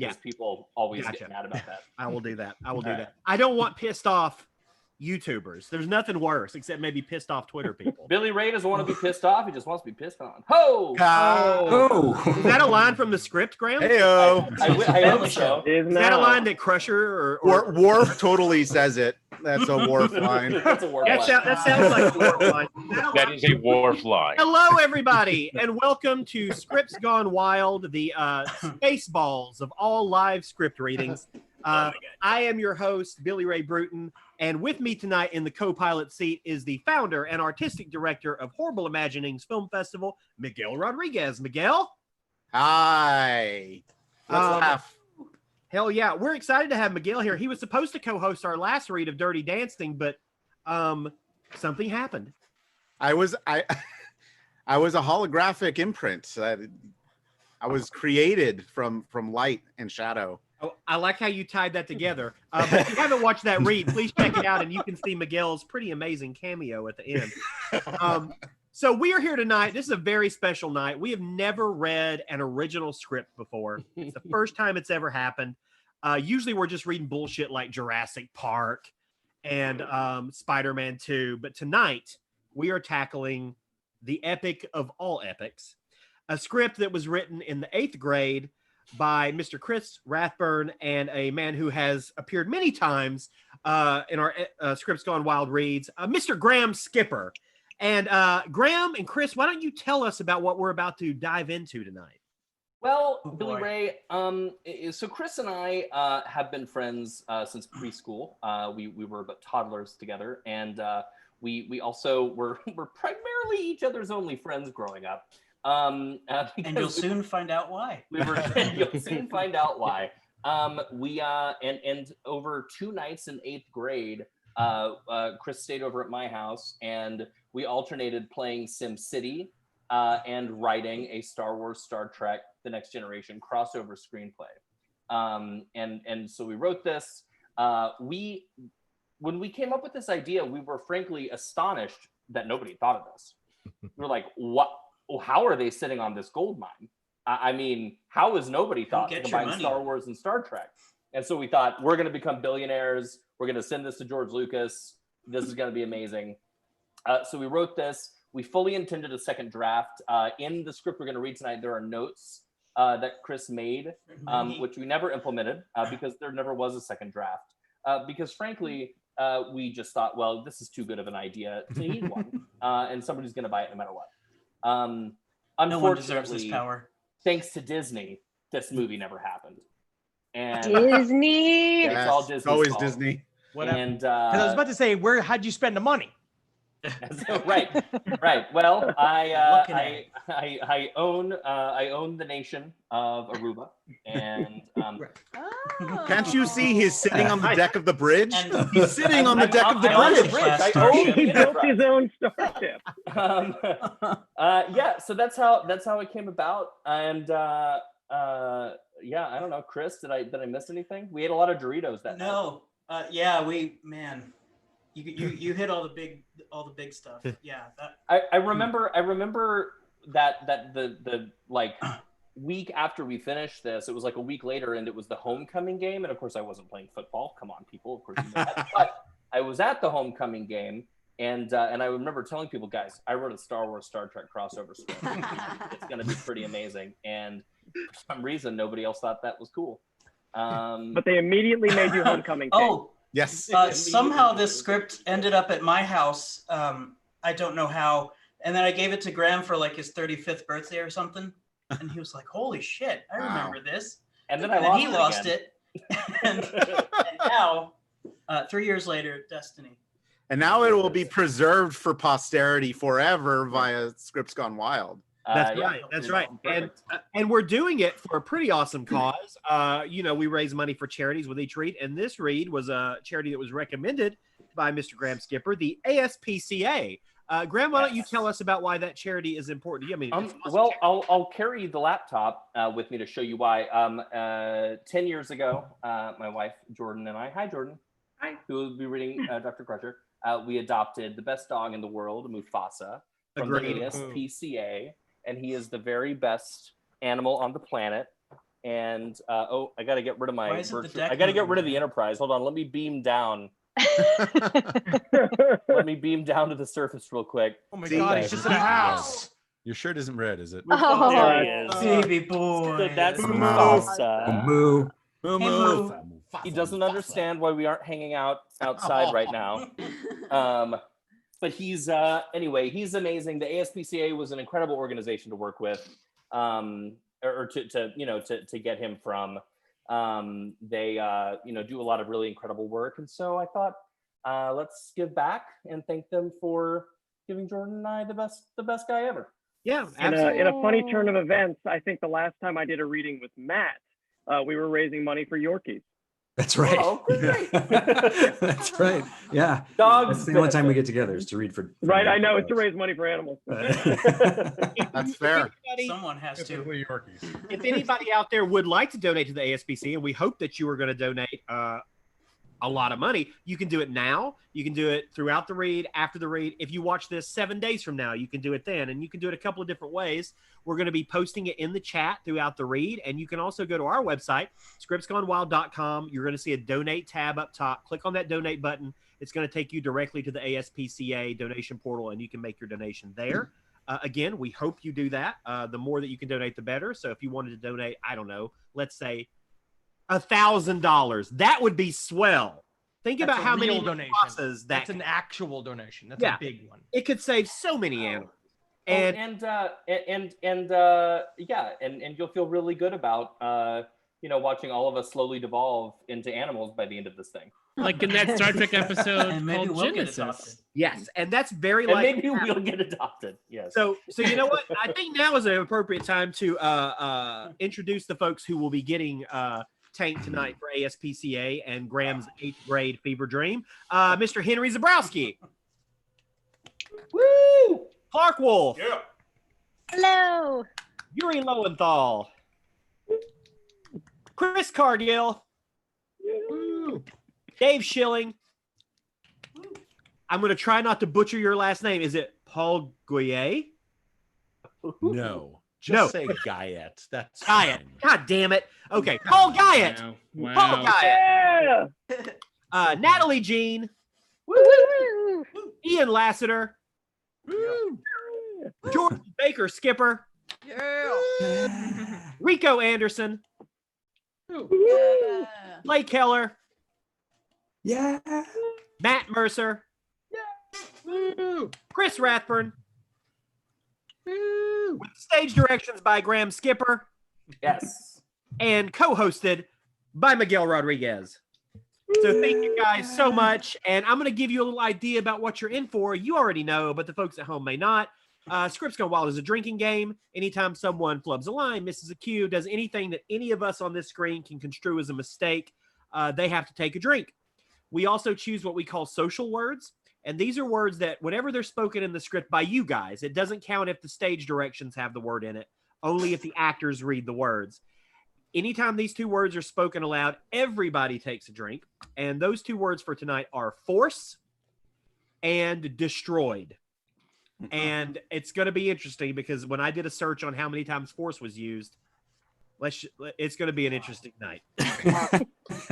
because people always get mad about that. I will do that. I don't want pissed off YouTubers. There's nothing worse except maybe pissed off Twitter people. Billy Ray doesn't want to be pissed off. He just wants to be pissed on. Ho! Is that a line from the script, Graham? Hey-o. I hope so. Is that a line that Crusher or Worf totally says it. That's a Worf line. That's a Worf line. That sounds like a Worf line. That is a Worf line. Hello, everybody, and welcome to Scripts Gone Wild, the Spaceballs of all live script readings. I am your host, Billy Ray Bruton, and with me tonight in the co-pilot seat is the founder and artistic director of Horrible Imaginings Film Festival, Miguel Rodriguez. Miguel? Hi. Let's laugh. Hell yeah. We're excited to have Miguel here. He was supposed to co-host our last read of Dirty Dancing, but something happened. I was a holographic imprint. I was created from light and shadow. Oh, I like how you tied that together. But if you haven't watched that read, please check it out, and you can see Miguel's pretty amazing cameo at the end. So we are here tonight. This is a very special night. We have never read an original script before. It's the first time it's ever happened. Usually we're just reading bullshit like Jurassic Park and Spider-Man 2. But tonight we are tackling the epic of all epics, a script that was written in the 8th grade by Mr. Chris Rathburn and a man who has appeared many times in our Scripts Gone Wild reads, Mr. Graham Skipper. And Graham and Chris, why don't you tell us about what we're about to dive into tonight? Well, Billy Ray, so Chris and I have been friends since preschool. We were about toddlers together, and we also were primarily each other's only friends growing up. And you'll soon find out why. You'll soon find out why. And over 2 nights in 8th grade, Chris stayed over at my house, and we alternated playing Sim City and writing a Star Wars, Star Trek, The Next Generation crossover screenplay. And so we wrote this. When we came up with this idea, we were frankly astonished that nobody thought of this. We were like, what? Well, how are they sitting on this gold mine? I mean, how has nobody thought to combine Star Wars and Star Trek? And so we thought, we're going to become billionaires. We're going to send this to George Lucas. This is going to be amazing. So we wrote this. We fully intended a second draft. In the script we're going to read tonight, there are notes that Chris made, which we never implemented because there never was a second draft. Because frankly, we just thought, well, this is too good of an idea to need one. And somebody's going to buy it no matter what. No one deserves this power. Thanks to Disney, this movie never happened. And Disney. It's all Disney. Always fault. Disney. And I was about to say, how'd you spend the money? right. Well, I own the nation of Aruba, and Can't you see he's sitting on the deck of the bridge? He's sitting on the deck of the bridge. He built his own starship. Yeah, so that's how it came about, and yeah, I don't know, Chris, did I miss anything? We ate a lot of Doritos that night. No, yeah, you hit all the big stuff. Yeah, I remember that the like week after we finished this, it was like a week later, and it was the homecoming game, and of course I wasn't playing football. Come on, people, of course you know that. But I was at the homecoming game, and I remember telling people, guys, I wrote a Star Wars Star Trek crossover script. It's gonna be pretty amazing, and for some reason nobody else thought that was cool. But they immediately made you homecoming king. Oh. Yes. Somehow this script ended up at my house. I don't know how. And then I gave it to Graham for like his 35th birthday or something. And he was like, holy shit, I remember this. And then he lost it. and now, 3 years later, Destiny. And now it will be preserved for posterity forever via Scripts Gone Wild. That's right. And we're doing it for a pretty awesome cause. We raise money for charities with each read, and this read was a charity that was recommended by Mr. Graham Skipper, the ASPCA. Graham, why don't you tell us about why that charity is important to you? I mean, well, I'll carry the laptop with me to show you why. 10 years ago, my wife Jordann and I, hi Jordann, who will be reading Dr. Crusher, we adopted the best dog in the world, Mufasa, from the ASPCA. And he is the very best animal on the planet. And I got to get rid of my virtual. I got to get rid of the Enterprise. Hold on, let me beam down. Let me beam down to the surface real quick. Oh my God, he's just in a house. Your shirt isn't red, is it? There he is. Baby boy. So that's Mufasa. Moo. Moo. He doesn't understand why we aren't hanging out outside right now. But he's anyway, he's amazing. The ASPCA was an incredible organization to work with, or to get him from. They do a lot of really incredible work, and so I thought let's give back and thank them for giving Jordann and I the best guy ever. Yeah, absolutely. In a funny turn of events, I think the last time I did a reading with Matt, we were raising money for Yorkies. That's right. Oh, great. That's right. Yeah. Dogs. That's the only time we get together is to read for right, I know. It's to raise money for animals. That's fair. Someone has to. If anybody out there would like to donate to the ASPCA, and we hope that you are going to donate a lot of money, you can do it now. You can do it throughout the read, after the read. If you watch this 7 days from now, you can do it then. And you can do it a couple of different ways. We're going to be posting it in the chat throughout the read. And you can also go to our website, scriptsgonewild.com. You're going to see a donate tab up top. Click on that donate button. It's going to take you directly to the ASPCA donation portal, and you can make your donation there. Again, we hope you do that. The more that you can donate, the better. So if you wanted to donate, I don't know, let's say $1,000, that would be swell. Think about how many donations. That's an actual donation. That's a big one. It could save so many animals. And you'll feel really good about watching all of us slowly devolve into animals by the end of this thing. Like in that Star Trek episode And maybe called we'll get Genesis. adopted. Yes, and that's very And likely. maybe we'll get adopted. Yes. So you know what? I think now is an appropriate time to introduce the folks who will be getting tanked tonight for ASPCA and Graham's 8th grade fever dream. Mr. Henry Zebrowski. Woo! Clarke Wolfe. Yeah. Hello. Yuri Lowenthal. Chris Cargill. Dave Schilling. I'm going to try not to butcher your last name. Is it Paul Guyet? No. Just say Guyet. That's Guyet. fine. God damn it. Okay. Paul Guyet. Wow. Paul Guyet. Yeah. Natalie Jean. Woo! Ian Lassiter. Jordann Baker Skipper. Rico Anderson. Blake Keller. Yeah. Matt Mercer. Chris Rathburn. With stage directions by Graham Skipper. Yes. And co-hosted by Miguel Rodriguez. So thank you guys so much. And I'm going to give you a little idea about what you're in for. You already know, but the folks at home may not. Scripts Gone Wild is a drinking game. Anytime someone flubs a line, misses a cue, does anything that any of us on this screen can construe as a mistake, they have to take a drink. We also choose what we call social words. And these are words that whenever they're spoken in the script by you guys, it doesn't count if the stage directions have the word in it, only if the actors read the words. Anytime these two words are spoken aloud, everybody takes a drink. And those two words for tonight are force and destroyed. And it's going to be interesting because when I did a search on how many times force was used, it's going to be an interesting night.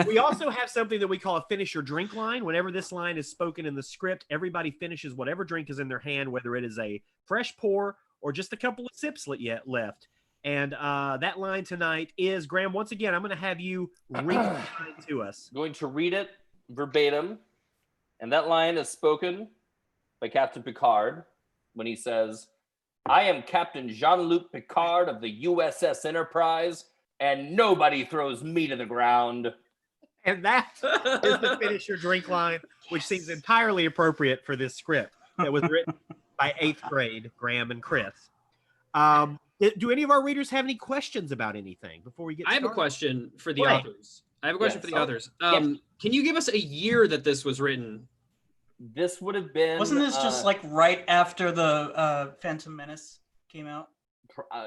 We also have something that we call a finish your drink line. Whenever this line is spoken in the script, everybody finishes whatever drink is in their hand, whether it is a fresh pour or just a couple of sips yet left. And that line tonight is, Graham, once again, I'm going to have you read it to us. I'm going to read it verbatim. And that line is spoken by Captain Picard when he says, "I am Captain Jean-Luc Picard of the USS Enterprise, and nobody throws me to the ground." And that is the finish your drink line, which seems entirely appropriate for this script that was written by 8th grade Graham and Chris. Do any of our readers have any questions about anything before we get started? I have a question for the authors. Can you give us a year that this was written? This would have been... Wasn't this just like right after the Phantom Menace came out?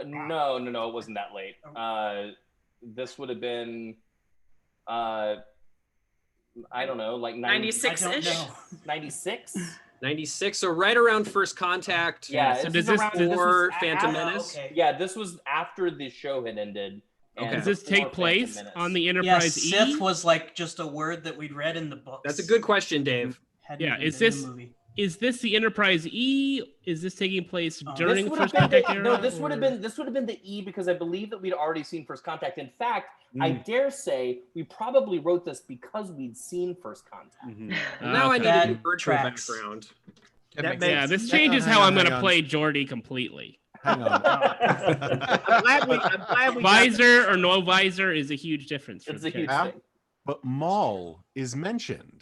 No, it wasn't that late. This would have been, I don't know, like 96-ish? 96? 96, so right around First Contact. Yeah, so this before Phantom Menace? Okay. Yeah, this was after the show had ended. Okay. Does this take place on the Enterprise E? Sith was like just a word that we'd read in the books. That's a good question, Dave. Yeah, is this the Enterprise E? Is this taking place during this First Contact era? No, this would have been the E because I believe that we'd already seen First Contact. In fact, I dare say we probably wrote this because we'd seen First Contact. Now I need a virtual background. This changes how I'm going to play Geordi completely. Hang on. I'm glad we visor or no visor is a huge difference. It's a huge thing. But Maul is mentioned.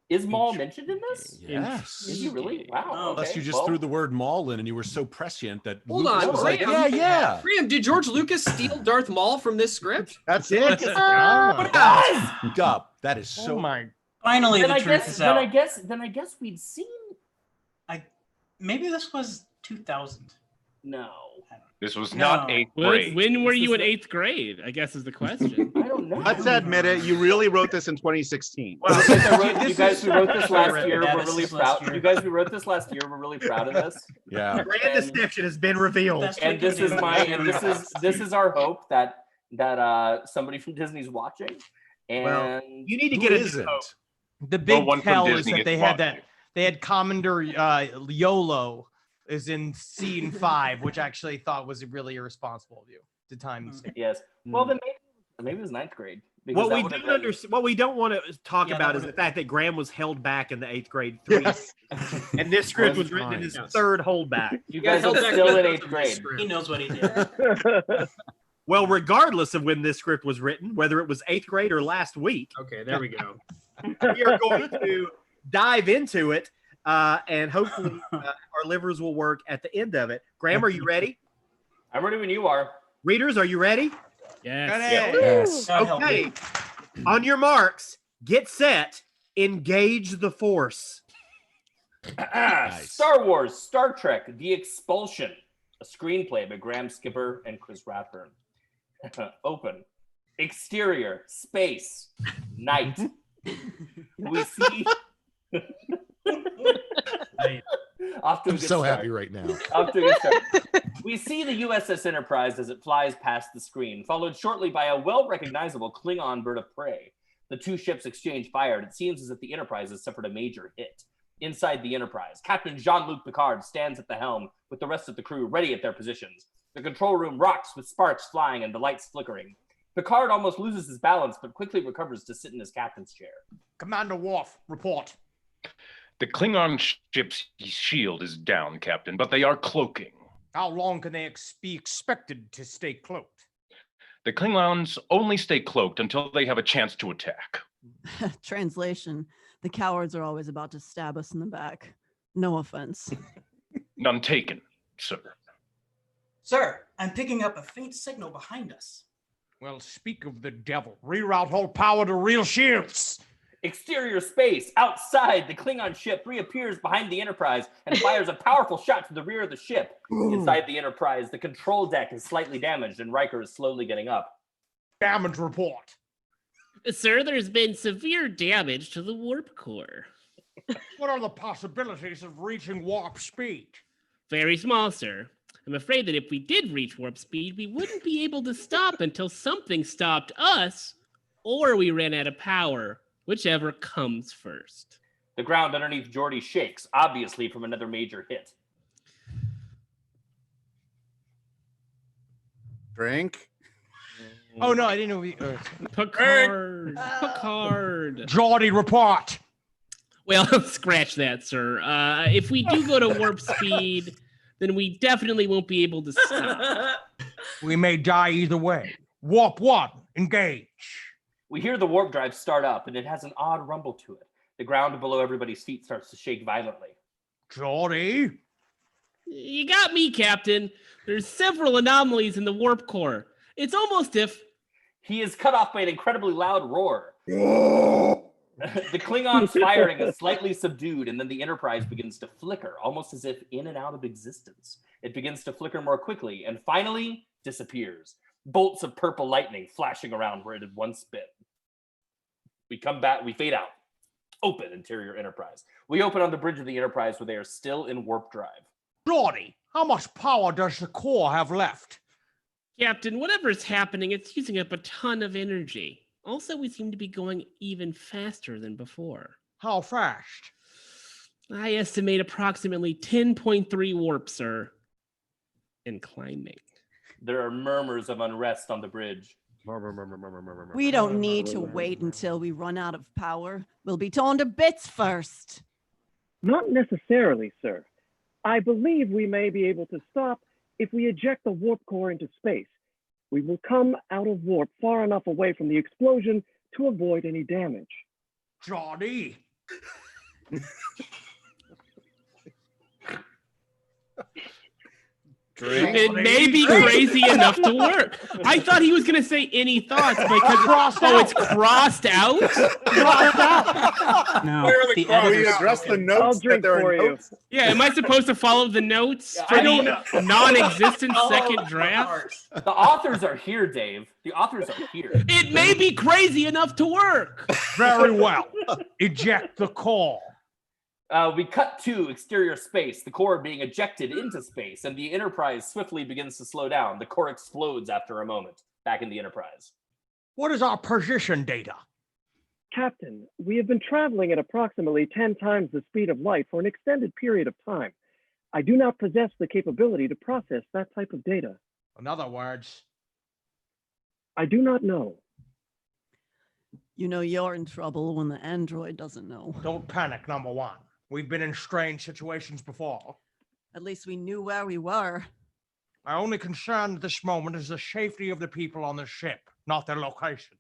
Is Maul mentioned in this? Yes. Is he really? Wow. Okay. Unless you just threw the word Maul in and you were so prescient that Hold Lucas on, was like, Graham. yeah. Graham, did George Lucas steal Darth Maul from this script? That's it. Dup. That is so. Oh my. Finally, then the truth is out. Then I guess we'd seen. Maybe this was 2000. No. This was not 8th grade. When were you in 8th grade? I guess is the question. I don't know. Let's admit it. You really wrote this in 2016. Well, you guys who wrote this last year, we're really proud. You guys who wrote this last year, we're really proud of this. Yeah. Grand deception has been revealed. And this is our hope that somebody from Disney's watching. And you need to get a hope. The big tell is that they had Commander YOLO is in scene 5, which I actually thought was really irresponsible of you to time the Yes. Well, then maybe it was 9th grade. What we don't want to talk about is the fact that Graham was held back in the 8th grade 3, and this script was written in his 3rd holdback. You guys are still in 8th grade. He knows what he did. Well, regardless of when this script was written, whether it was 8th grade or last week. Okay, there we go. We are going to dive into it, and hopefully our livers will work at the end of it. Graham, are you ready? I'm ready when you are. Readers, are you ready? Yes. Okay. On your marks, get set, engage the Force. Star Wars, Star Trek, The Expulsion, a screenplay by Graham Skipper and Chris Rathburn. Open. Exterior, space, night. We see. I'm so happy right now. Off to a good start. We see the USS Enterprise as it flies past the screen, followed shortly by a well-recognizable Klingon bird of prey. The two ships exchange fire, and it seems as if the Enterprise has suffered a major hit. Inside the Enterprise, Captain Jean-Luc Picard stands at the helm with the rest of the crew ready at their positions. The control room rocks with sparks flying and the lights flickering. Picard almost loses his balance, but quickly recovers to sit in his captain's chair. Commander Wolfe, report. The Klingon ship's shield is down, Captain, but they are cloaking. How long can they be expected to stay cloaked? The Klingons only stay cloaked until they have a chance to attack. Translation: the cowards are always about to stab us in the back. No offense. None taken, sir. Sir, I'm picking up a faint signal behind us. Well, speak of the devil. Reroute whole power to real shields. Exterior space, outside, the Klingon ship reappears behind the Enterprise and fires a powerful shot to the rear of the ship. Inside the Enterprise, the control deck is slightly damaged and Riker is slowly getting up. Damage report. Sir, there's been severe damage to the warp core. What are the possibilities of reaching warp speed? Very small, sir. I'm afraid that if we did reach warp speed, we wouldn't be able to stop until something stopped us, or we ran out of power. Whichever comes first. The ground underneath Geordi shakes, obviously from another major hit. Drink. Oh no, I didn't know we. Picard. Geordi, report. Well, scratch that, sir. If we do go to warp speed, then we definitely won't be able to stop. We may die either way. Warp 1, engage. We hear the warp drive start up, and it has an odd rumble to it. The ground below everybody's feet starts to shake violently. Geordi? You got me, Captain. There's several anomalies in the warp core. It's almost if... He is cut off by an incredibly loud roar. The Klingon's firing is slightly subdued, and then the Enterprise begins to flicker, almost as if in and out of existence. It begins to flicker more quickly, and finally disappears. Bolts of purple lightning flashing around where it had once been. We come back, we fade out. Open interior Enterprise. We open on the bridge of the Enterprise where they are still in warp drive. Geordi, how much power does the core have left? Captain, whatever's happening, it's using up a ton of energy. Also, we seem to be going even faster than before. How fast? I estimate approximately 10.3 warp, sir. And climbing. There are murmurs of unrest on the bridge. We don't need to wait until we run out of power. We'll be torn to bits first. Not necessarily, sir. I believe we may be able to stop if we eject the warp core into space. We will come out of warp far enough away from the explosion to avoid any damage. Johnny! Drink. It may be crazy enough to work. I thought he was going to say any thoughts because it's crossed out. Crossed out. No. We address the notes. I'll drink for you. Yeah, am I supposed to follow the notes for the non-existent second draft? The authors are here, Dave. The authors are here. It may be crazy enough to work. Very well. Eject the core. We cut to exterior space, the core being ejected into space, and the Enterprise swiftly begins to slow down. The core explodes after a moment, back in the Enterprise. What is our position data? Captain, we have been traveling at approximately 10 times the speed of light for an extended period of time. I do not possess the capability to process that type of data. In other words, I do not know. You know you're in trouble when the android doesn't know. Don't panic, number one. We've been in strange situations before. At least we knew where we were. My only concern at this moment is the safety of the people on the ship, not their location.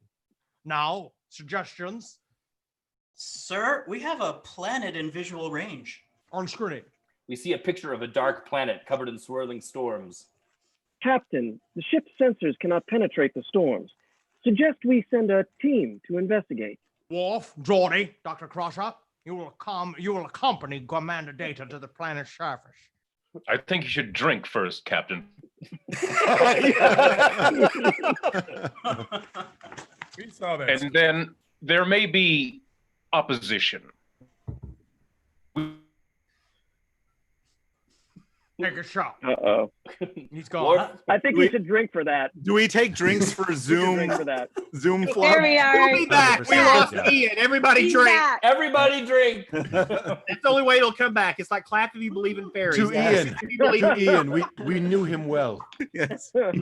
Now, suggestions? Sir, we have a planet in visual range. On screen. We see a picture of a dark planet covered in swirling storms. Captain, the ship's sensors cannot penetrate the storms. Suggest we send a team to investigate. Wolfe, Geordie, Dr. Crusher, you will accompany Commander Data to the planet's surface. I think you should drink first, Captain. We saw that. And then there may be opposition. Take a shot. Uh-oh. He's gone. I think we should drink for that. Do we take drinks for Zoom? Drink for that. Zoom flub? There we are. We'll be back. We lost Ian. Everybody drink. Back. Everybody drink. That's the only way it'll come back. It's like clap if you believe in fairies. To guys. Ian. If you believe in- Ian, we knew him well. Yes. Such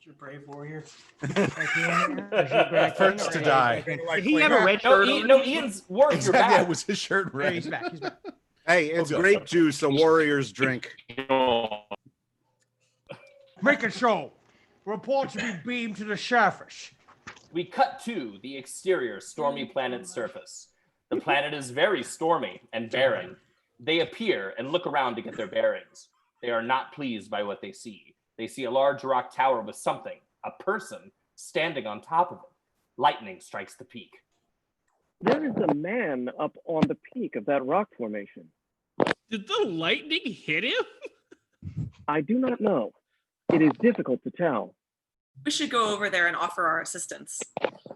a brave warrior. First to die. Did he have a red No, shirt? no, Ian's work. You're Exactly. back. Yeah, was his shirt Yeah, red? he's back. He's back. Hey, it's grape juice, a warrior's drink. Make it so. Report to be beamed to the surface. We cut to the exterior stormy planet's surface. The planet is very stormy and barren. They appear and look around to get their bearings. They are not pleased by what they see. They see a large rock tower with something, a person, standing on top of it. Lightning strikes the peak. There is a man up on the peak of that rock formation. Did the lightning hit him? I do not know. It is difficult to tell. We should go over there and offer our assistance.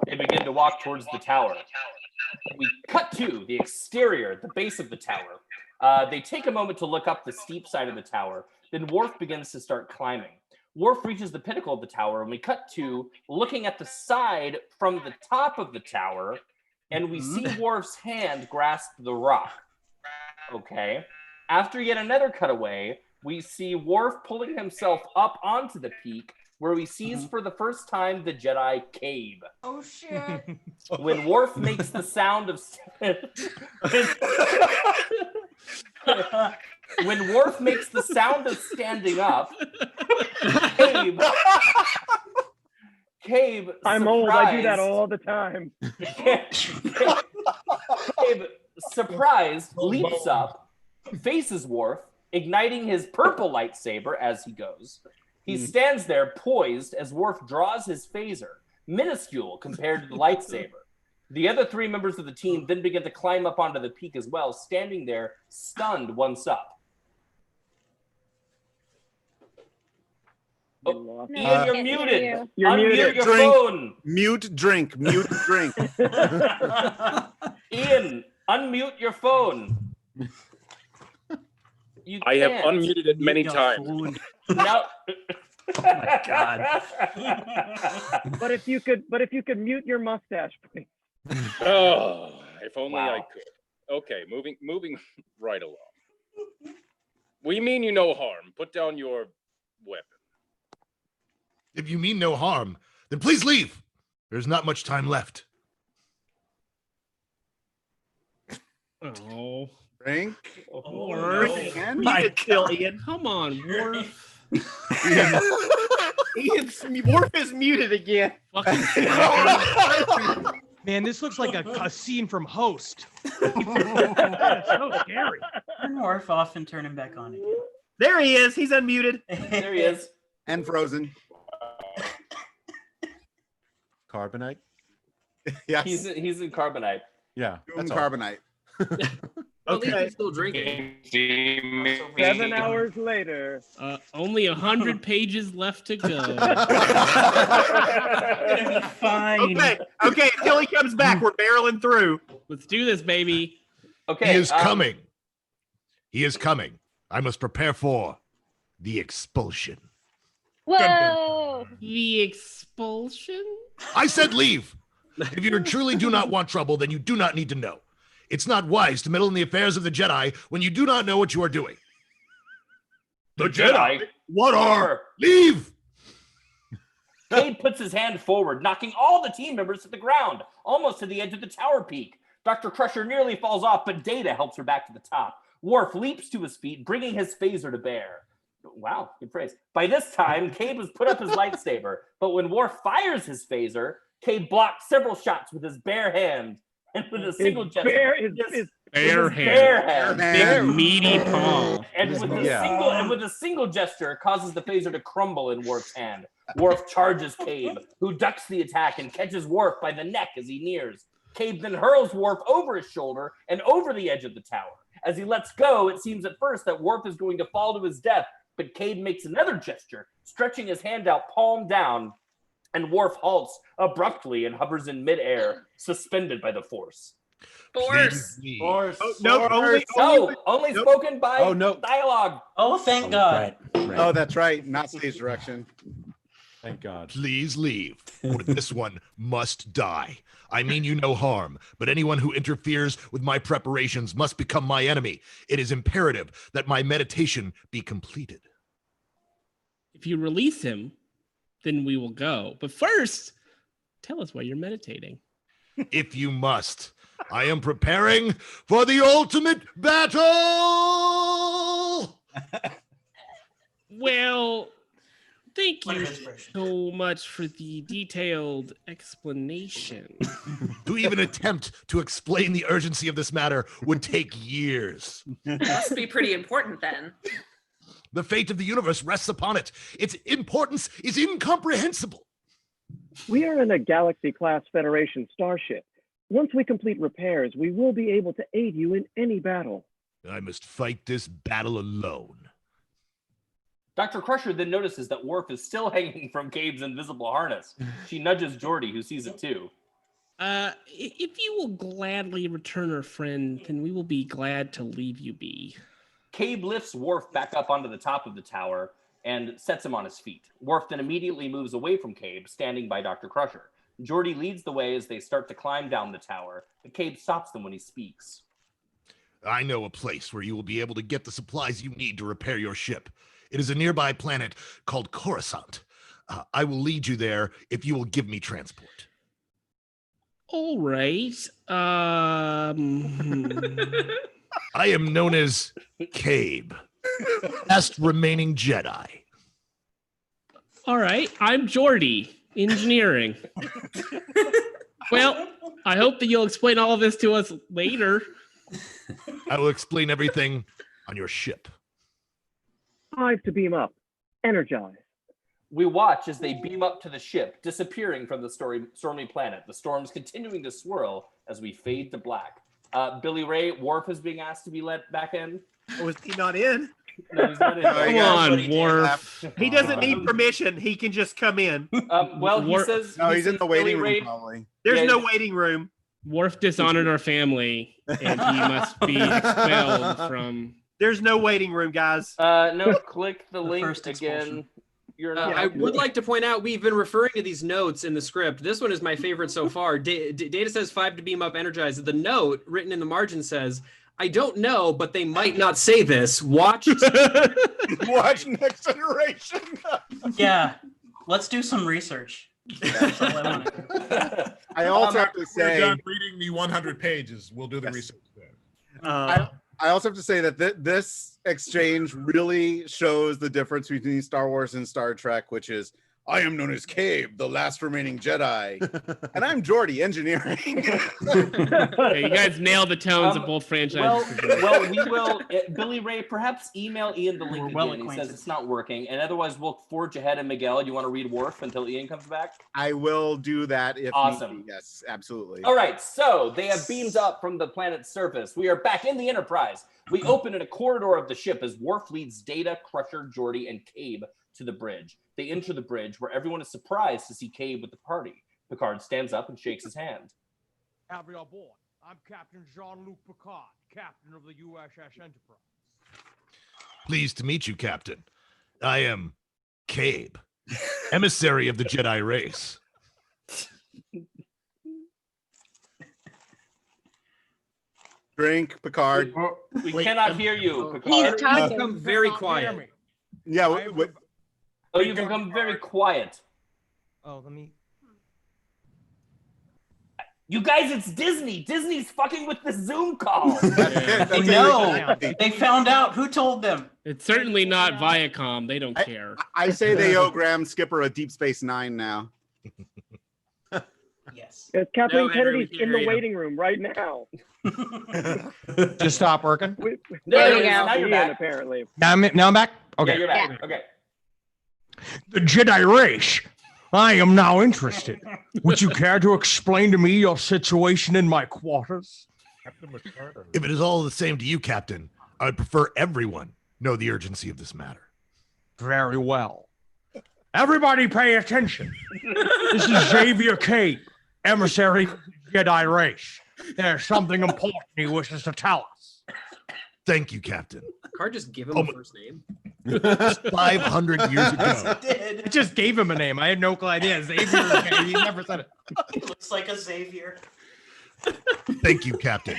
They begin to walk towards the tower. We cut to the exterior, the base of the tower. They take a moment to look up the steep side of the tower. Then Worf begins to start climbing. Worf reaches the pinnacle of the tower, and we cut to looking at the side from the top of the tower, and we see Worf's hand grasp the rock. Okay. After yet another cutaway, we see Worf pulling himself up onto the peak, where he sees for the first time the Jedi cave. Oh shit. When Worf makes the sound of when Worf makes the sound of standing up, Cave I'm old. I do that all the time. Cave, surprised, leaps up, faces Worf, igniting his purple lightsaber as he goes. He stands there poised as Worf draws his phaser, minuscule compared to the lightsaber. The other three members of the team then begin to climb up onto the peak as well, standing there, stunned once up. Oh, Ian, you're muted. You're Unmute muted. your Drink. phone. Mute drink. Mute drink. Ian, unmute your phone. I have unmuted it many times. No. Oh my God. But if you could mute your mustache, please. Oh, if only I could. Okay, moving right along. We mean you no harm. Put down your weapon. If you mean no harm, then please leave. There's not much time left. Oh. Frank? Worf. Ian. Come on, Worf. Worf is muted again. Man, this looks like a scene from Host. That's so scary. Turn Worf off and turn him back on again. There he is. He's unmuted. There he is. And frozen. Carbonite? Yes. He's in carbonite. Yeah. That's carbonite. Okay. He's still drinking. 7 hours later. Only 100 pages left to go. Fine. Okay. Until he comes back, we're barreling through. Let's do this, baby. Okay. He is coming. He is coming. I must prepare for the expulsion. Whoa! The expulsion? I said leave. If you truly do not want trouble, then you do not need to know. It's not wise to meddle in the affairs of the Jedi when you do not know what you are doing. The Jedi? What are? Leave! Cade puts his hand forward, knocking all the team members to the ground, almost to the edge of the tower peak. Dr. Crusher nearly falls off, but Data helps her back to the top. Worf leaps to his feet, bringing his phaser to bear. Wow, good phrase. By this time, Cade has put up his lightsaber, but when Worf fires his phaser, Cade blocks several shots with his bare hand. And with a single gesture, bare hand, big meaty palm, and with a single gesture, causes the phaser to crumble in Worf's hand. Worf charges Cade, who ducks the attack and catches Worf by the neck as he nears. Cade then hurls Worf over his shoulder and over the edge of the tower. As he lets go, it seems at first that Worf is going to fall to his death, but Cade makes another gesture, stretching his hand out palm down. And Worf halts abruptly and hovers in midair, suspended by the Force. Force. Only spoken by dialogue. Oh, thank God. Right. Oh, that's right. Not stage direction. Thank God. Please leave, or this one must die. I mean you no harm, but anyone who interferes with my preparations must become my enemy. It is imperative that my meditation be completed. If you release him, then we will go. But first, tell us why you're meditating. If you must. I am preparing for the ultimate battle! Well, thank you so much for the detailed explanation. To even attempt to explain the urgency of this matter would take years. It must be pretty important then. The fate of the universe rests upon it. Its importance is incomprehensible. We are in a Galaxy-class Federation starship. Once we complete repairs, we will be able to aid you in any battle. I must fight this battle alone. Dr. Crusher then notices that Worf is still hanging from Cade's invisible harness. She nudges Geordi, who sees it too. If you will gladly return our friend, then we will be glad to leave you be. Cade lifts Worf back up onto the top of the tower and sets him on his feet. Worf then immediately moves away from Cade, standing by Dr. Crusher. Geordi leads the way as they start to climb down the tower, but Cade stops them when he speaks. I know a place where you will be able to get the supplies you need to repair your ship. It is a nearby planet called Coruscant. I will lead you there if you will give me transport. All right. I am known as Cabe, last remaining Jedi. All right, I'm Geordi, engineering. Well, I hope that you'll explain all of this to us later. I will explain everything on your ship. 5 to beam up. Energize. We watch as they beam up to the ship, disappearing from the stormy planet. The storm's continuing to swirl as we fade to black. Billy Ray, Worf is being asked to be let back in. Oh, is he not in? No, he's not in. Come on, Worf. He doesn't need permission. He can just come in. Well, he says... No, he's in the waiting room, Ray, probably. There's no waiting room. Worf dishonored our family, and he must be expelled from There's no waiting room, guys. No, click the link first expulsion. again. You're not. I would like to point out we've been referring to these notes in the script. This one is my favorite so far. Data says 5 to beam up energized. The note written in the margin says, I don't know, but they might not say this. Watch Next Generation. Yeah, let's do some research. That's all I want to do. I also have to We're say, done reading the 100 pages. We'll do the research there. I also have to say that this exchange really shows the difference between Star Wars and Star Trek, which is, I am known as Cabe, the last remaining Jedi, and I'm Geordi, engineering. Okay, you guys nailed the tones of both franchises. Well, we will. Billy Ray, perhaps email Ian the link well again. He acquainted. says it's not working, and otherwise we'll forge ahead. And Miguel, do you want to read Worf until Ian comes back? I will do that if Awesome. need be. Yes, absolutely. All right, so they have beamed up from the planet's surface. We are back in the Enterprise. We open in a corridor of the ship as Worf leads Data, Crusher, Geordi, and Cabe to the bridge. They enter the bridge where everyone is surprised to see Cabe with the party. Picard stands up and shakes his hand. Every aboard. I'm Captain Jean-Luc Picard, captain of the USS Enterprise. Pleased to meet you, Captain. I am Cabe, emissary of the Jedi race. Drink, Picard. We cannot hear you, Picard. He's talking. Become very quiet. Yeah, Oh, you've become very quiet. Oh, let me. You guys, it's Disney. Disney's fucking with the Zoom call. They know. They found out. Who told them? It's certainly not Viacom. They don't care. I say they owe Graham Skipper a Deep Space Nine now. Yes. Yes, Kathleen No, Henry, we Kennedy's can't in hear the you. waiting room right now. Just stop working. There we it is. go. Now you're Ian, back. apparently. Now I'm back. Okay. Yeah, you're back. Okay. The Jedi race. I am now interested. Would you care to explain to me your situation in my quarters? If it is all the same to you, Captain, I would prefer everyone know the urgency of this matter. Very well. Everybody pay attention. This is Xavier Cabe, emissary of the Jedi race. There's something important he wishes to tell us. Thank you, Captain. Card just give him a first name. 500 years ago. Did. I just gave him a name. I had no idea. Xavier Cabe. He never said it. He looks like a Xavier. Thank you, Captain.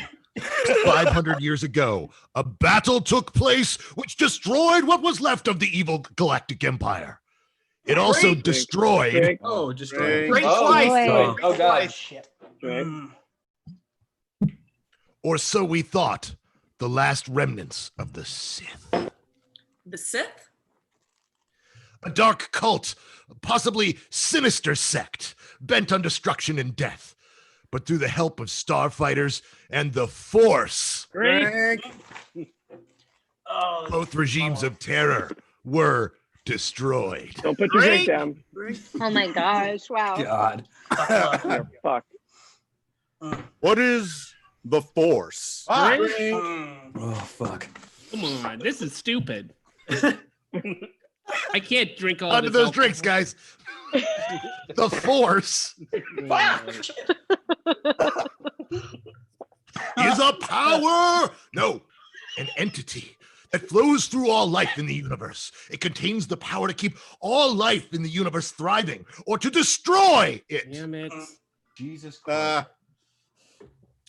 500 years ago, a battle took place which destroyed what was left of the evil Galactic Empire. It also destroyed. Drink. Oh, destroyed. Great slice. Oh, God. Shit. Drink. Or so we thought, the last remnants of the Sith. The Sith? A dark cult, possibly sinister sect, bent on destruction and death. But through the help of starfighters and the Force, Drink. Oh, both regimes of terror were destroyed. Don't put your drink down. Oh my gosh! Wow. God. You're fucked. What is the Force? Oh, fuck. Come on, this is stupid. I can't drink all Onto this those alcohol. drinks, guys. The Force is a power. No, an entity that flows through all life in the universe. It contains the power to keep all life in the universe thriving or to destroy it. Damn it. Jesus Christ.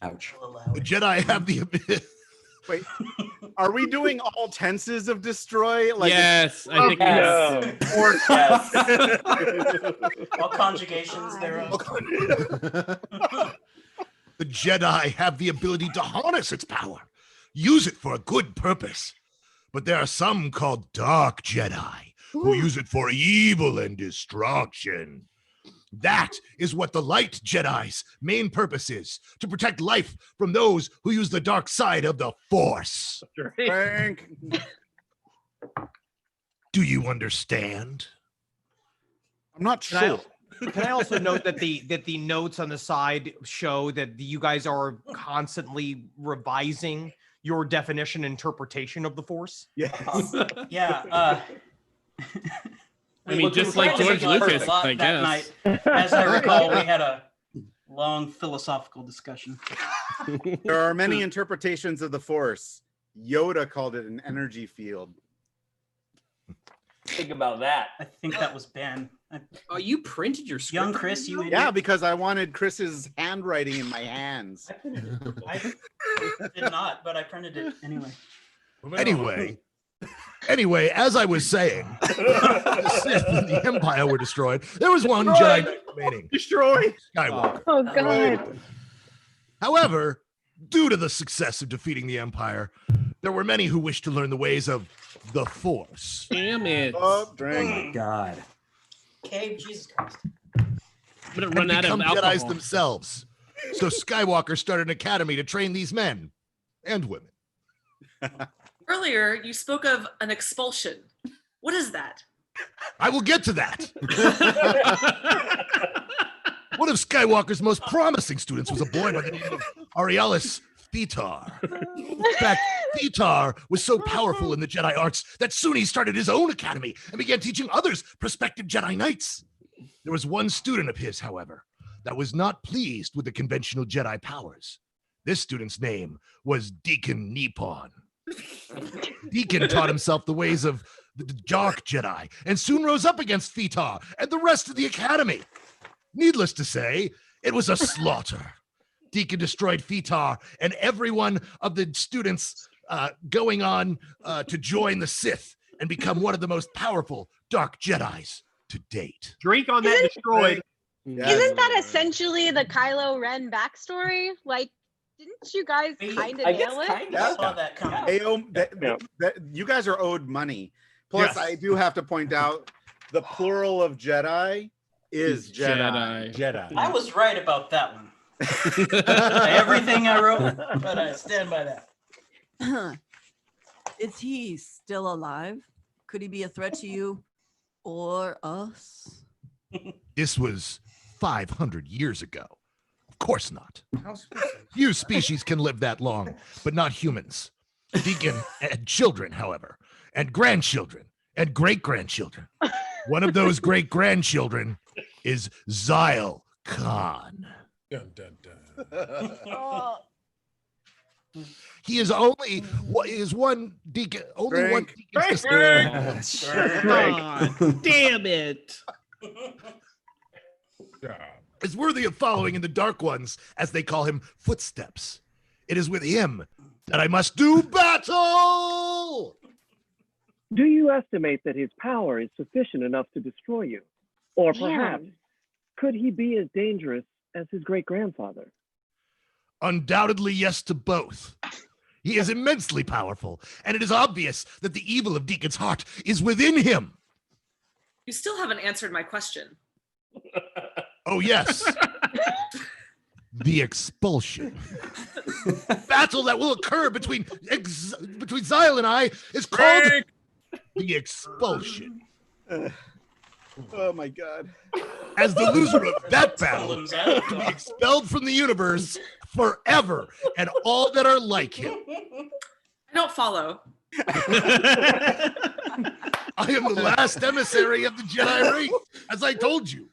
Ouch. The Jedi have the ability. Wait, are we doing all tenses of destroy? Like Yes, I think Yes. Or yes. All conjugations thereof. The Jedi have the ability to harness its power, use it for a good purpose. But there are some called Dark Jedi who use it for evil and destruction. That is what the Light Jedi's main purpose is, to protect life from those who use the dark side of the Force. Drink. Do you understand? I'm not Can I- sure. Can I also note that the notes on the side show that you guys are constantly revising your definition and interpretation of the Force? Yes. Yeah. I mean, just like George Lucas, I that guess. night. As I recall, we had a long philosophical discussion. There are many interpretations of the Force. Yoda called it an energy field. Think about that. I think that was Ben. Oh, you printed your script? Young Chris, you idiot. Yeah, because I wanted Chris's handwriting in my hands. I did not, but I printed it anyway. Anyway, as I was saying, the Sith and the Empire were destroyed. There was one Jedi remaining. Destroyed. Skywalker. Oh God. However, due to the success of defeating the Empire, there were many who wished to learn the ways of the Force. Damn it. Oh, drink. God. Okay, Jesus Christ. I'm gonna run out of become alcohol. Jedis themselves. So Skywalker started an academy to train these men and women. Earlier, you spoke of an expulsion. What is that? I will get to that. One of Skywalker's most promising students was a boy by the name of Arealis Thetar. In fact, Thetar was so powerful in the Jedi arts that soon he started his own academy and began teaching others prospective Jedi Knights. There was one student of his, however, that was not pleased with the conventional Jedi powers. This student's name was Deacon Nippon. Deacon taught himself the ways of the Dark Jedi and soon rose up against Thetar and the rest of the academy. Needless to say, it was a slaughter. Deacon destroyed Thetar and every one of the students going on to join the Sith and become one of the most powerful Dark Jedis to date. Drink on that destroyed. Isn't that essentially the Kylo Ren backstory? Like, didn't you guys kind of nail it? I saw that coming. You guys are owed money. Plus, Yes. I do have to point out the plural of Jedi is Jedi. Jedi. I was right about that one. Everything I wrote, but I stand by that. Is he still alive? Could he be a threat to you or us? This was 500 years ago. Of course not. Few species can live that long, but not humans. Deacon had children, however, and grandchildren, and great-grandchildren. One of those great-grandchildren is Zyle Khan. Dun, dun, dun. He is only one deacon. Only one deacon. God damn it. Is worthy of following in the Dark Ones, as they call him, footsteps. It is with him that I must do battle. Do you estimate that his power is sufficient enough to destroy you? Or perhaps, could he be as dangerous as his great-grandfather? Undoubtedly, yes to both. He is immensely powerful, and it is obvious that the evil of Deacon's heart is within him. You still haven't answered my question. Oh, yes. The expulsion. Battle that will occur between Zyle and I is called the expulsion. Oh my God. As the loser of that battle, to be expelled from the universe forever and all that are like him. I don't follow. I am the last emissary of the Jedi race, as I told you.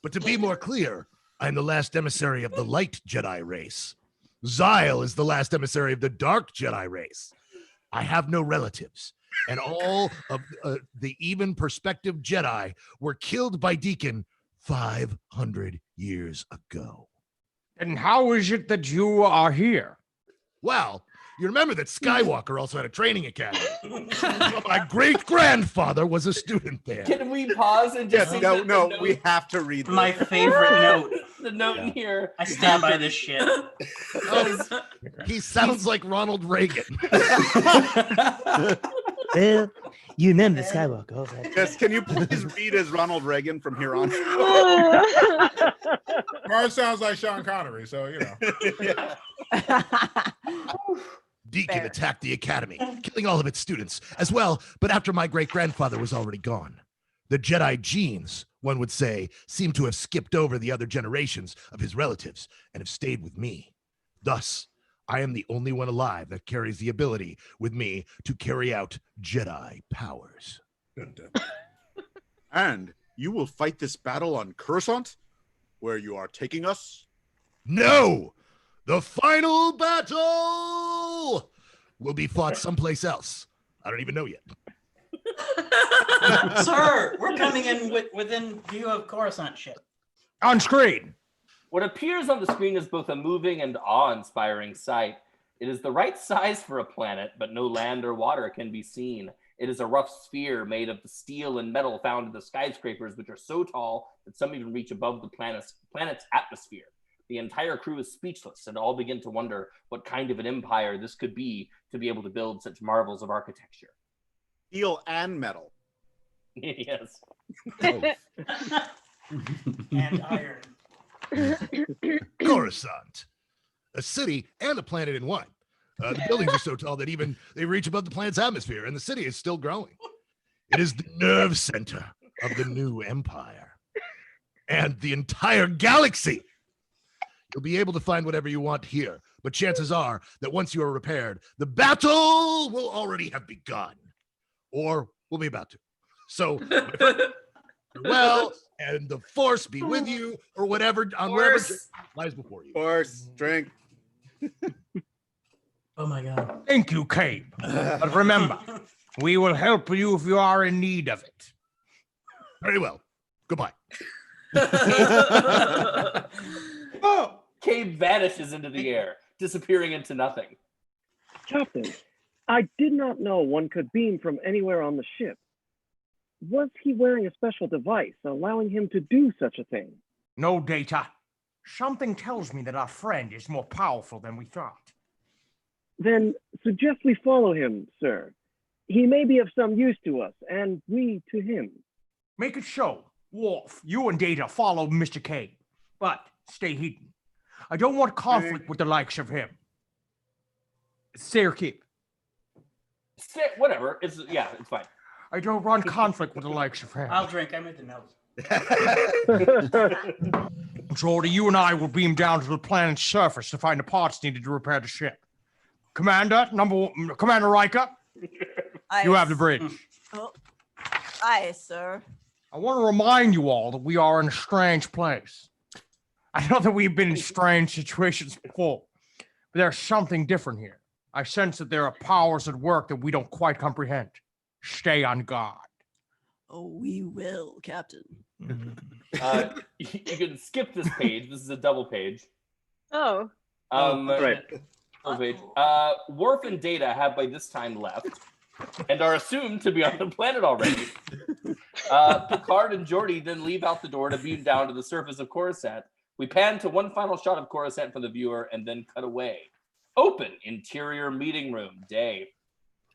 But to be more clear, I am the last emissary of the light Jedi race. Zyle is the last emissary of the dark Jedi race. I have no relatives, and all of the even perspective Jedi were killed by Deacon 500 years ago. And how is it that you are here? Well, you remember that Skywalker also had a training academy. My great-grandfather was a student there. Can we pause and just no, we have to read this. My favorite note. The note in here. I stand by this shit. He sounds like Ronald Reagan. Well, you remember Skywalker. Oh, Yes, can you please read as Ronald Reagan from here on? Mars sounds like Sean Connery, so you know. Deacon attacked the academy, killing all of its students as well, but after my great-grandfather was already gone. The Jedi genes, one would say, seem to have skipped over the other generations of his relatives and have stayed with me. Thus, I am the only one alive that carries the ability with me to carry out Jedi powers. And you will fight this battle on Coruscant, where you are taking us? No! The final battle will be fought someplace else. I don't even know yet. Sir, we're coming in within view of Coruscant ship. On screen. What appears on the screen is both a moving and awe-inspiring sight. It is the right size for a planet, but no land or water can be seen. It is a rough sphere made of the steel and metal found in the skyscrapers, which are so tall that some even reach above the planet's atmosphere. The entire crew is speechless, and all begin to wonder what kind of an empire this could be to be able to build such marvels of architecture. Steel and metal. Yes. And iron. Coruscant, a city and a planet in one. The buildings are so tall that even they reach above the planet's atmosphere, and the city is still growing. It is the nerve center of the new empire and the entire galaxy. You'll be able to find whatever you want here, but chances are that once you are repaired, the battle will already have begun, or will be about to. So, farewell, and the Force be with you, or whatever on wherever lies before you. Force, drink. Oh my God. Thank you, Cabe. But remember, we will help you if you are in need of it. Very well. Goodbye. Oh! Cabe vanishes into the air, disappearing into nothing. Captain, I did not know one could beam from anywhere on the ship. Was he wearing a special device allowing him to do such a thing? No, Data. Something tells me that our friend is more powerful than we thought. Then suggest we follow him, sir. He may be of some use to us, and we to him. Make it so. Wolfe, you and Data follow Mr. Cabe, but stay hidden. I don't want conflict with the likes of him. Stay or keep. Stay, whatever. It's fine. I don't want conflict with the likes of him. I'll drink. I made the notes. Jordy, you and I will beam down to the planet's surface to find the parts needed to repair the ship. Commander Rico, you have the bridge. Oh, aye, sir. I want to remind you all that we are in a strange place. I know that we've been in strange situations before, but there's something different here. I sense that there are powers at work that we don't quite comprehend. Stay on guard. Oh, we will, Captain. You can skip this page. This is a double page. Oh. Right. Double page. Worf and Data have by this time left and are assumed to be on the planet already. Picard and Geordi then leave out the door to beam down to the surface of Coruscant. We pan to one final shot of Coruscant for the viewer and then cut away. Open interior meeting room, day.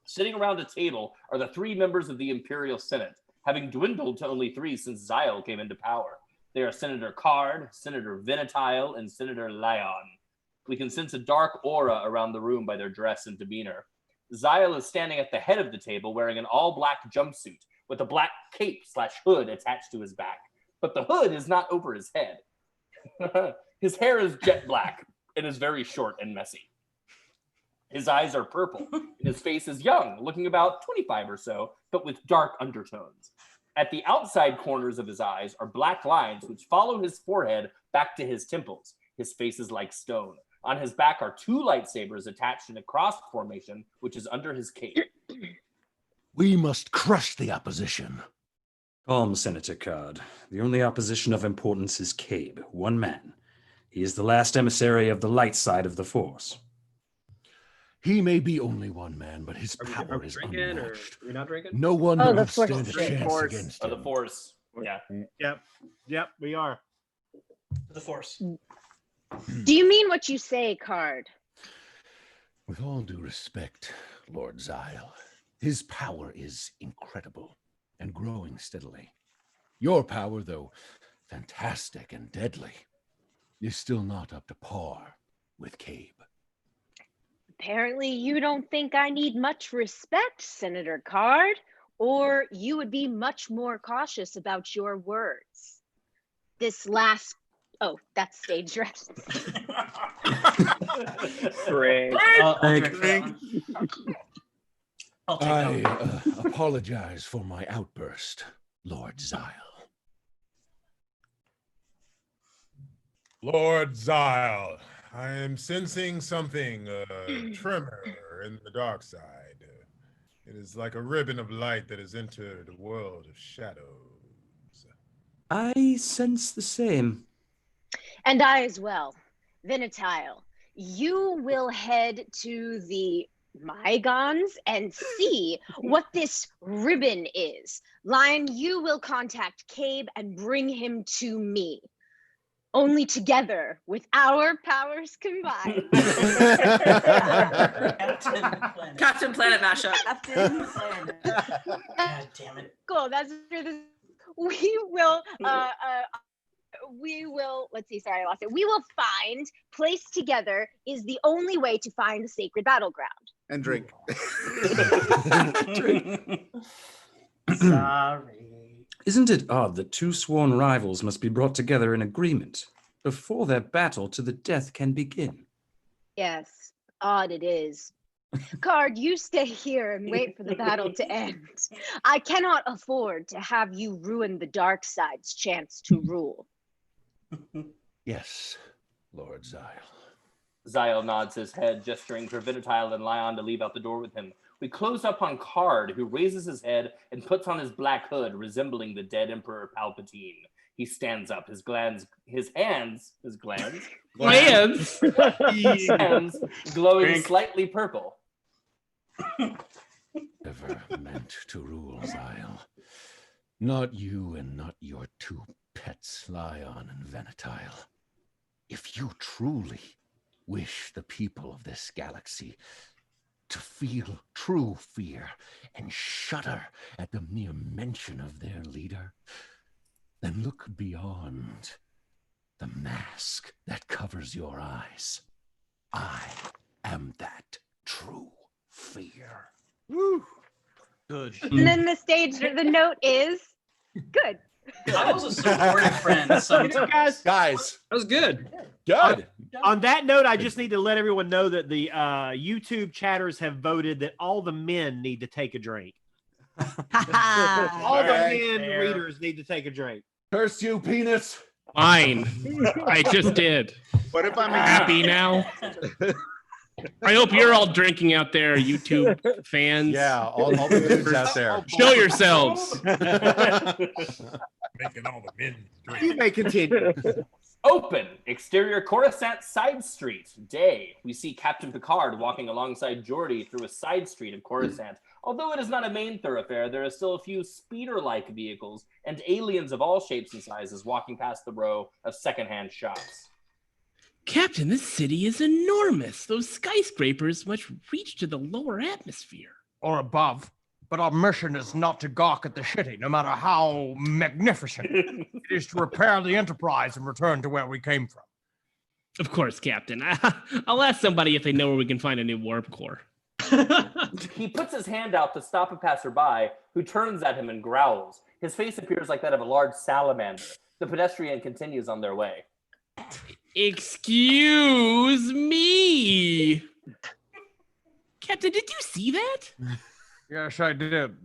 Sitting around a table are the three members of the Imperial Senate, having dwindled to only three since Zyle came into power. They are Senator Card, Senator Venatile, and Senator Lyon. We can sense a dark aura around the room by their dress and demeanor. Zyle is standing at the head of the table wearing an all-black jumpsuit with a black cape/hood attached to his back. But the hood is not over his head. His hair is jet black and is very short and messy. His eyes are purple, and his face is young, looking about 25 or so, but with dark undertones. At the outside corners of his eyes are black lines which follow his forehead back to his temples. His face is like stone. On his back are two lightsabers attached in a cross formation, which is under his cape. We must crush the opposition. Calm, Senator Card. The only opposition of importance is Cabe, one man. He is the last emissary of the light side of the Force. He may be only one man, but his power is unmatched. Are we not drinking? No one will stand a chance against him. The Force. Yeah. Yep, we are. The Force. Do you mean what you say, Card? With all due respect, Lord Zyle, his power is incredible and growing steadily. Your power, though fantastic and deadly, is still not up to par with Cabe. Apparently, you don't think I need much respect, Senator Card, or you would be much more cautious about your words. This last... Oh, that's stage rest. Great. I apologize for my outburst, Lord Zyle. Lord Zyle, I am sensing something, tremor power in the dark side. It is like a ribbon of light that has entered a world of shadows. I sense the same. And I as well. Vinatile, you will head to the Mygons and see what this ribbon is. Lion, you will contact Cabe and bring him to me. Only together, with our powers combined. Captain Planet mashup. Captain Planet. God damn it. Cool. That's for this. We will, let's see, sorry, I lost it. We will find, place together is the only way to find the sacred battleground. And drink. Sorry. Isn't it odd that two sworn rivals must be brought together in agreement before their battle to the death can begin? Yes, odd it is. Card, you stay here and wait for the battle to end. I cannot afford to have you ruin the dark side's chance to rule. Yes, Lord Zyle. Zyle nods his head, gesturing for Vinatile and Lion to leave out the door with him. We close up on Card, who raises his head and puts on his black hood, resembling the dead Emperor Palpatine. He stands up, his hands glowing slightly purple. Never meant to rule, Zyle. Not you and not your two pets, Lion and Vinatile. If you truly wish the people of this galaxy to feel true fear and shudder at the mere mention of their leader, then look beyond the mask that covers your eyes. I am that true fear. Woo. Good. And then the note is good. I was a supportive friend. Guys, that was good. Good. On that note, I just need to let everyone know that the YouTube chatters have voted that all the men need to take a drink. All the men readers need to take a drink. Curse you, penis. Fine. I just did. What if I'm happy now? I hope you're all drinking out there, YouTube fans. Yeah, all the dudes out there. Show yourselves. Making all the men drink. You may continue. Open. Exterior Coruscant side street. Day. We see Captain Picard walking alongside Geordi through a side street of Coruscant. Although it is not a main thoroughfare, there are still a few speeder-like vehicles and aliens of all shapes and sizes walking past the row of secondhand shops. Captain, this city is enormous. Those skyscrapers must reach to the lower atmosphere. Or above. But our mission is not to gawk at the city, no matter how magnificent. It is to repair the Enterprise and return to where we came from. Of course, Captain. I'll ask somebody if they know where we can find a new warp core. He puts his hand out to stop a passerby, who turns at him and growls. His face appears like that of a large salamander. The pedestrian continues on their way. Excuse me. Captain, did you see that? Yes, I did.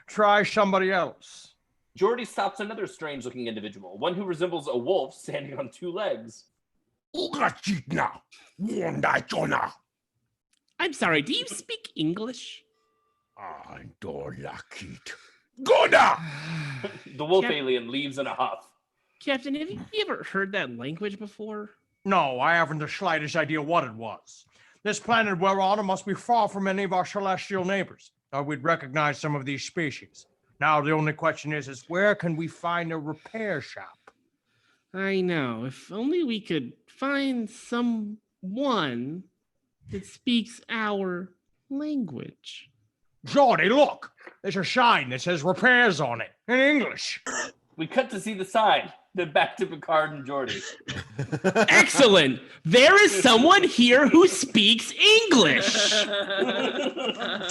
Try somebody else. Geordi stops another strange-looking individual, one who resembles a wolf standing on two legs. I'm sorry, do you speak English? The wolf alien leaves in a huff. Captain, have you ever heard that language before? No, I haven't the slightest idea what it was. This planet we're on must be far from any of our celestial neighbors, or we'd recognize some of these species. Now, the only question is where can we find a repair shop? I know. If only we could find someone that speaks our language. Jordy, look! There's a sign that says repairs on it, in English. We cut to see the sign, then back to Picard and Geordi. Excellent! There is someone here who speaks English!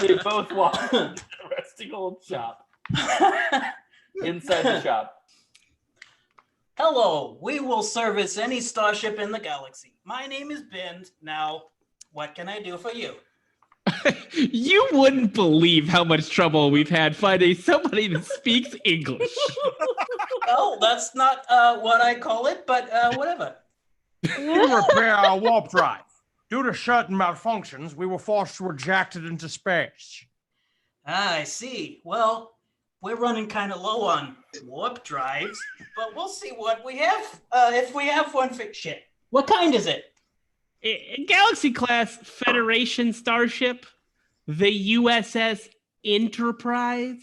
They both walk to the rusting old shop. Inside the shop. Hello, we will service any starship in the galaxy. My name is Bind. Now, what can I do for you? You wouldn't believe how much trouble we've had finding somebody that speaks English. Well, that's not what I call it, but whatever. You repair our warp drive. Due to certain malfunctions, we were forced to eject it into space. I see. Well, we're running kind of low on warp drives, but we'll see what we have. If we have one shit. What kind is it? Galaxy class Federation starship, the USS Enterprise.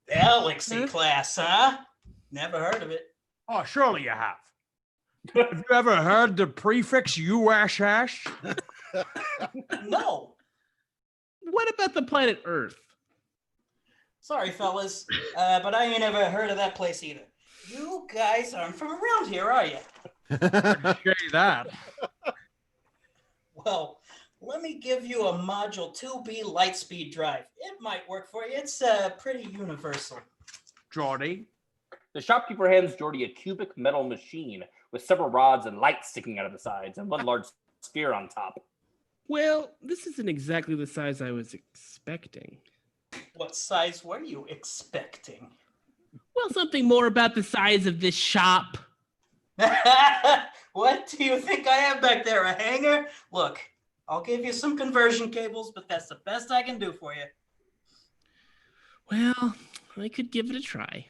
Galaxy class, huh? Never heard of it. Oh, surely you have. Have you ever heard the prefix USS? No. What about the planet Earth? Sorry, fellas, but I ain't ever heard of that place either. You guys aren't from around here, are you? Say that. Well, let me give you a Module 2B Lightspeed drive. It might work for you. It's pretty universal. Jordy? The shopkeeper hands Jordy a cubic metal machine with several rods and lights sticking out of the sides and one large sphere on top. Well, this isn't exactly the size I was expecting. What size were you expecting? Well, something more about the size of this shop. What do you think I have back there, a hanger? Look, I'll give you some conversion cables, but that's the best I can do for you. Well, I could give it a try.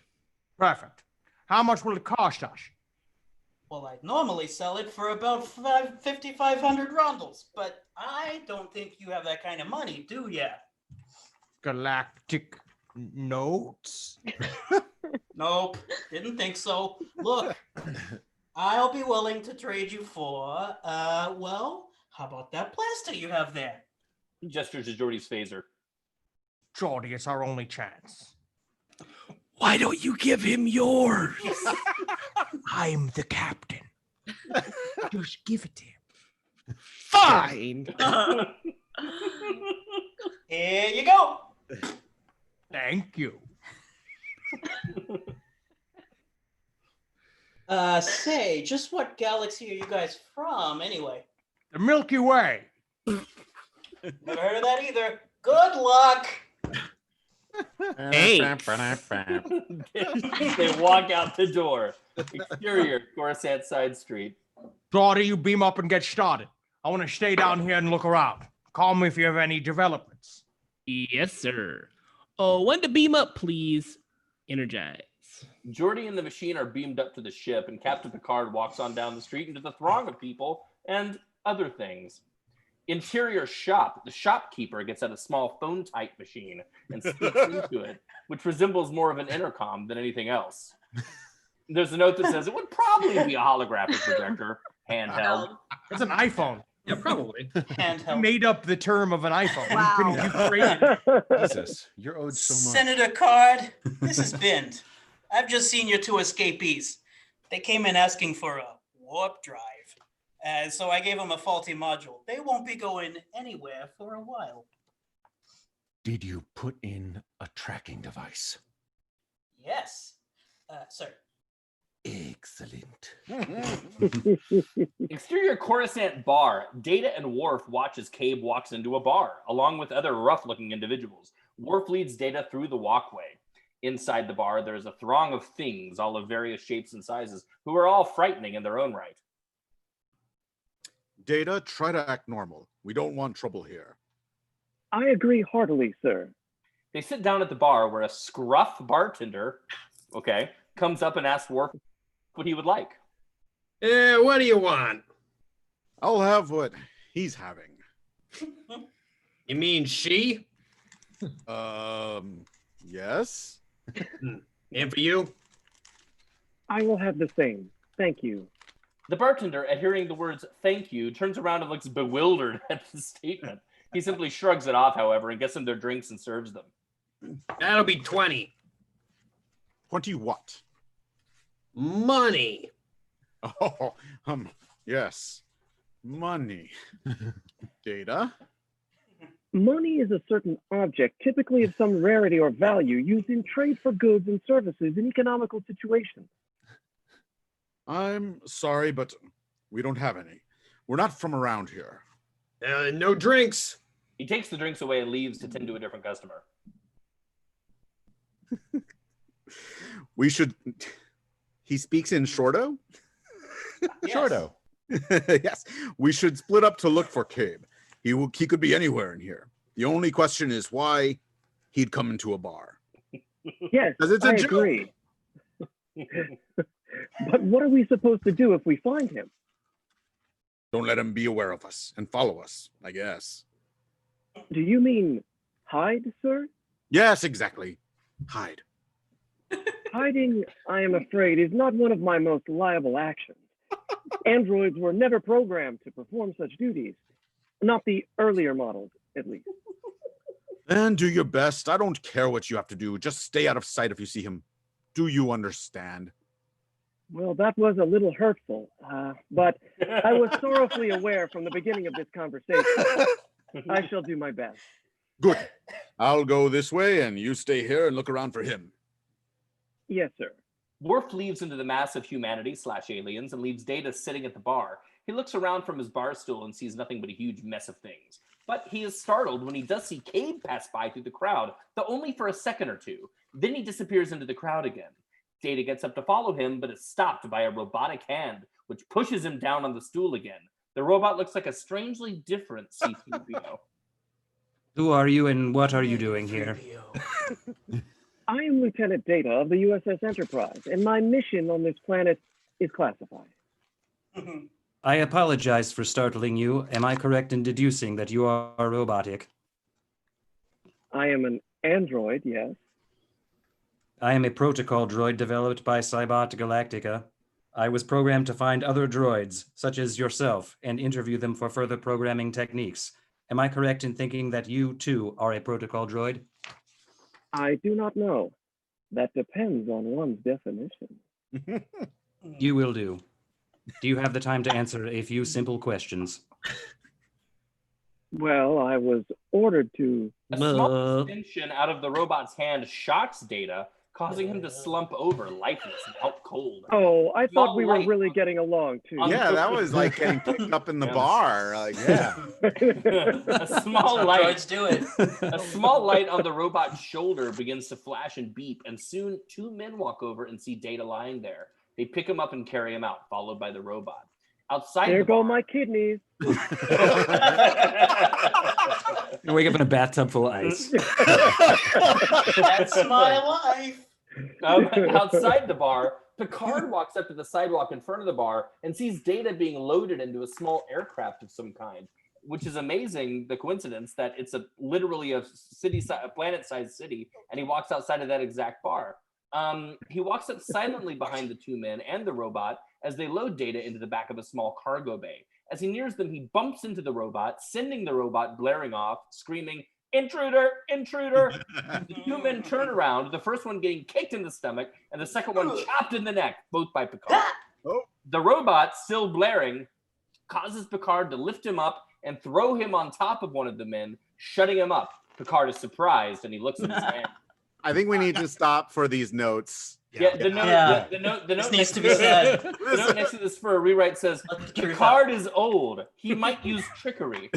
Perfect. How much will it cost us? Well, I'd normally sell it for about 5,500 rondels, but I don't think you have that kind of money, do ya? Galactic notes? Nope, didn't think so. Look, I'll be willing to trade you for, well, how about that blaster you have there? He gestures to Jordy's phaser. Jordy, it's our only chance. Why don't you give him yours? I'm the captain. Just give it to him. Fine. Here you go. Thank you. Say, just what galaxy are you guys from, anyway? The Milky Way. Never heard of that either. Good luck. They walk out the door. Exterior, Coruscant side street. Jordy, you beam up and get started. I want to stay down here and look around. Call me if you have any developments. Yes, sir. Oh, when to beam up, please. Energize. Jordy and the machine are beamed up to the ship, and Captain Picard walks on down the street into the throng of people and other things. Interior shop. The shopkeeper gets out a small phone-type machine and speaks into it, which resembles more of an intercom than anything else. There's a note that says it would probably be a holographic projector, handheld. It's an iPhone. Yeah, probably. Handheld. You made up the term of an iPhone. Wow. You created it. Jesus, you're owed so much. Senator Card, this is Bind. I've just seen your two escapees. They came in asking for a warp drive. So I gave them a faulty module. They won't be going anywhere for a while. Did you put in a tracking device? Yes, sir. Excellent. Exterior Coruscant bar. Data and Worf watch as Cabe walks into a bar, along with other rough-looking individuals. Worf leads Data through the walkway. Inside the bar, there's a throng of things, all of various shapes and sizes, who are all frightening in their own right. Data, try to act normal. We don't want trouble here. I agree heartily, sir. They sit down at the bar where a scruff bartender, comes up and asks Worf what he would like. What do you want? I'll have what he's having. You mean she? Yes. And for you? I will have the same. Thank you. The bartender, at hearing the words "thank you," turns around and looks bewildered at the statement. He simply shrugs it off, however, and gets them their drinks and serves them. That'll be 20. 20 what? Money. Oh, yes. Money. Data? Money is a certain object, typically of some rarity or value, used in trade for goods and services in economical situations. I'm sorry, but we don't have any. We're not from around here. No drinks. He takes the drinks away and leaves to tend to a different customer. We should... He speaks in Shorto? Yes. Shorto. Yes, we should split up to look for Cabe. He could be anywhere in here. The only question is why he'd come into a bar. Yes, It's a I joke. agree. But what are we supposed to do if we find him? Don't let him be aware of us and follow us, I guess. Do you mean hide, sir? Yes, exactly. Hide. Hiding, I am afraid, is not one of my most liable actions. Androids were never programmed to perform such duties. Not the earlier models, at least. Then do your best. I don't care what you have to do. Just stay out of sight if you see him. Do you understand? Well, that was a little hurtful, but I was sorrowfully aware from the beginning of this conversation. I shall do my best. Good. I'll go this way and you stay here and look around for him. Yes, sir. Wolfe leaves into the mass of humanity/aliens and leaves Data sitting at the bar. He looks around from his bar stool and sees nothing but a huge mess of things. But he is startled when he does see Cabe pass by through the crowd, though only for a second or two. Then he disappears into the crowd again. Data gets up to follow him, but is stopped by a robotic hand, which pushes him down on the stool again. The robot looks like a strangely different C-3PO. Who are you and what are you doing here? I am Lieutenant Data of the USS Enterprise, and my mission on this planet is classified. I apologize for startling you. Am I correct in deducing that you are robotic? I am an android, yes. I am a protocol droid developed by Cybot Galactica. I was programmed to find other droids, such as yourself, and interview them for further programming techniques. Am I correct in thinking that you, too, are a protocol droid? I do not know. That depends on one's definition. You will do. Do you have the time to answer a few simple questions? Well, I was ordered to... A small extension out of the robot's hand shocks Data, causing him to slump over, lifeless and out cold. Oh, I thought we were really getting along, too. Yeah, that was like getting picked up in the bar. Like, yeah. A small light. Droids do it. A small light on the robot's shoulder begins to flash and beep, and soon two men walk over and see Data lying there. They pick him up and carry him out, followed by the robot. Outside There the go bar, my kidneys. You wake up in a bathtub full of ice. That's my life. outside the bar, Picard walks up to the sidewalk in front of the bar and sees Data being loaded into a small aircraft of some kind, which is amazing, the coincidence that it's literally a planet-sized city, and he walks outside of that exact bar. He walks up silently behind the two men and the robot as they load Data into the back of a small cargo bay. As he nears them, he bumps into the robot, sending the robot blaring off, screaming, "Intruder! Intruder!" The two men turn around, the first one getting kicked in the stomach, and the second one chopped in the neck, both by Picard. The robot, still blaring, causes Picard to lift him up and throw him on top of one of the men, shutting him up. Picard is surprised, and he looks at his hand. I think we need to stop for these notes. The note This needs to be said. The note next to this for a rewrite says, Picard is old. He might use trickery.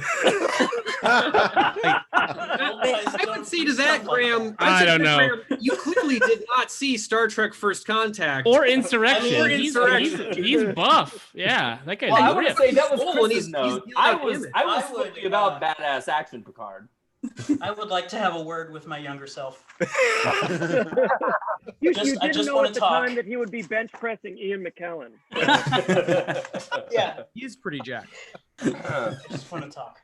I would say to that, Graham, I don't know. Graham, you clearly did not see Star Trek First Contact. Or Insurrection. Or He's Insurrection. buff. Yeah, that guy's Well, I would ripped. say that was He's old and Chris's he's note. the I other was image. fully about badass action, Picard. I would like to have a word with my younger self. You I didn't just know wanna at the talk. time that he would be bench pressing Ian McKellen. Yeah, He is pretty jacked. I just want to talk.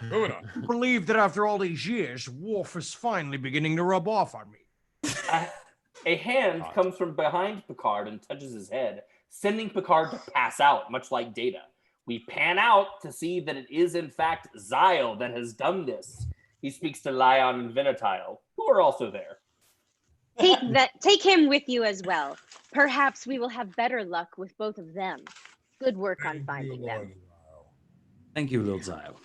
Moving on. I believe that after all these years, Wolfe is finally beginning to rub off on me. A hand comes from behind Picard and touches his head, sending Picard to pass out, much like Data. We pan out to see that it is, in fact, Zyle that has done this. He speaks to Lion and Venatile, who are also there. Take him with you as well. Perhaps we will have better luck with both of them. Good work on finding them. Thank you, Lil Zyle.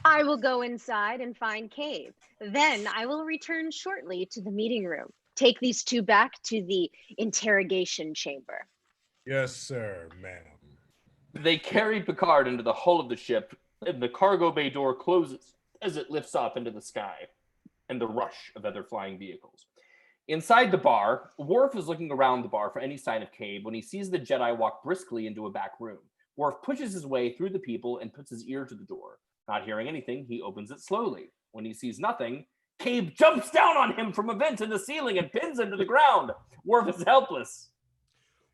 I will go inside and find Cabe. Then I will return shortly to the meeting room. Take these two back to the interrogation chamber. Yes, sir, ma'am. They carry Picard into the hull of the ship, and the cargo bay door closes as it lifts off into the sky and the rush of other flying vehicles. Inside the bar, Wolfe is looking around the bar for any sign of Cabe when he sees the Jedi walk briskly into a back room. Wolfe pushes his way through the people and puts his ear to the door. Not hearing anything, he opens it slowly. When he sees nothing, Cabe jumps down on him from a vent in the ceiling and pins him to the ground. Wolfe is helpless.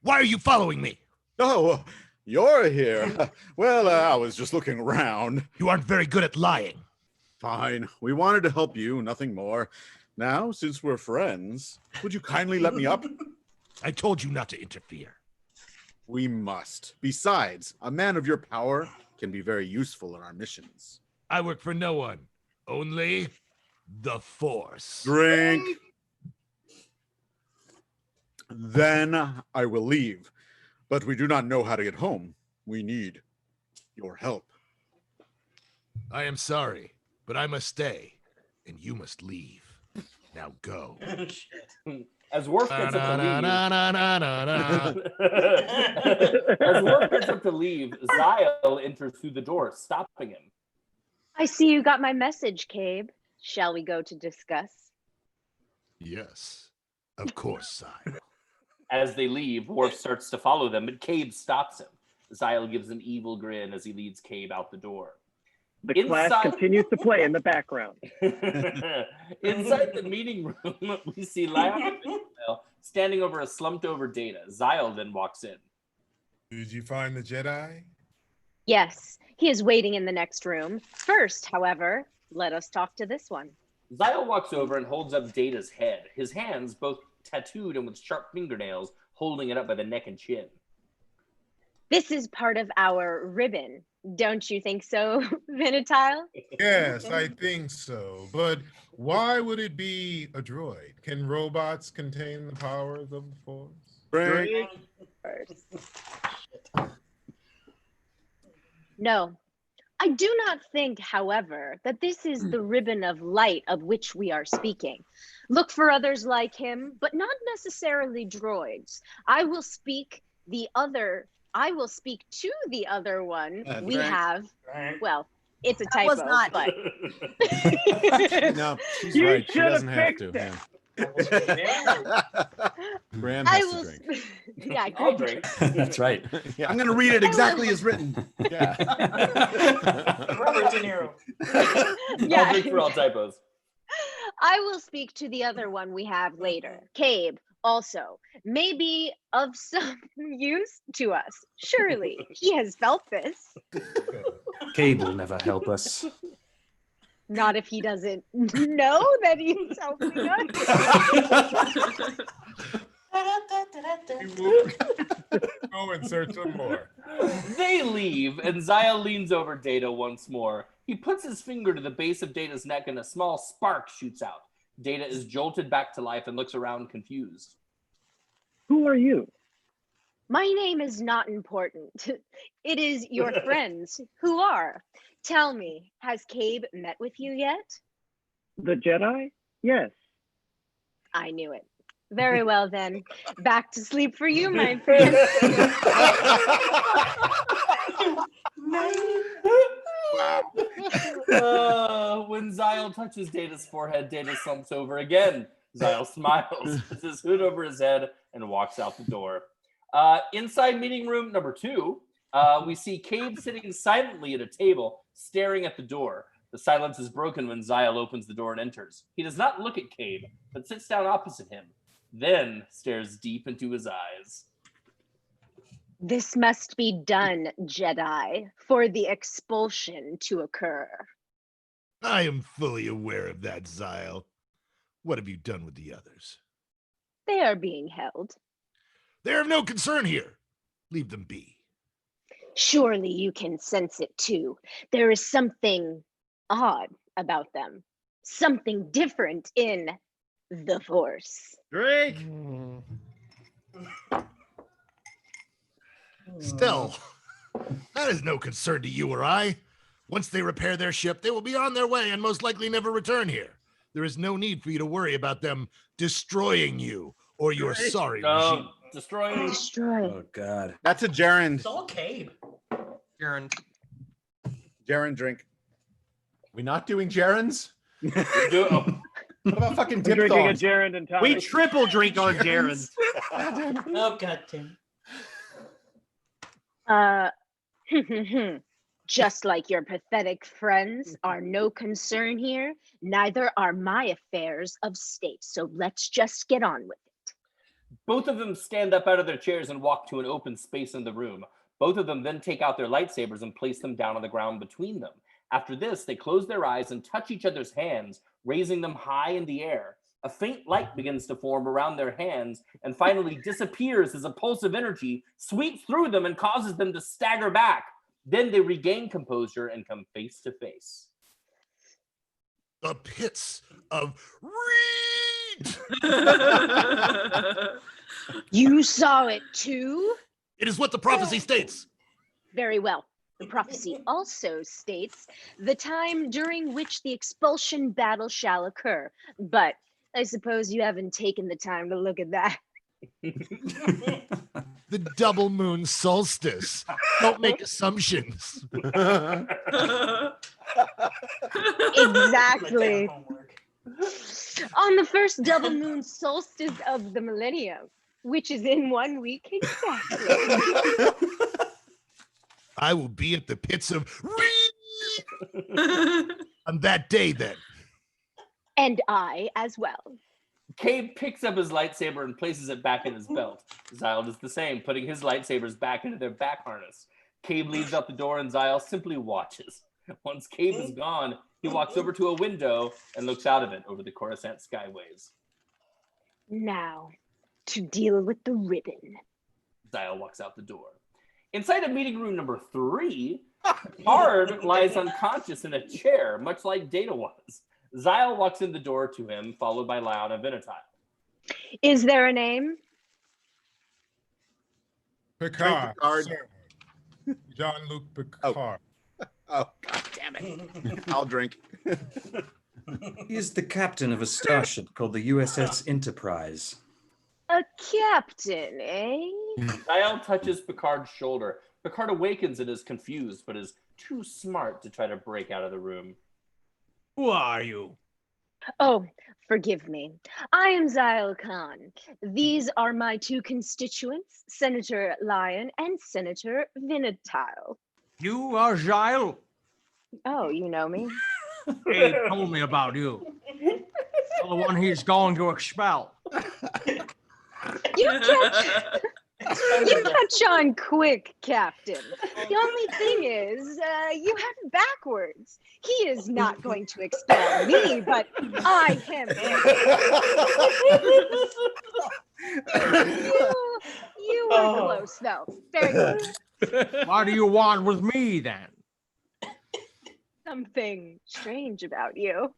Why are you following me? Oh, you're here. Well, I was just looking around. You aren't very good at lying. Fine. We wanted to help you, nothing more. Now, since we're friends, would you kindly let me up? I told you not to interfere. We must. Besides, a man of your power can be very useful in our missions. I work for no one, only the Force. Drink. Then I will leave. But we do not know how to get home. We need your help. I am sorry, but I must stay, and you must leave. Now go. As Wolfe gets up to leave, Zyle enters through the door, stopping him. I see you got my message, Cabe. Shall we go to discuss? Yes, of course, Zyle. As they leave, Wolfe starts to follow them, but Cabe stops him. Zyle gives an evil grin as he leads Cabe out the door. The class continues to play in the background. Inside the meeting room, we see Lion and Miguel standing over a slumped-over Data. Zyle then walks in. Did you find the Jedi? Yes, he is waiting in the next room. First, however, let us talk to this one. Zyle walks over and holds up Data's head, his hands both tattooed and with sharp fingernails, holding it up by the neck and chin. This is part of our ribbon. Don't you think so, Venatile? Yes, I think so. But why would it be a droid? Can robots contain the powers of the Force? Drink. No. I do not think, however, that this is the ribbon of light of which we are speaking. Look for others like him, but not necessarily droids. I will speak to the other one we have. Well, it's a typo, was not- but No, she's You right. She should have doesn't have fixed to. it. Graham I has will. to drink. Yeah, I'll great. drink. That's right. Yeah. I'm going to read it exactly as written. Yeah. Robert De Niro. Yeah. I'll drink for all typos. I will speak to the other one we have later. Cabe also may be of some use to us. Surely he has felt this. Cabe will never help us. Not if he doesn't know that he's helping Go in search of more. They leave, and Zyle leans over Data once more. He puts his finger to the base of Data's neck, and a small spark shoots out. Data is jolted back to life and looks around confused. Who are you? My name is not important. It is your friends who are. Tell me, has Cabe met with you yet? The Jedi? Yes. I knew it. Very well then. Back to sleep for you, my friend. When Zyle touches Data's forehead, Data slumps over again. Zyle smiles, puts his hood over his head, and walks out the door. Inside meeting room number 2, we see Cabe sitting silently at a table, staring at the door. The silence is broken when Zyle opens the door and enters. He does not look at Cabe, but sits down opposite him, then stares deep into his eyes. This must be done, Jedi, for the expulsion to occur. I am fully aware of that, Zyle. What have you done with the others? They are being held. They're of no concern here. Leave them be. Surely you can sense it too. There is something odd about them. Something different in the Force. Drake. Still, that is no concern to you or I. Once they repair their ship, they will be on their way and most likely never return here. There is no need for you to worry about them destroying you or your sorry regime. Destroy. Oh, God. That's a Jordann. It's all Cabe. Jordann. Jordann drink. We not doing gerunds? What about fucking I'm drinking a diphthongs? Jordann and tonic. We triple drink on Jarrons. Oh, God damn. Just like your pathetic friends are no concern here, neither are my affairs of state. So let's just get on with it. Both of them stand up out of their chairs and walk to an open space in the room. Both of them then take out their lightsabers and place them down on the ground between them. After this, they close their eyes and touch each other's hands, raising them high in the air. A faint light begins to form around their hands and finally disappears as a pulse of energy sweeps through them and causes them to stagger back. Then they regain composure and come face to face. The pits of Reed! You saw it too? It is what the prophecy states. Very well. The prophecy also states the time during which the expulsion battle shall occur. But I suppose you haven't taken the time to look at that. The double moon solstice. Don't make assumptions. Exactly. On the first double moon solstice of the millennium, which is in 1 week exactly. I will be at the pits of Reed on that day then. And I as well. Cabe picks up his lightsaber and places it back in his belt. Zyle does the same, putting his lightsabers back into their back harness. Cabe leaves out the door and Zyle simply watches. Once Cabe is gone, he walks over to a window and looks out of it over the Coruscant skyways. Now, to deal with the ribbon. Zyle walks out the door. Inside of meeting room number 3, Picard lies unconscious in a chair, much like Data was. Zyle walks in the door to him, followed by Lion and Venatile. Is there a name? Picard. Jean-Luc Picard. Oh, God damn it. I'll drink. He is the captain of a starship called the USS Enterprise. A captain, eh? Zyle touches Picard's shoulder. Picard awakens and is confused, but is too smart to try to break out of the room. Who are you? Oh, forgive me. I am Zyle Khan. These are my 2 constituents, Senator Lion and Senator Venatile. You are Zyle? Oh, you know me? He told me about you. The one he's going to expel. You catch on quick, Captain. The only thing is, you have it backwards. He is not going to expel me, but I him. You were close, though. Very close. What do you want with me, then? Something strange about you.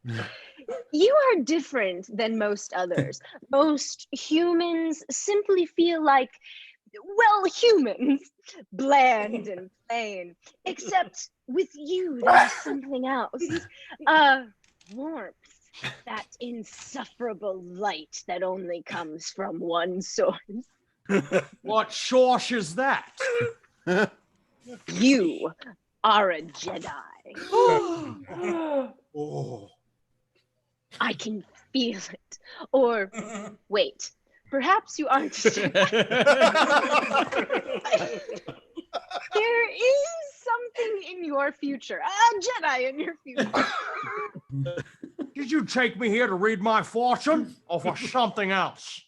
You are different than most others. Most humans simply feel like, well, humans, bland and plain. Except with you, there's something else. Warmth, that insufferable light that only comes from one source. What source is that? You are a Jedi. I can feel it. Or wait, perhaps you aren't. There is something in your future, a Jedi in your future. Did you take me here to read my fortune or for something else?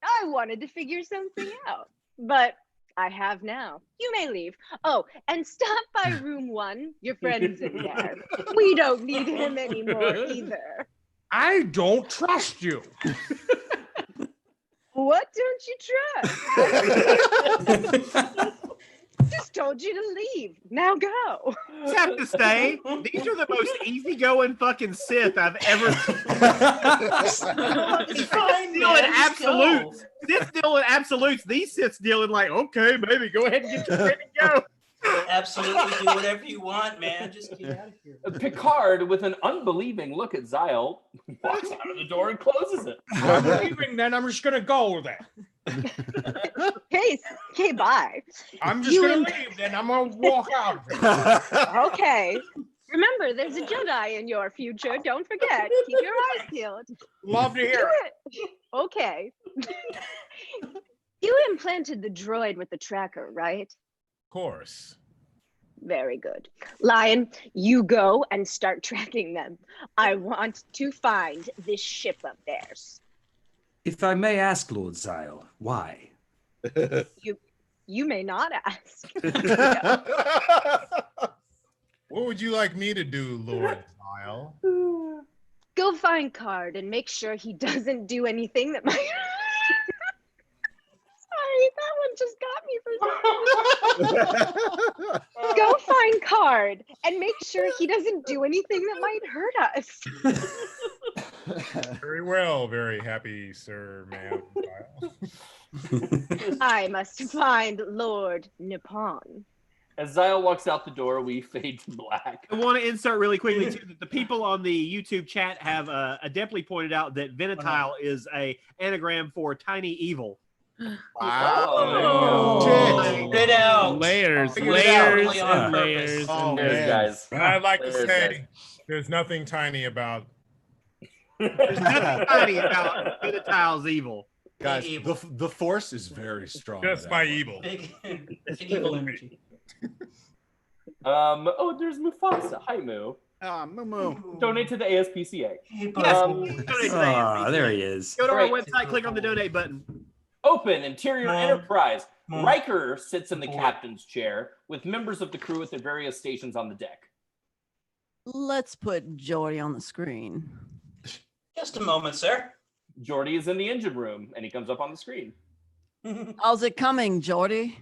I wanted to figure something out, but I have now. You may leave. Oh, and stop by room 1. Your friend's in there. We don't need him anymore either. I don't trust you. What don't you trust? Just told you to leave. Now go. You have to stay. These are the most easygoing fucking Sith I've ever seen. Fine, Still in man, just absolutes. Sith deal in absolutes. These Siths dealing like, okay, maybe go ahead and get your ready to go. Absolutely, do whatever you want, man. Just get out of here. Picard, with an unbelieving look at Zyle, walks out of the door and closes it. I'm leaving then. I'm just going to go then. Okay, bye. I'm just going to leave then. I'm going to walk out of here. Okay. Remember, there's a Jedi in your future. Don't forget. Keep your eyes peeled. Love to hear it. Okay. You implanted the droid with the tracker, right? Of course. Very good. Lion, you go and start tracking them. I want to find this ship of theirs. If I may ask, Lord Zyle, why? You may not ask. What would you like me to do, Lord Zyle? Go find Card and make sure he doesn't do anything that might. Sorry, that one just got me for some reason. Go find Card and make sure he doesn't do anything that might hurt us. Very well, very happy, sir, ma'am. Zyle. I must find Lord Nippon. As Zyle walks out the door, we fade to black. I want to insert really quickly too that the people on the YouTube chat have adeptly pointed out that Venatile is a anagram for tiny evil. Oh, spit out. Layers, Figured layers, it out really and on layers, purpose. and There's layers. guys. I'd like to There's say guys. there's nothing tiny about. There's nothing tiny about Venatile's evil. Guys, Big the force is very strong. Just my evil. Big evil energy. Oh, there's Mufasa. Hi, Moo. Moo. Donate to the ASPCA. Donate to the Ah, ASPCA. there he is. Go to our Right. website, click on the donate button. Open interior enterprise. Mom. Riker sits in the captain's chair with members of the crew at their various stations on the deck. Let's put Jordy on the screen. Just a moment, sir. Geordi is in the engine room, and he comes up on the screen. How's it coming, Jordy?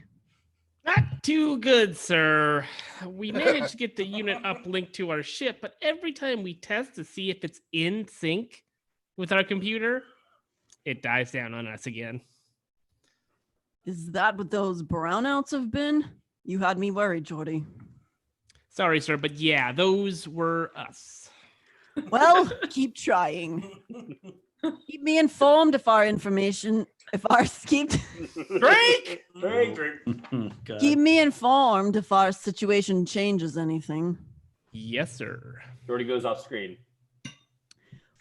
Not too good, sir. We managed to get the unit uplinked to our ship, but every time we test to see if it's in sync with our computer, it dies down on us again. Is that what those brownouts have been? You had me worried, Jordy. Sorry, sir, but yeah, those were us. Well, keep trying. Keep me informed if our information, keep Drake! keep me informed if our situation changes anything. Yes, sir. Geordi goes off screen.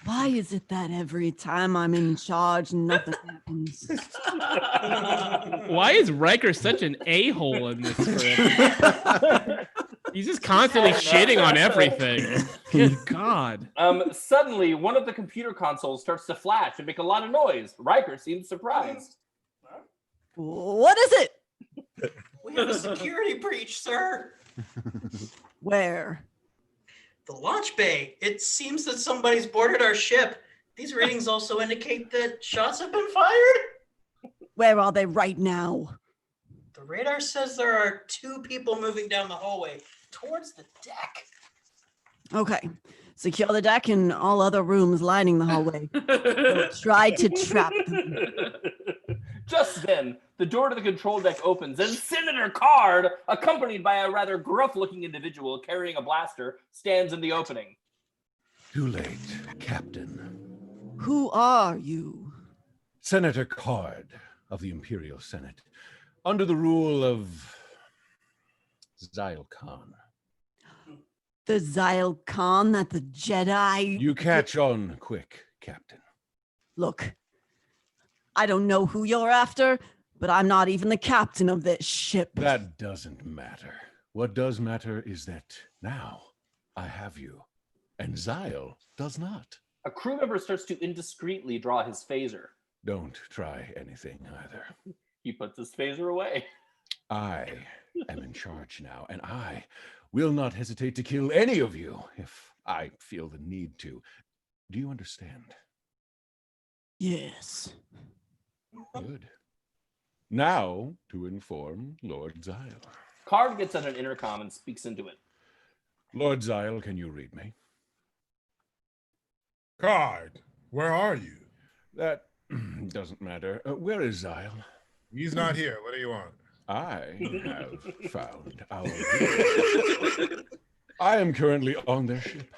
Why is it that every time I'm in charge, nothing happens? Why is Riker such an a-hole in this script? He's just constantly shitting on everything. Good God. Suddenly, one of the computer consoles starts to flash and make a lot of noise. Riker seems surprised. What is it? We have a security breach, sir. Where? The launch bay. It seems that somebody's boarded our ship. These readings also indicate that shots have been fired. Where are they right now? The radar says there are 2 people moving down the hallway towards the deck. Okay. Secure the deck and all other rooms lining the hallway. We'll try to trap them. Just then, the door to the control deck opens, and Senator Card, accompanied by a rather gruff-looking individual carrying a blaster, stands in the opening. Too late, Captain. Who are you? Senator Card of the Imperial Senate, under the rule of Zyle Khan. The Zyle Khan that the Jedi... You catch on quick, Captain. Look, I don't know who you're after, but I'm not even the captain of this ship. That doesn't matter. What does matter is that now I have you, and Zyle does not. A crew member starts to indiscreetly draw his phaser. Don't try anything either. He puts his phaser away. I am in charge now, and I will not hesitate to kill any of you if I feel the need to. Do you understand? Yes. Good. Now to inform Lord Zyle. Card gets on an intercom and speaks into it. Lord Zyle, can you read me? Card, where are you? That doesn't matter. Where is Zyle? He's not here. What do you want? I have found our I am currently on their ship.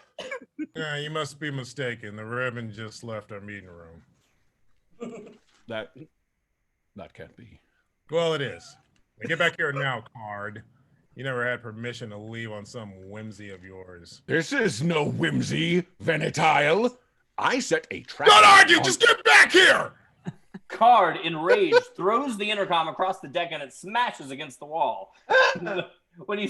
Yeah, you must be mistaken. The Reverend just left our meeting room. That can't be. Well, it is. Now, get back here now, Card. You never had permission to leave on some whimsy of yours. This is no whimsy, Venetile. I set a trap. Don't argue, just get back here! Card, enraged, throws the intercom across the deck and it smashes against the wall. When he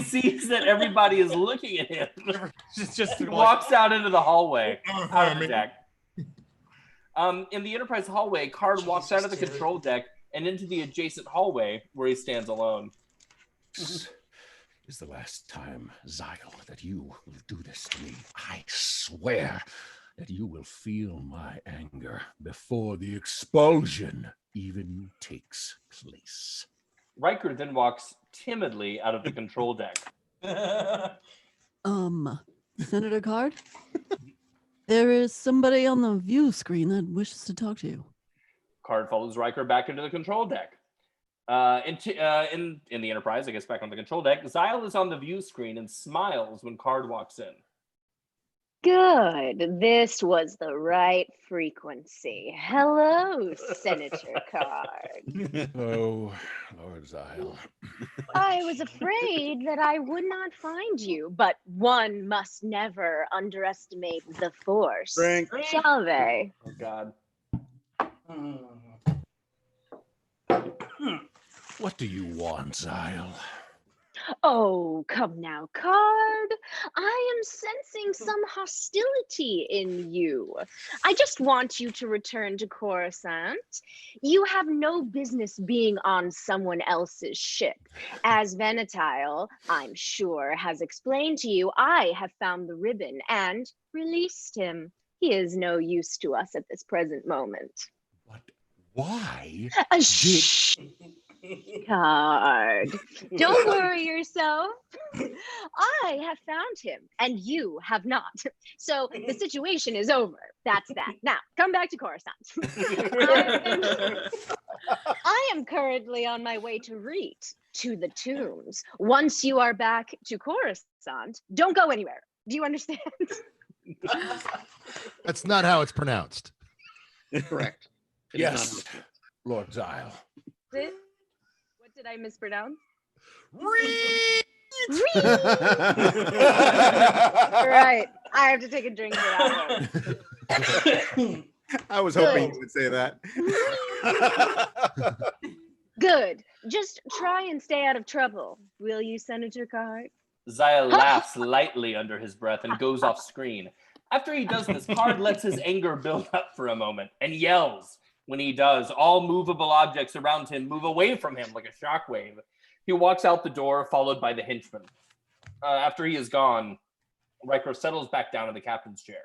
sees that everybody is looking at him, he walks out into the hallway, out of the deck. In the Enterprise hallway, Card walks out of the control deck and into the adjacent hallway where he stands alone. This is the last time, Zyle, that you will do this to me. I swear that you will feel my anger before the expulsion even takes place. Riker then walks timidly out of the control deck. Senator Card? There is somebody on the view screen that wishes to talk to you. Card follows Riker back into the control deck. In the Enterprise, I guess back on the control deck, Zyle is on the view screen and smiles when Card walks in. Good. This was the right frequency. Hello, Senator Card. Oh, Lord Zyle. I was afraid that I would not find you, but one must never underestimate the Force, shall they? Oh, God. What do you want, Zyle? Oh, come now, Card. I am sensing some hostility in you. I just want you to return to Coruscant. You have no business being on someone else's ship. As Venetile, I'm sure, has explained to you, I have found the ribbon and released him. He is no use to us at this present moment. Why? Shh. Card. Don't worry yourself. I have found him, and you have not. So the situation is over. That's that. Now, come back to Coruscant. I am currently on my way to Reet, to the tombs. Once you are back to Coruscant, don't go anywhere. Do you understand? That's not how it's pronounced. Correct. Yes, Lord Zyle. What did I mispronounce? Right. I have to take a drink for that one. I was hoping you would say that. Good. Just try and stay out of trouble. Will you, Senator Card? Zyle laughs lightly under his breath and goes off screen. After he does this, Card lets his anger build up for a moment and yells. When he does, all movable objects around him move away from him like a shockwave. He walks out the door, followed by the henchman. After he is gone, Riker settles back down in the captain's chair.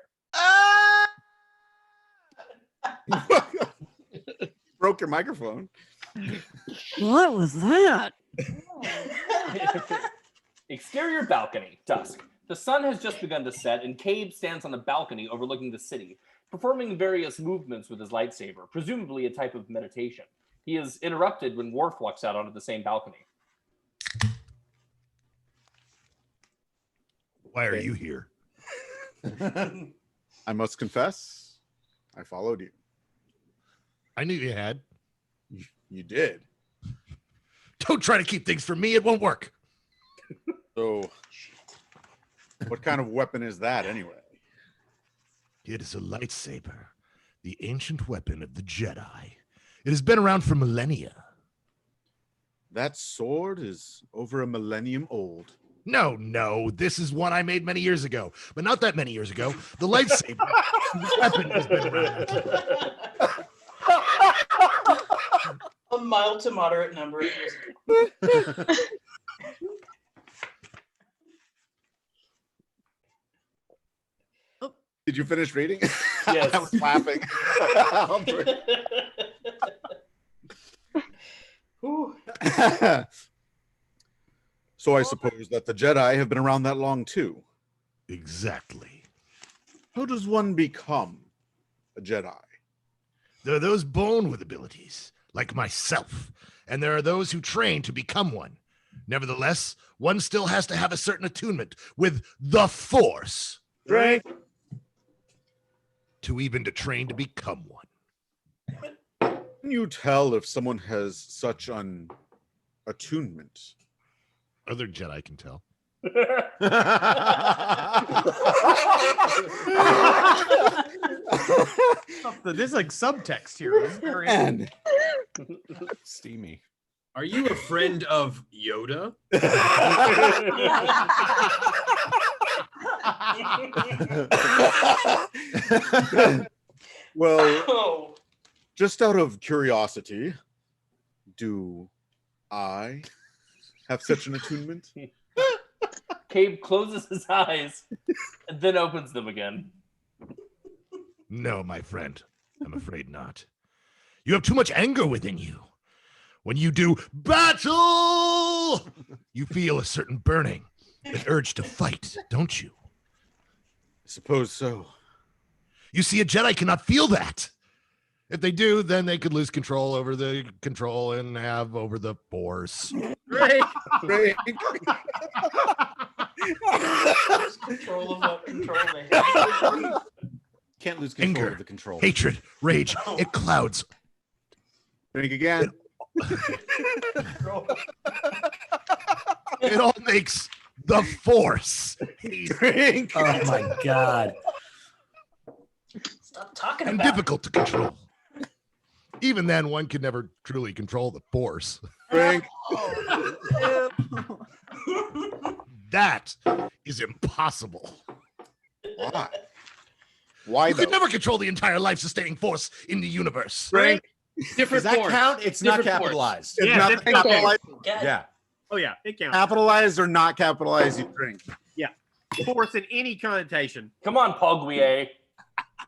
Broke your microphone. What was that? Exterior balcony, dusk. The sun has just begun to set, and Cabe stands on the balcony overlooking the city, performing various movements with his lightsaber, presumably a type of meditation. He is interrupted when Worf walks out onto the same balcony. Why are you here? I must confess, I followed you. I knew you had. You did. Don't try to keep things from me. It won't work. So, what kind of weapon is that anyway? It is a lightsaber, the ancient weapon of the Jedi. It has been around for millennia. That sword is over a millennium old. No, this is one I made many years ago, but not that many years ago. The lightsaber weapon has been around. A mild to moderate number of years ago. Did you finish reading? Yes. I was laughing. So I suppose that the Jedi have been around that long too. Exactly. How does one become a Jedi? There are those born with abilities, like myself, and there are those who train to become one. Nevertheless, one still has to have a certain attunement with the Force. Right. To even to train to become one. Can you tell if someone has such attunement. Other Jedi can tell. There's like subtext here. This is very Man. Steamy. Are you a friend of Yoda? Well, just out of curiosity, do I have such an attunement? Cabe closes his eyes and then opens them again. No, my friend. I'm afraid not. You have too much anger within you. When you do battle, you feel a certain burning, an urge to fight, don't you? I suppose so. You see, a Jedi cannot feel that. If they do, then they could lose control over the control and have over the Force. Right. Control of what control they have. Can't lose control Anger, of the control. hatred, rage, it clouds. Drink again. It all makes the Force. Drink. Oh my God. Stop talking And about difficult to control. Even then, one can never truly control the Force. Drink. That is impossible. Why? Why You though? could never control the entire life-sustaining force in the universe. Drink. Different Does that force. count? It's not Different force. capitalized. It's Yeah, not it's capitalized. Yeah. Oh yeah, it counts. Capitalized or not capitalized, you drink. Yeah, force in any connotation. Come on, Paul Guyet.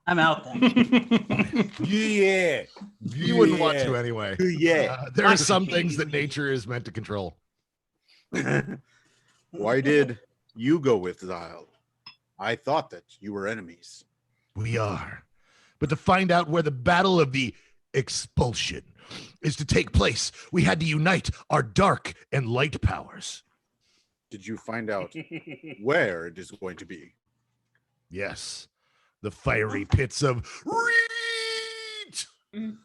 I'm out then. Yeah. You wouldn't want to anyway. Yeah. There are some things that nature is meant to control. Why did you go with Zyle? I thought that you were enemies. We are. But to find out where the battle of the Expulsion is to take place, we had to unite our dark and light powers. Did you find out where it is going to be? Yes. The fiery pits of Reed!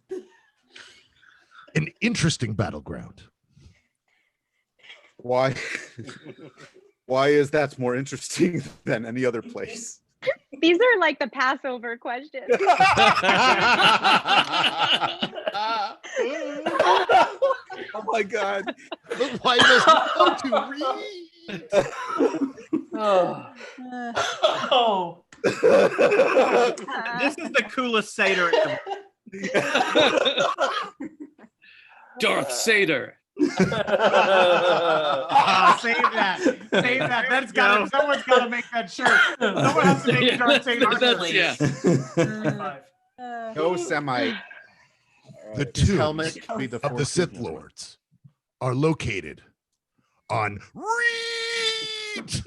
An interesting battleground. Why? Why is that more interesting than any other place? These are like the Passover questions. Oh my God. But why must we go to Reed? Oh. This is the coolest Seder ever. Darth Seder. Save that. Save that. That's got someone's gotta make that shirt. Someone has to make a Darth Seder shirt. No Semite. The His tombs helmet be the of the Force Sith user. Lords are located on Reed.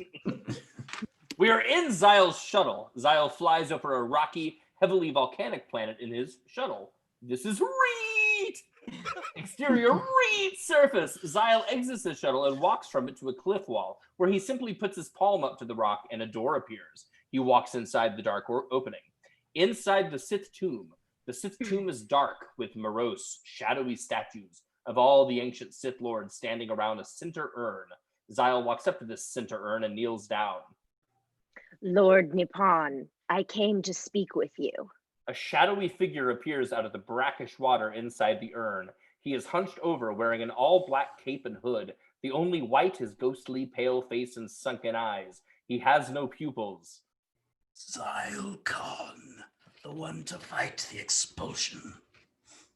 We are in Zyle's shuttle. Zyle flies over a rocky, heavily volcanic planet in his shuttle. This is Reed! Exterior Reed surface. Zyle exits the shuttle and walks from it to a cliff wall, where he simply puts his palm up to the rock and a door appears. He walks inside the dark opening. Inside the Sith tomb is dark with morose, shadowy statues of all the ancient Sith Lords standing around a center urn. Zyle walks up to this center urn and kneels down. Lord Nippon, I came to speak with you. A shadowy figure appears out of the brackish water inside the urn. He is hunched over, wearing an all-black cape and hood. The only white is ghostly pale face and sunken eyes. He has no pupils. Zyle Khan, the one to fight the expulsion.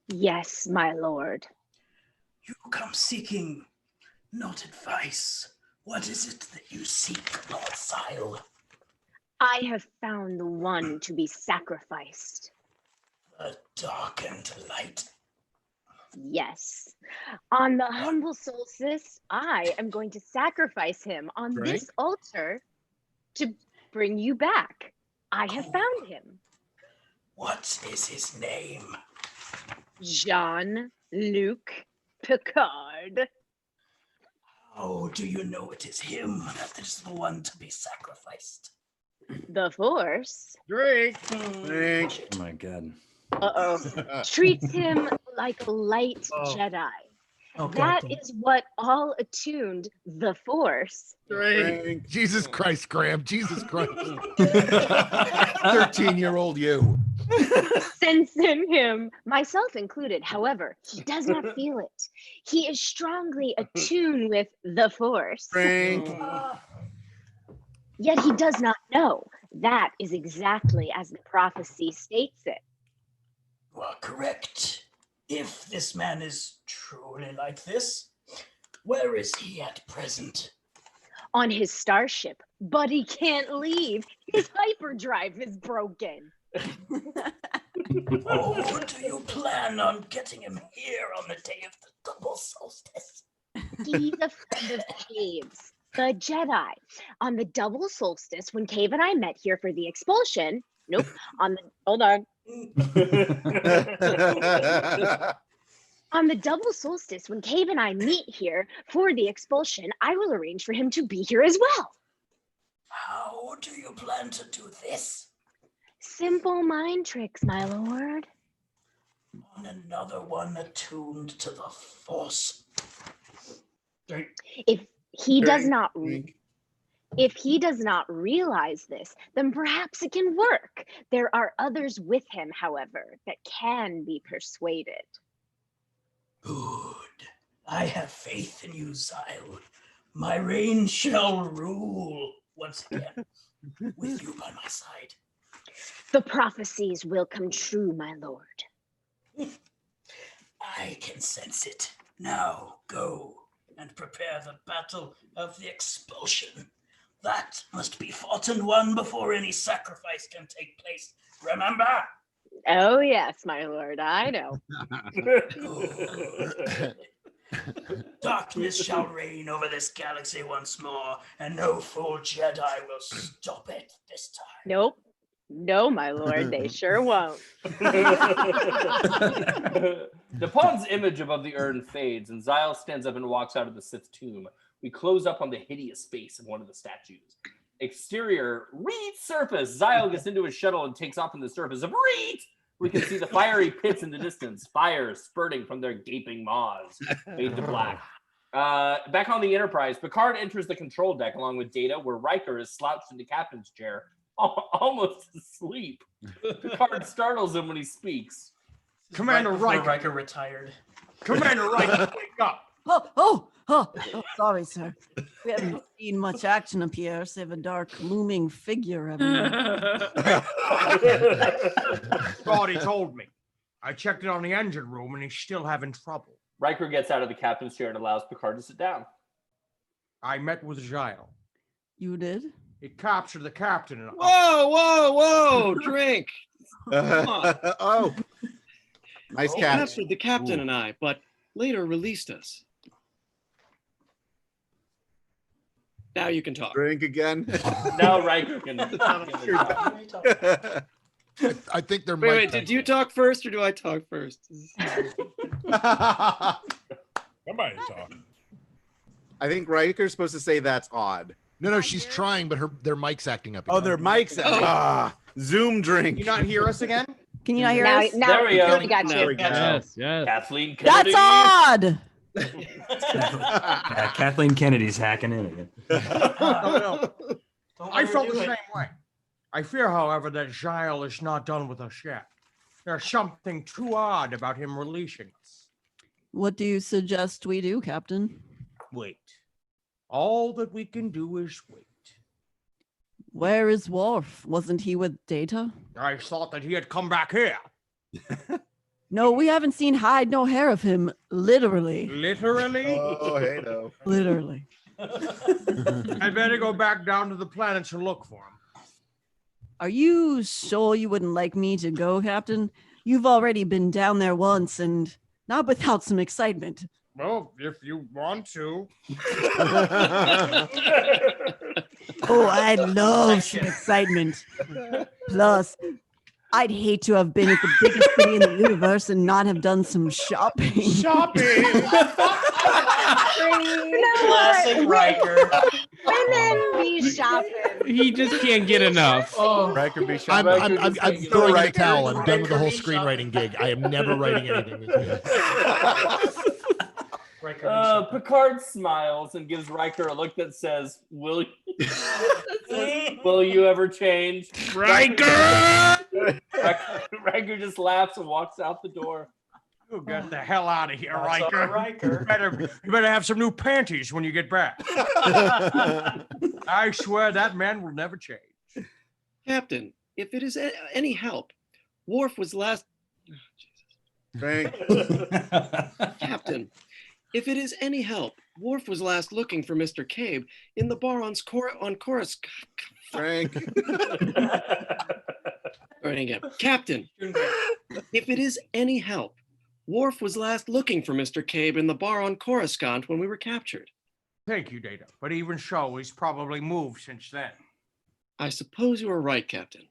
Yes, my lord. You come seeking not advice. What is it that you seek, Lord Zyle? I have found the one to be sacrificed. The darkened light. Yes. On the humble solstice, I am going to sacrifice him on this altar to bring you back. I have found him. What is his name? Jean-Luc Picard. How do you know it is him that is the one to be sacrificed? The Force. Drink. Drink. Oh my God. Treats him like a light Jedi. That is what all attuned the Force. Frank. Jesus Christ, Graham. Jesus Christ. 13-year-old you. Sense in him, myself included. However, he does not feel it. He is strongly attuned with the Force. Frank. Yet he does not know. That is exactly as the prophecy states it. You are correct. If this man is truly like this, where is he at present? On his starship, but he can't leave. His hyperdrive is broken. Oh, do you plan on getting him here on the day of the double solstice? He's a friend of Cave's, the Jedi. On the double solstice, when Cave and I met here for the expulsion, hold on. On the double solstice, when Cave and I meet here for the expulsion, I will arrange for him to be here as well. How do you plan to do this? Simple mind tricks, my lord. On another one attuned to the Force. If he does not realize this, then perhaps it can work. There are others with him, however, that can be persuaded. Good. I have faith in you, Zyle. My reign shall rule once again, with you by my side. The prophecies will come true, my lord. I can sense it. Now go and prepare the battle of the expulsion. That must be fought and won before any sacrifice can take place. Remember? Oh, yes, my lord, I know. Darkness shall reign over this galaxy once more, and no full Jedi will stop it this time. Nope. No, my lord, they sure won't. Dapon's image above the urn fades, and Zyle stands up and walks out of the Sith tomb. We close up on the hideous face of one of the statues. Exterior, Reed surface. Zyle gets into his shuttle and takes off on the surface of Reed. We can see the fiery pits in the distance, fire spurting from their gaping maws, fade to black. Back on the Enterprise, Picard enters the control deck along with Data, where Riker is slouched in the captain's chair, almost asleep. Picard startles him when he speaks. Commander Riker. Riker retired. Commander Riker, wake up. Oh, sorry, sir. We haven't seen much action up here, save a dark, looming figure everywhere. Thought he told me. I checked it on the engine room, and he's still having trouble. Riker gets out of the captain's chair and allows Picard to sit down. I met with Zyle. You did? He captured the captain. And Whoa! Drink. Oh, nice catch. Captured the captain and I, but later released us. Now you can talk. Drink again. Now Riker can. I think they're. Wait, did you talk first or do I talk first? Somebody talk. I think Riker's supposed to say that's odd. No, she's trying, but their mic's acting up. Oh, their mic's acting. Zoom drink. Can you not hear us again? Can you not hear us? Now, there we go. We got you. Yes. Kathleen Kennedy. That's odd! Kathleen Kennedy's hacking in again. I felt the same way. I fear, however, that Zyle is not done with us yet. There's something too odd about him releasing us. What do you suggest we do, Captain? Wait. All that we can do is wait. Where is Wolfe? Wasn't he with Data? I thought that he had come back here. No, we haven't seen hide nor hair of him, literally. Literally? Oh, hey, no. Literally. I'd better go back down to the planets and look for him. Are you sure you wouldn't like me to go, Captain? You've already been down there once, and not without some excitement. Well, if you want to. Oh, I'd love some excitement. Plus, I'd hate to have been at the biggest city in the universe and not have done some shopping. Shopping! Classic Riker. Women be shopping. He just can't get enough. Riker be shopping. I'm throwing in the towel. I'm done with the whole screenwriting gig. I am never writing anything. Rico. Picard smiles and gives Riker a look that says, "Will you ever change?" Riker! Riker just laughs and walks out the door. You get the hell out of here, That's Riker. all right, Riker. You better have some new panties when you get back. I swear that man will never change. Captain, if it is any help, Worf was last. Frank. Captain, if it is any help, Worf was last looking for Mr. Cabe in the bar on Chorus. Frank. Starting again. Captain, if it is any help, Worf was last looking for Mr. Cabe in the bar on Coruscant when we were captured. Thank you, Data. But even so, he's probably moved since then. I suppose you are right, Captain.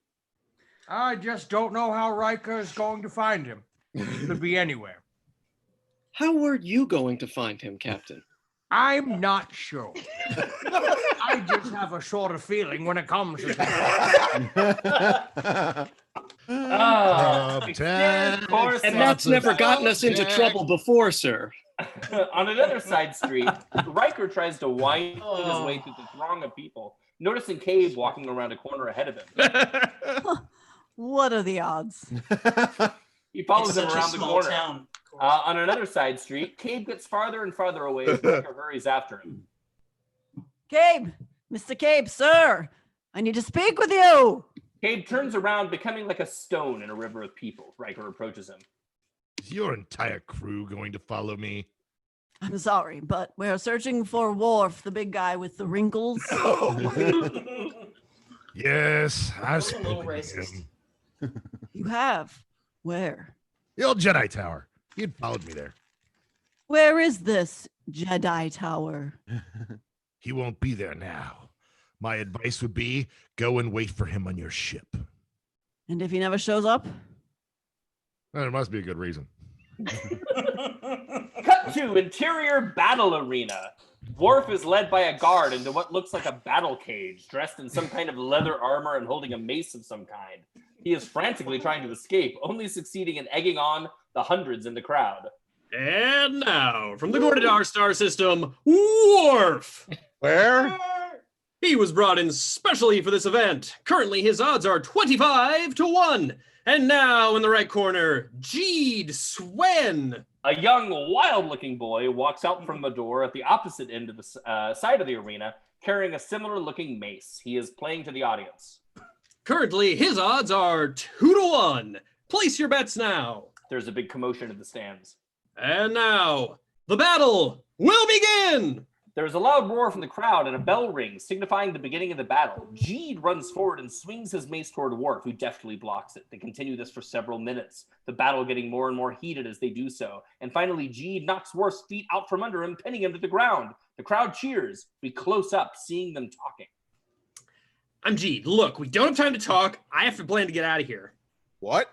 I just don't know how Riker is going to find him. He could be anywhere. How were you going to find him, Captain? I'm not sure. I just have a sort of feeling when it comes to that. And that's never gotten us into trouble before, sir. On another side street, Riker tries to wind his way through the throng of people, noticing Cabe walking around a corner ahead of him. What are the odds? He follows him It's such a around the small corner. town. On another side street, Cabe gets farther and farther away as Riker hurries after him. Cabe, Mr. Cabe, sir, I need to speak with you. Cabe turns around, becoming like a stone in a river of people. Riker approaches him. Is your entire crew going to follow me? I'm sorry, but we're searching for Worf, the big guy with the wrinkles. Yes, I've A little spoken to racist. him. You have? Where? The old Jedi Tower. He had followed me there. Where is this Jedi Tower? He won't be there now. My advice would be go and wait for him on your ship. And if he never shows up? Well, there must be a good reason. Cut to interior battle arena. Worf is led by a guard into what looks like a battle cage, dressed in some kind of leather armor and holding a mace of some kind. He is frantically trying to escape, only succeeding in egging on the hundreds in the crowd. And now, from the Gordadar star system, Worf! Where? He was brought in specially for this event. Currently, his odds are 25-1. And now, in the right corner, Jeed Swen. A young, wild-looking boy walks out from the door at the opposite end of the side of the arena, carrying a similar-looking mace. He is playing to the audience. Currently, his odds are 2-1. Place your bets now. There's a big commotion in the stands. And now, the battle will begin. There's a loud roar from the crowd and a bell rings, signifying the beginning of the battle. Jeed runs forward and swings his mace toward Worf, who deftly blocks it. They continue this for several minutes, the battle getting more and more heated as they do so. And finally, Jeed knocks Worf's feet out from under him, pinning him to the ground. The crowd cheers. We close up, seeing them talking. I'm Jeed. Look, we don't have time to talk. I have to plan to get out of here. What?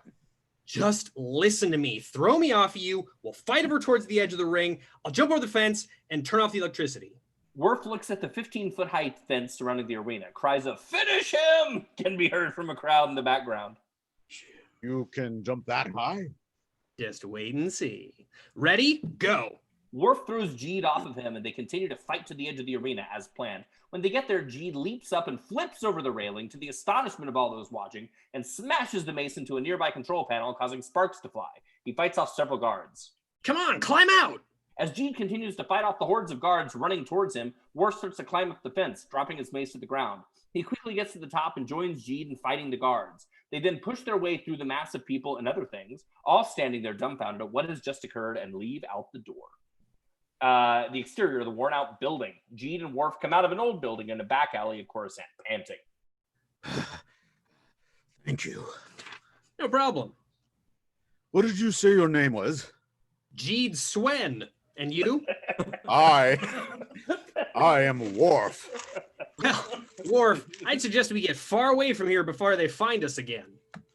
Just listen to me. Throw me off of you. We'll fight over towards the edge of the ring. I'll jump over the fence and turn off the electricity. Worf looks at the 15-foot high fence surrounding the arena. Cries of "Finish him!" can be heard from a crowd in the background. You can jump that high? Just wait and see. Ready? Go. Worf throws Jeed off of him, and they continue to fight to the edge of the arena as planned. When they get there, Jeed leaps up and flips over the railing to the astonishment of all those watching, and smashes the mace into a nearby control panel, causing sparks to fly. He fights off several guards. Come on, climb out! As Jeed continues to fight off the hordes of guards running towards him, Worf starts to climb up the fence, dropping his mace to the ground. He quickly gets to the top and joins Jeed in fighting the guards. They then push their way through the mass of people and other things, all standing there dumbfounded at what has just occurred, and leave out the door. The exterior of the worn-out building. Jeed and Worf come out of an old building in a back alley of Coruscant, panting. Thank you. No problem. What did you say your name was? Jeed Swen. And you? I am Worf. Well, Worf, I'd suggest we get far away from here before they find us again.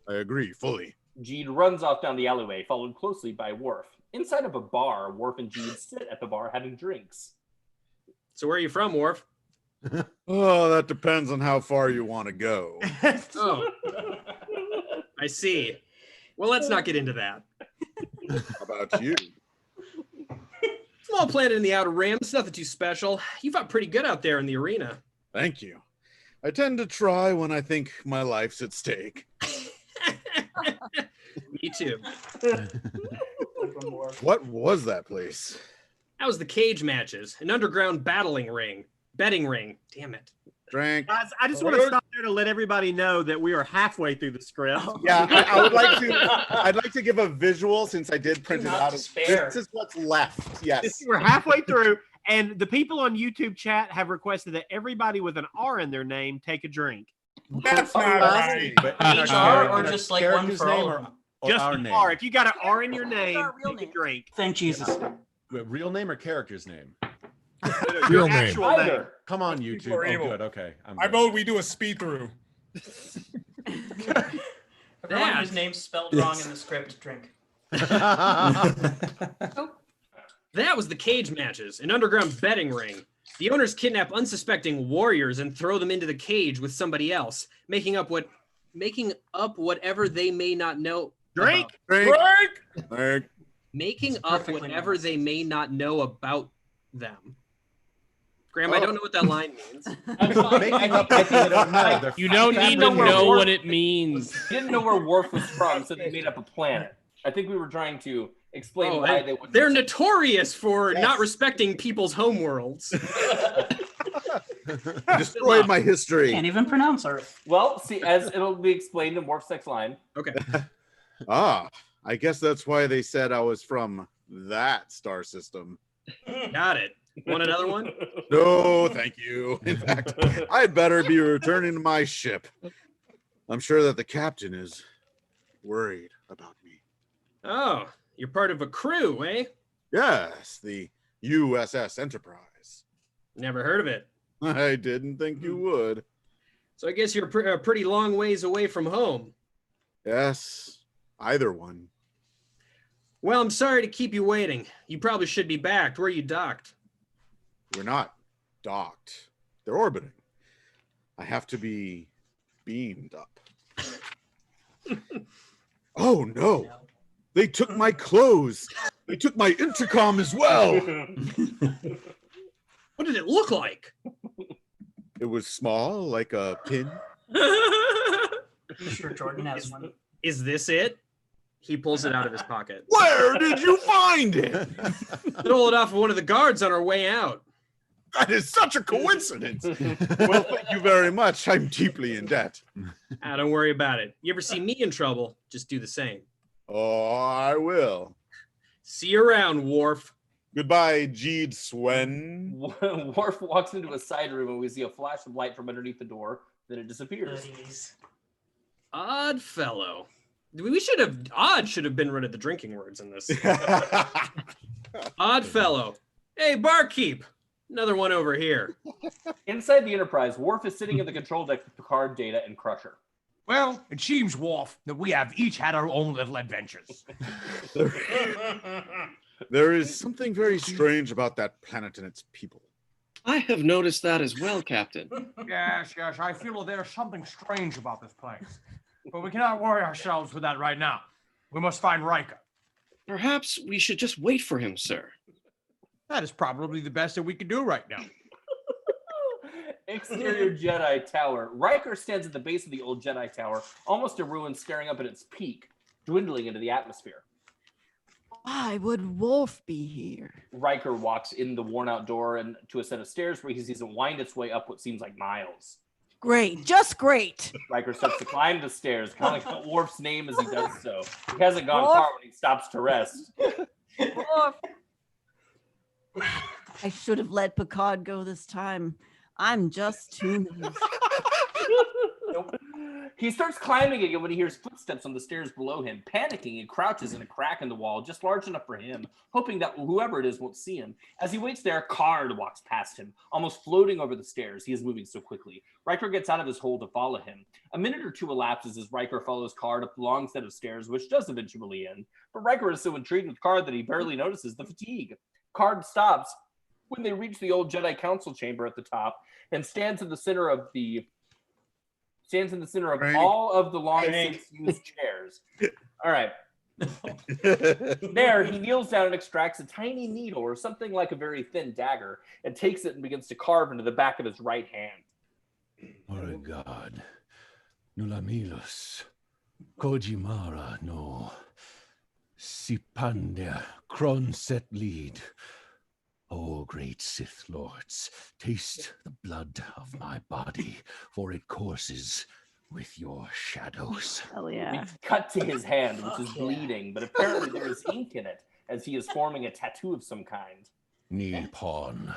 I agree, fully. Jeed runs off down the alleyway, followed closely by Worf. Inside of a bar, Worf and Jeed sit at the bar having drinks. So where are you from, Worf? Oh, that depends on how far you want to go. Oh, I see. Well, let's not get into that. How about you? Small planet in the Outer Rim. It's nothing too special. You fought pretty good out there in the arena. Thank you. I tend to try when I think my life's at stake. Me too. What was that place? That was the cage matches, an underground betting ring. Damn it. Drink. Guys, I just want to stop there to let everybody know that we are halfway through the script. Yeah, I would like to. I'd like to give a visual since I did print it out. This is what's left. Yes, We're halfway through, and the people on YouTube chat have requested that everybody with an R in their name take a drink. That's not right. HR or just like one for all of them? Just our an name? R. If you got an R in your name, take a drink. Thank Jesus. Real name or character's name? Real name. Actual name. Come on, People are YouTube. Oh, evil. good. Okay. I vote we do a speed through. Everyone whose name's spelled wrong in the script, drink. That was the cage matches, an underground betting ring. The owners kidnap unsuspecting warriors and throw them into the cage with somebody else, making up whatever they may not know. Drink. Making up whatever they may not know about them. Graham, I don't know what that line means. You don't need to know what it means. They didn't know where Worf was from, so they made up a planet. I think we were trying to explain why they would. They're notorious for not respecting people's homeworlds. Destroyed my history. Can't even pronounce Earth. Well, see, as it'll be explained in Worf's next line. Okay. I guess that's why they said I was from that star system. Got it. Want another one? No, thank you. In fact, I'd better be returning to my ship. I'm sure that the captain is worried about me. Oh, you're part of a crew, eh? Yes, the USS Enterprise. Never heard of it. I didn't think you would. So I guess you're a pretty long ways away from home. Yes, either one. Well, I'm sorry to keep you waiting. You probably should be back. Where are you docked? We're not docked. They're orbiting. I have to be beamed up. Oh, no. They took my clothes. They took my intercom as well. What did it look like? It was small, like a pin. I'm sure Jordan has one. Is this it? He pulls it out of his pocket. Where did you find it? Stole it off of one of the guards on our way out. That is such a coincidence. Well, thank you very much. I'm deeply in debt. Don't worry about it. You ever see me in trouble, just do the same. Oh, I will. See you around, Worf. Goodbye, Jeed Swen. Worf walks into a side room and we see a flash of light from underneath the door. Then it disappears. Odd fellow. Odd should have been rid of the drinking words in this. Odd fellow. Hey, barkeep. Another one over here. Inside the Enterprise, Worf is sitting in the control deck with Picard, Data, and Crusher. Well, it seems, Wolfe, that we have each had our own little adventures. There is something very strange about that planet and its people. I have noticed that as well, Captain. Yes, I feel there's something strange about this place. But we cannot worry ourselves with that right now. We must find Rico. Perhaps we should just wait for him, sir. That is probably the best that we can do right now. Exterior Jedi Tower. Riker stands at the base of the old Jedi Tower, almost a ruin, staring up at its peak, dwindling into the atmosphere. Why would Wolfe be here? Riker walks in the worn-out door and to a set of stairs where he sees it wind its way up what seems like miles. Great, just great. Riker starts to climb the stairs, calling out Worf's name as he does so. He hasn't gone far when he stops to rest. Wolfe. I should have let Picard go this time. I'm just too nice. Nope. He starts climbing again when he hears footsteps on the stairs below him. Panicking, he crouches in a crack in the wall, just large enough for him, hoping that whoever it is won't see him. As he waits there, Card walks past him, almost floating over the stairs. He is moving so quickly. Riker gets out of his hole to follow him. A minute or two elapses as Riker follows Card up the long set of stairs, which does eventually end. But Riker is so intrigued with Card that he barely notices the fatigue. Card stops when they reach the old Jedi Council chamber at the top and stands in the center of all of the long since used chairs. All right. There, he kneels down and extracts a tiny needle or something like a very thin dagger and takes it and begins to carve into the back of his right hand. Oregard, Nulamilos, Kojimara no, Sipandia, Kronset lead. O great Sith Lords, taste the blood of my body, for it courses with your shadows. Hell yeah. We cut to his hand, which is bleeding, but apparently there is ink in it, as he is forming a tattoo of some kind. Nippon,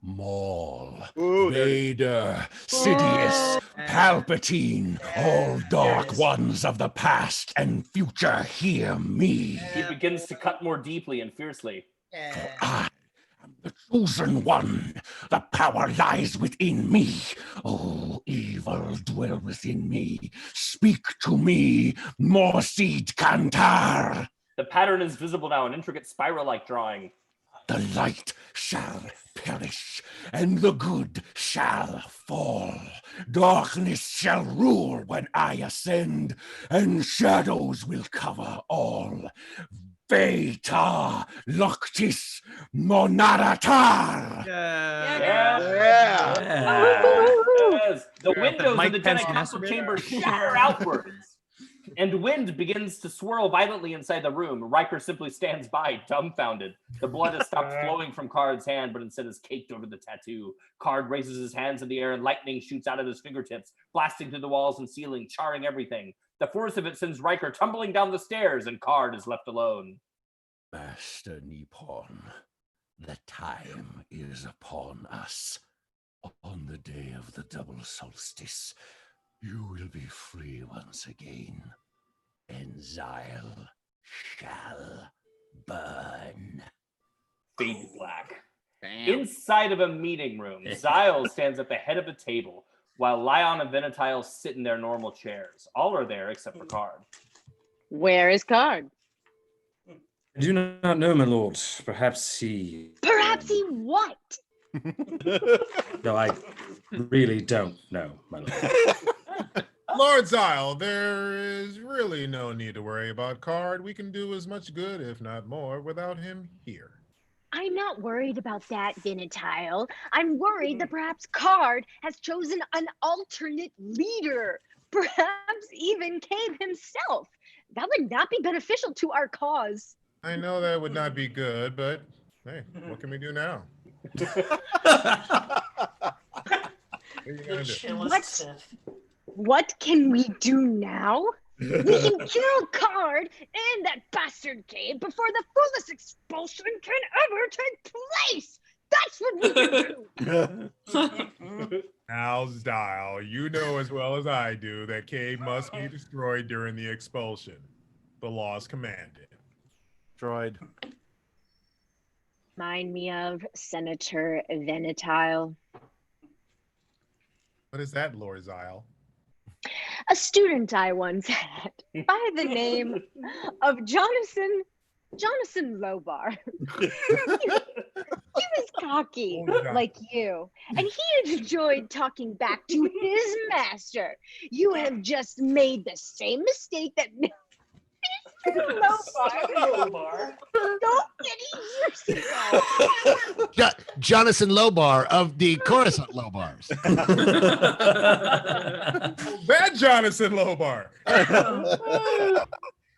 Maul, Vader, Sidious, Palpatine, all dark ones of the past and future, hear me. He begins to cut more deeply and fiercely. For I am the chosen one. The power lies within me. Oh, evil, dwell within me. Speak to me, Morseed Kantar. The pattern is visible now, an intricate spiral-like drawing. The light shall perish, and the good shall fall. Darkness shall rule when I ascend, and shadows will cover all. Veta Loctis Monaratar. Yes. The windows of the Jedi Council chambers shatter outwards, and wind begins to swirl violently inside the room. Riker simply stands by, dumbfounded. The blood has stopped flowing from Card's hand, but instead is caked over the tattoo. Card raises his hands in the air, and lightning shoots out of his fingertips, blasting through the walls and ceiling, charring everything. The force of it sends Riker tumbling down the stairs, and Card is left alone. Master Nippon, the time is upon us. On the day of the double solstice, you will be free once again, and Zyle shall burn. Fade to black. Inside of a meeting room, Zyle stands at the head of a table, while Lion and Venatile sit in their normal chairs. All are there except for Card. Where is Card? I do not know, my lord. Perhaps he... Perhaps he what? No, I really don't know, my lord. Lord Zyle, there is really no need to worry about Card. We can do as much good, if not more, without him here. I'm not worried about that, Venatile. I'm worried that perhaps Card has chosen an alternate leader. Perhaps even Cabe himself. That would not be beneficial to our cause. I know that would not be good, but hey, what can we do now? What can we do now? We can kill Card and that bastard Cabe before the fullest expulsion can ever take place. That's what we can do. Now, Zyle, you know as well as I do that Cabe must be destroyed during the expulsion. The laws command it. Droid. Remind me of Senator Venatile. What is that, Lord Zyle? A student I once had by the name of Jonathan Lobar. He was cocky like you, and he enjoyed talking back to his master. You have just made the same mistake that Lobar. Don't get years ago. Jonathan Lobar of the Coruscant Lobars. That Jonathan Lobar.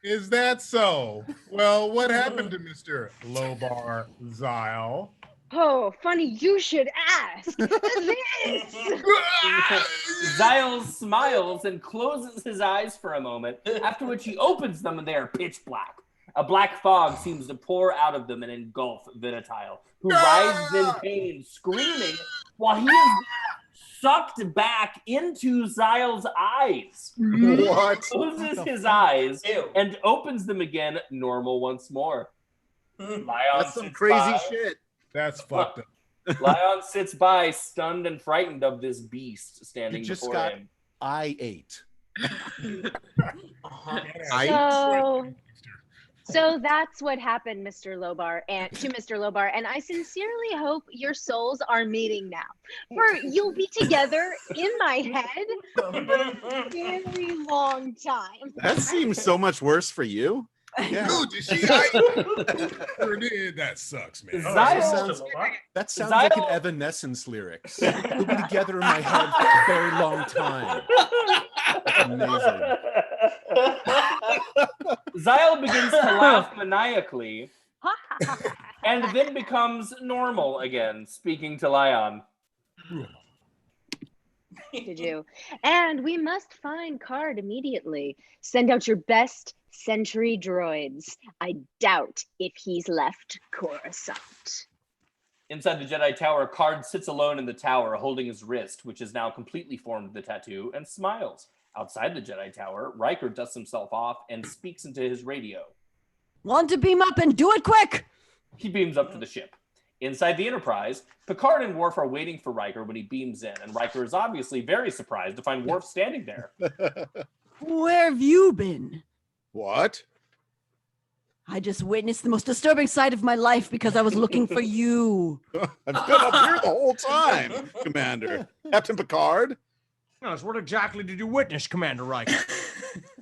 Is that so? Well, what happened to Mr. Lobar Zyle? Oh, funny you should ask. Zyle smiles and closes his eyes for a moment, after which he opens them and they are pitch black. A black fog seems to pour out of them and engulf Venatile, who writhes in pain, screaming, while he is sucked back into Zyle's eyes. What? He closes his eyes and opens them again, normal once more. That's some crazy shit. That's fucked up. Lion sits by, stunned and frightened of this beast standing He just before got him. I-8. So that's what happened, Mr. Lobar, and to Mr. Lobar, and I sincerely hope your souls are meeting now, for you'll be together in my head for a very long time. That seems so much worse for you. Yeah. Dude, did she? Sure did. That sucks, man. That sounds like an Evanescence lyrics. We'll be together in my head for a very long time. That's amazing. Zyle begins to laugh maniacally and then becomes normal again, speaking to Lion. Did you? And we must find Card immediately. Send out your best sentry droids. I doubt if he's left Coruscant. Inside the Jedi Tower, Card sits alone in the tower, holding his wrist, which is now completely formed the tattoo, and smiles. Outside the Jedi Tower, Riker dusts himself off and speaks into his radio. Want to beam up and do it quick? He beams up to the ship. Inside the Enterprise, Picard and Worf are waiting for Riker when he beams in, and Riker is obviously very surprised to find Worf standing there. Where have you been? What? I just witnessed the most disturbing sight of my life because I was looking for you. I've been up here the whole time, Commander. Captain Picard? Yes, what exactly did you witness, Commander Riker?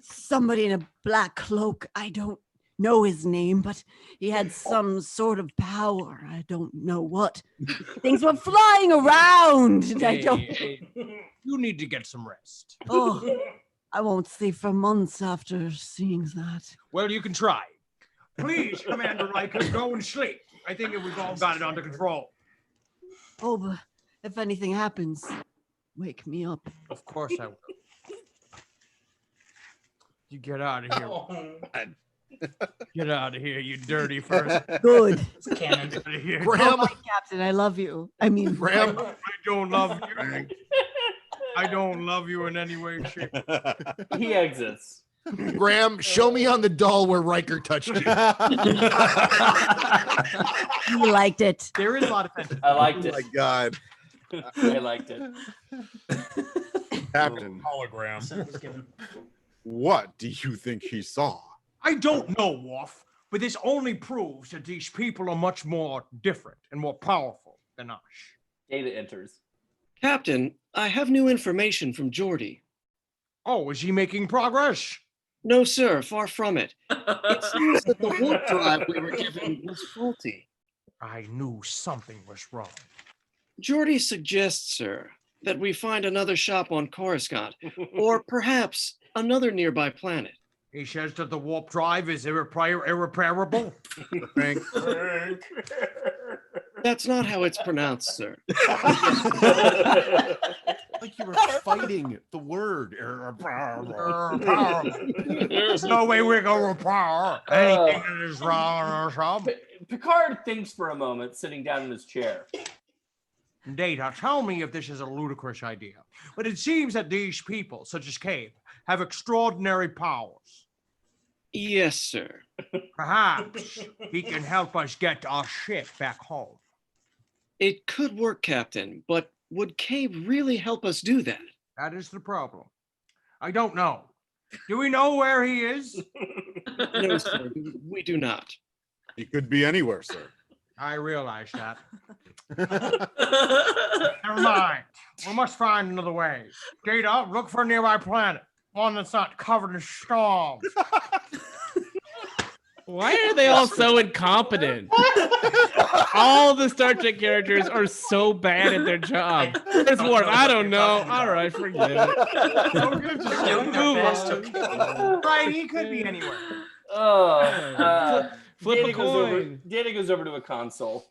Somebody in a black cloak. I don't know his name, but he had some sort of power. I don't know what. Things were flying around. And I don't. You need to get some rest. Oh, I won't sleep for months after seeing that. Well, you can try. Please, Commander Riker, go and sleep. I think we've all got it under control. Oh, but if anything happens, wake me up. Of course I will. You get out of here. Get out of here, you dirty first. Good. It's canon. Get out of here. Oh, my Captain, I love you. I mean, Graham, I don't love you. I don't love you in any way, shape. He exits. Graham, show me on the doll where Riker touched you. You liked it. There is a lot of tension. I liked it. Oh my God. I liked it. Captain, Hologram. what do you think he saw? I don't know, Wolfe, but this only proves that these people are much more different and more powerful than us. Data enters. Captain, I have new information from Geordi. Oh, is he making progress? No, sir, far from it. It seems that the warp drive we were given was faulty. I knew something was wrong. Geordi suggests, sir, that we find another shop on Coruscant, or perhaps another nearby planet. He says that the warp drive is irreparable. Frank. That's not how it's pronounced, sir. Like you were fighting the word. There's no way we're going to repair anything that is wrong or something. Picard thinks for a moment, sitting down in his chair. Data, tell me if this is a ludicrous idea, but it seems that these people, such as Cabe, have extraordinary powers. Yes, sir. Perhaps he can help us get our ship back home. It could work, Captain, but would Cabe really help us do that? That is the problem. I don't know. Do we know where he is? No, sir, we do not. He could be anywhere, sir. I realize that. Never mind. We must find another way. Data, look for a nearby planet. One that's not covered in storms. Why are they all so incompetent? All the Star Trek characters are so bad at their job. It's Worf. I don't know. All right, forget it. Right, he could be anywhere. Flip a coin. Data goes over to a console.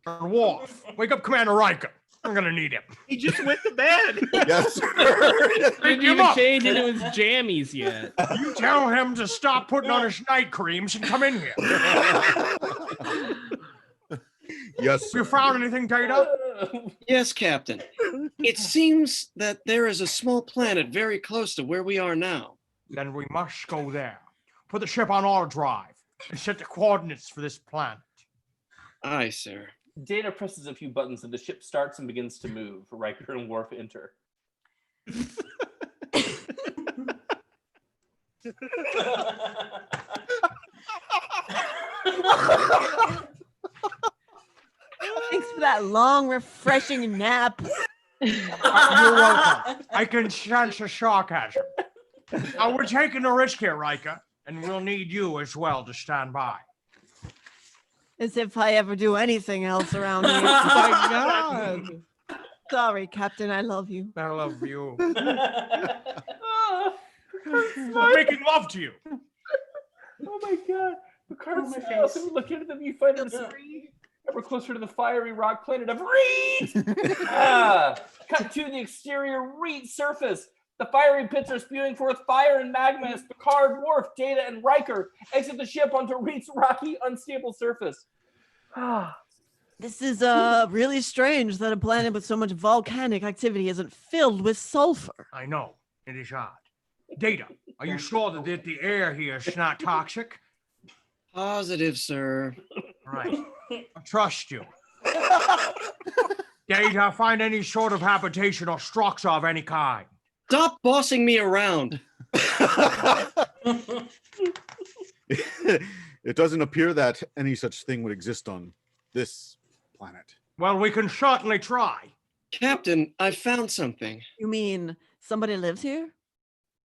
Worf, wake up Commander Riker. I'm gonna need him. He just went to bed. Yes, sir. Didn't even change into his jammies yet. You tell him to stop putting on his night creams and come in here. Yes, sir. You found anything, Data? Yes, Captain. It seems that there is a small planet very close to where we are now. Then we must go there. Put the ship on auto drive and set the coordinates for this planet. Aye, sir. Data presses a few buttons and the ship starts and begins to move. Riker and Worf enter. Thanks for that long, refreshing nap. You're welcome. I can sense a sarcasm. We're taking a risk here, Riker. And we'll need you as well to stand by. As if I ever do anything else around here. My God. Sorry, Captain. I love you. I love you. Making love to you. Oh my God. Picard smiles and we look into the viewfinder to see ever closer to the fiery rock planet of Reed. Cut to the exterior Reed surface. The fiery pits are spewing forth fire and magma as Picard, Worf, Data, and Riker exit the ship onto Reed's rocky, unstable surface. This is really strange that a planet with so much volcanic activity isn't filled with sulfur. I know. It is odd. Data, are you sure that the air here is not toxic? Positive, sir. Right. I trust you. Data, find any sort of habitation or structure of any kind. Stop bossing me around. It doesn't appear that any such thing would exist on this planet. Well, we can certainly try. Captain, I found something. You mean somebody lives here?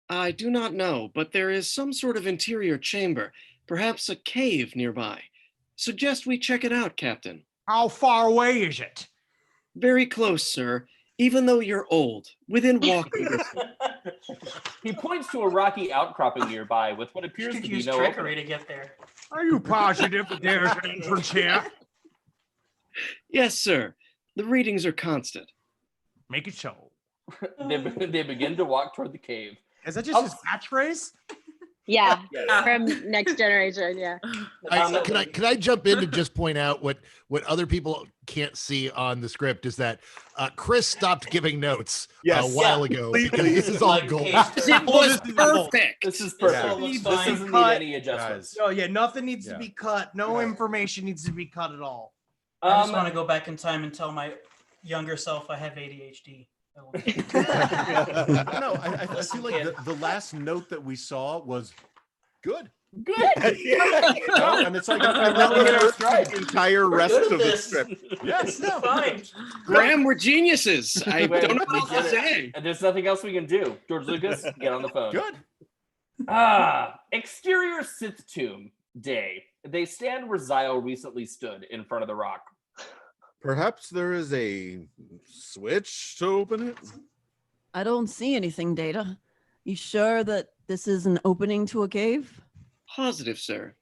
I do not know, but there is some sort of interior chamber, perhaps a cave nearby. Suggest we check it out, Captain. How far away is it? Very close, sir. Even though you're old, within walking distance. He points to a rocky outcropping nearby with what appears to be Use no trickery opening. to get there. Are you positive that there's an entrance here? Yes, sir. The readings are constant. Make it so. They begin to walk toward the cave. Is that just his catchphrase? Yeah, Yes. from Next Generation. Yeah. Can I jump in to just point out what other people can't see on the script is that Chris stopped giving notes a while ago because this is all gold. It was perfect. This is perfect. Yeah. This Fine. doesn't need any adjustments. Oh yeah, nothing needs to be cut. No information needs to be cut at all. I just want to go back in time and tell my younger self I have ADHD. No, I feel like the last note that we saw was good. Good. No, and it's like the entire rest of the script. Yes, no. Fine. Graham, we're geniuses. I don't know what to say. And there's nothing else we can do. George Lucas, get on the phone. Good. Exterior Sith tomb day. They stand where Zyle recently stood in front of the rock. Perhaps there is a switch to open it? I don't see anything, Data. You sure that this is an opening to a cave? Positive, sir.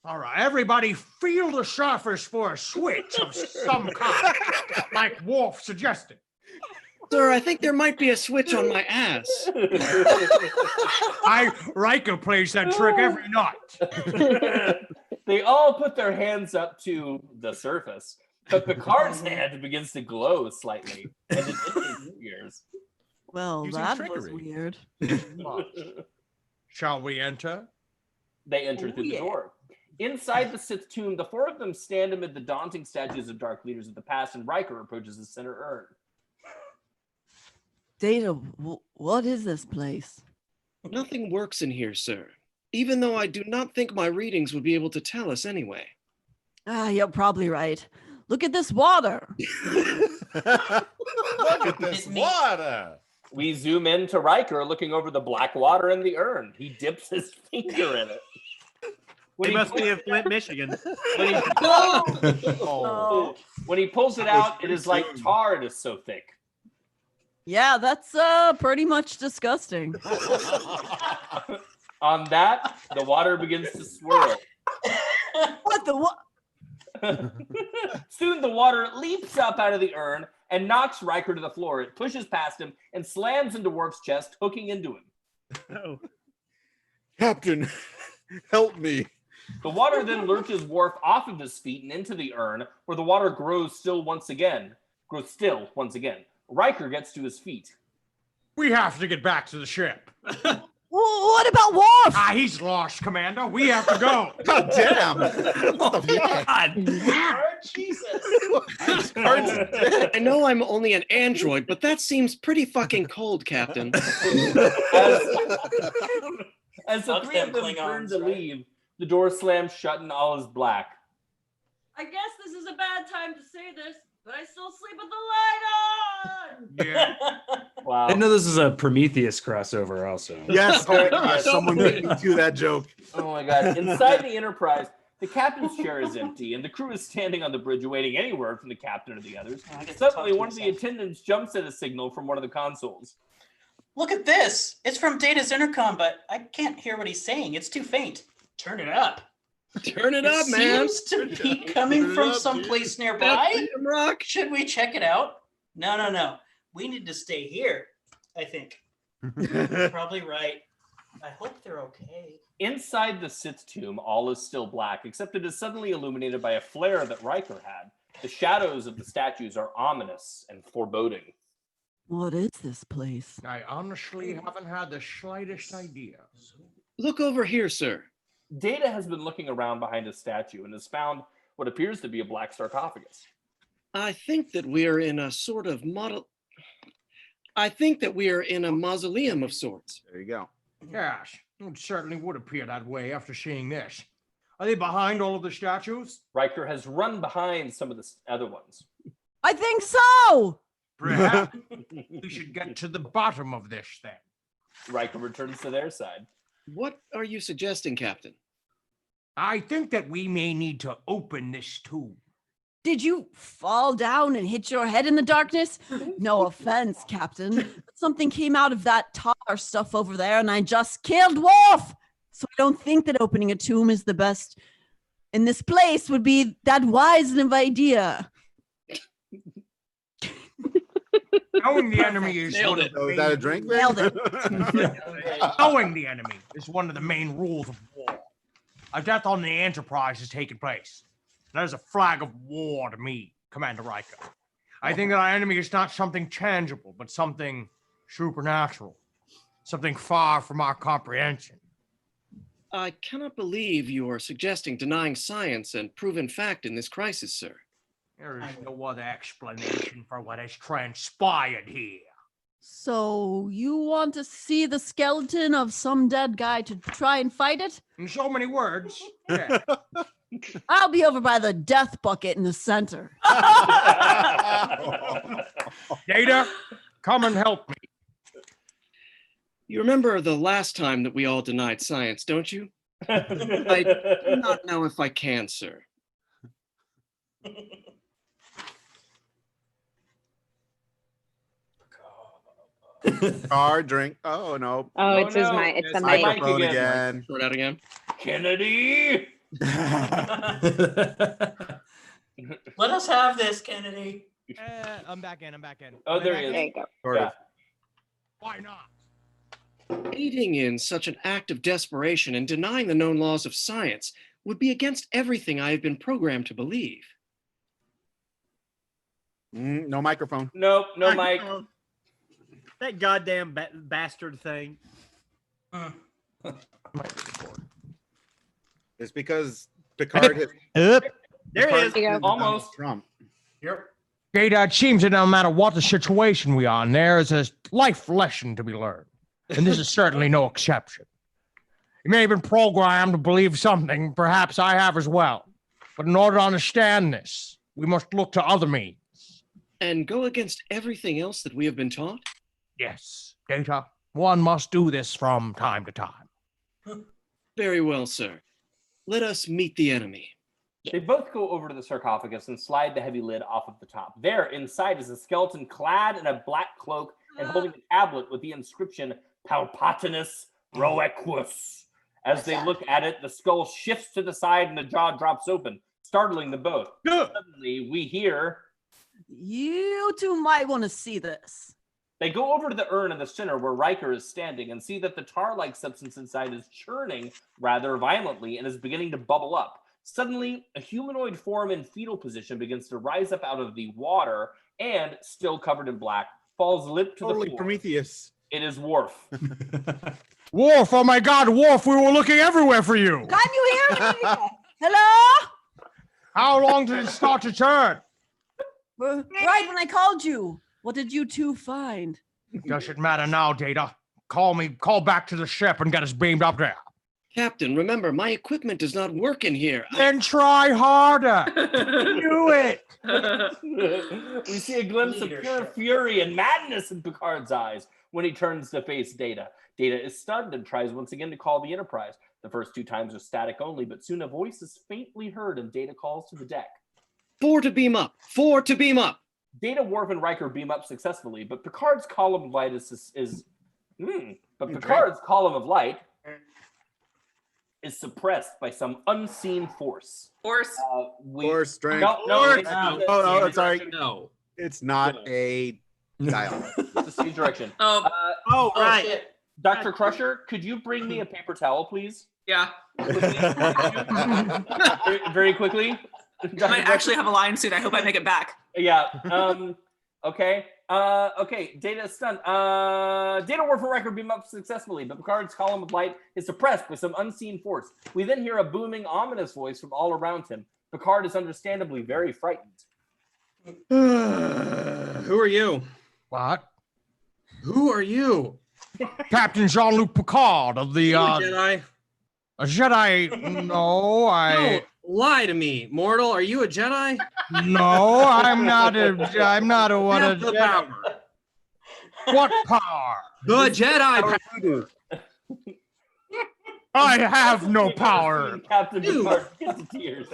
All right, everybody feel the surface for a switch of some kind, like Wolfe suggested. Sir, I think there might be a switch on my ass. Rico plays that trick every night. They all put their hands up to the surface, but Picard's hand begins to glow slightly, and it disappears. Well, Using that trickery. was weird. Shall we enter? They enter through the door. Inside the Sith tomb, the four of them stand amid the daunting statues of dark leaders of the past, and Riker approaches the center urn. Data, what is this place? Nothing works in here, sir. Even though I do not think my readings would be able to tell us anyway. You're probably right. Look at this water. Look at this water. We zoom in to Riker looking over the black water in the urn. He dips his finger in it. He must be in Flint, Michigan. When he pulls it out, it is like tar. It is so thick. Yeah, that's pretty much disgusting. On that, the water begins to swirl. What the what? Soon the water leaps up out of the urn and knocks Riker to the floor. It pushes past him and slams into Worf's chest, hooking into him. Oh. Captain, help me. The water then lurches Worf off of his feet and into the urn, where the water grows still once again. Riker gets to his feet. We have to get back to the ship. What about Worf? He's lost, Commander. We have to go. God damn. Jesus. I know I'm only an android, but that seems pretty fucking cold, Captain. As the three of them turn to leave, the door slams shut and all is black. I guess this is a bad time to say this, but I still sleep with the light on. Yeah. Wow. I know this is a Prometheus crossover also. Yes, oh my gosh, Yes. someone beat me to that joke. Oh my god. Inside the Enterprise, the captain's chair is empty, and the crew is standing on the bridge awaiting any word from the captain or the others. Suddenly, one of the attendants jumps at a signal from one of the consoles. Look at this. It's from Data's intercom, but I can't hear what he's saying. It's too faint. Turn it up. Turn it up, man. Seems to be coming from someplace nearby. Rock. Should we check it out? No. We need to stay here, I think. You're probably right. I hope they're okay. Inside the Sith tomb, all is still black, except it is suddenly illuminated by a flare that Riker had. The shadows of the statues are ominous and foreboding. What is this place? I honestly haven't had the slightest idea. Look over here, sir. Data has been looking around behind a statue and has found what appears to be a black sarcophagus. I think that we are in a sort of model. I think that we are in a mausoleum of sorts. There you go. Yes, it certainly would appear that way after seeing this. Are they behind all of the statues? Riker has run behind some of the other ones. I think so. Perhaps we should get to the bottom of this then. Riker returns to their side. What are you suggesting, Captain? I think that we may need to open this tomb. Did you fall down and hit your head in the darkness? No offense, Captain. But something came out of that tar stuff over there, and I just killed Wolfe. So I don't think that opening a tomb is the best in this place would be that wise of idea. Knowing the enemy is Nailed one it. of the Oh, is that a drink there? Nailed it. Knowing the enemy is one of the main rules of war. A death on the Enterprise has taken place. That is a flag of war to me, Commander Riker. I think that our enemy is not something tangible, but something supernatural. Something far from our comprehension. I cannot believe you are suggesting denying science and proven fact in this crisis, sir. There is no other explanation for what has transpired here. So you want to see the skeleton of some dead guy to try and fight it? In so many words, yeah. I'll be over by the death bucket in the center. Data, come and help me. You remember the last time that we all denied science, don't you? I do not know if I can, sir. Card, drink. Oh, no. Oh, it's his mic. It's the mic. Microphone again. Short out again. Kennedy! Let us have this, Kennedy. I'm back in. Oh, there he is. There you go. Sort of. Why not? Aiding in such an act of desperation and denying the known laws of science would be against everything I have been programmed to believe. No microphone. Nope, no mic. That goddamn bastard thing. It's because Picard has There it is. Almost. Trump. Yep. Data, it seems that no matter what the situation we are in, there is a life lesson to be learned. And this is certainly no exception. You may have been programmed to believe something, perhaps I have as well. But in order to understand this, we must look to other means. And go against everything else that we have been taught? Yes, Data, one must do this from time to time. Very well, sir. Let us meet the enemy. They both go over to the sarcophagus and slide the heavy lid off of the top. There, inside, is a skeleton clad in a black cloak and holding a tablet with the inscription Palpatinus Roequus. As they look at it, the skull shifts to the side and the jaw drops open, startling them both. Suddenly, we hear... You two might want to see this. They go over to the urn in the center where Riker is standing and see that the tar-like substance inside is churning rather violently and is beginning to bubble up. Suddenly, a humanoid form in fetal position begins to rise up out of the water and, still covered in black, falls limp to the floor. Prometheus. It is Worf. Worf, oh my God, Worf, we were looking everywhere for you. Can you hear me? Hello? How long did it start to turn? Right when I called you. What did you two find? Doesn't matter now, Data. Call back to the ship and get us beamed up there. Captain, remember, my equipment does not work in here. Then try harder. do it. We see a glimpse of pure fury and madness in Picard's eyes when he turns to face Data. Data is stunned and tries once again to call the Enterprise. The first 2 times are static only, but soon a voice is faintly heard and Data calls to the deck. 4 to beam up. 4 to beam up. Data, Worf, and Riker beam up successfully, but Picard's column of light is suppressed by some unseen force. Force. Force strength. No, sorry. No. It's not a dial. It's a stage direction. Right. Shit. Dr. Crusher, could you bring me a paper towel, please? Yeah. Very quickly. I might actually have a line soon. I hope I make it back. Yeah. Okay. Okay. Data is stunned. Data, Worf, and Riker beam up successfully, but Picard's column of light is suppressed by some unseen force. We then hear a booming, ominous voice from all around him. Picard is understandably very frightened. Who are you? What? Who are you? Captain Jean-Luc Picard of the Jedi. A Jedi? No, Don't lie to me, mortal. Are you a Jedi? No, I'm not a what a Have the Jedi. power. What power? The Jedi power. I have no power. Captain Picard gets to tears.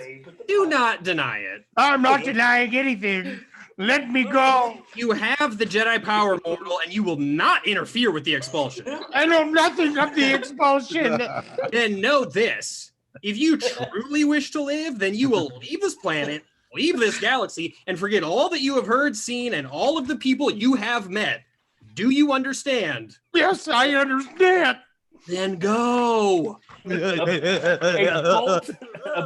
Do not deny it. I'm not denying anything. Let me go. You have the Jedi power, mortal, and you will not interfere with the expulsion. I know nothing of the expulsion. Then know this. If you truly wish to live, then you will leave this planet, leave this galaxy, and forget all that you have heard, seen, and all of the people you have met. Do you understand? Yes, I understand. Then go. A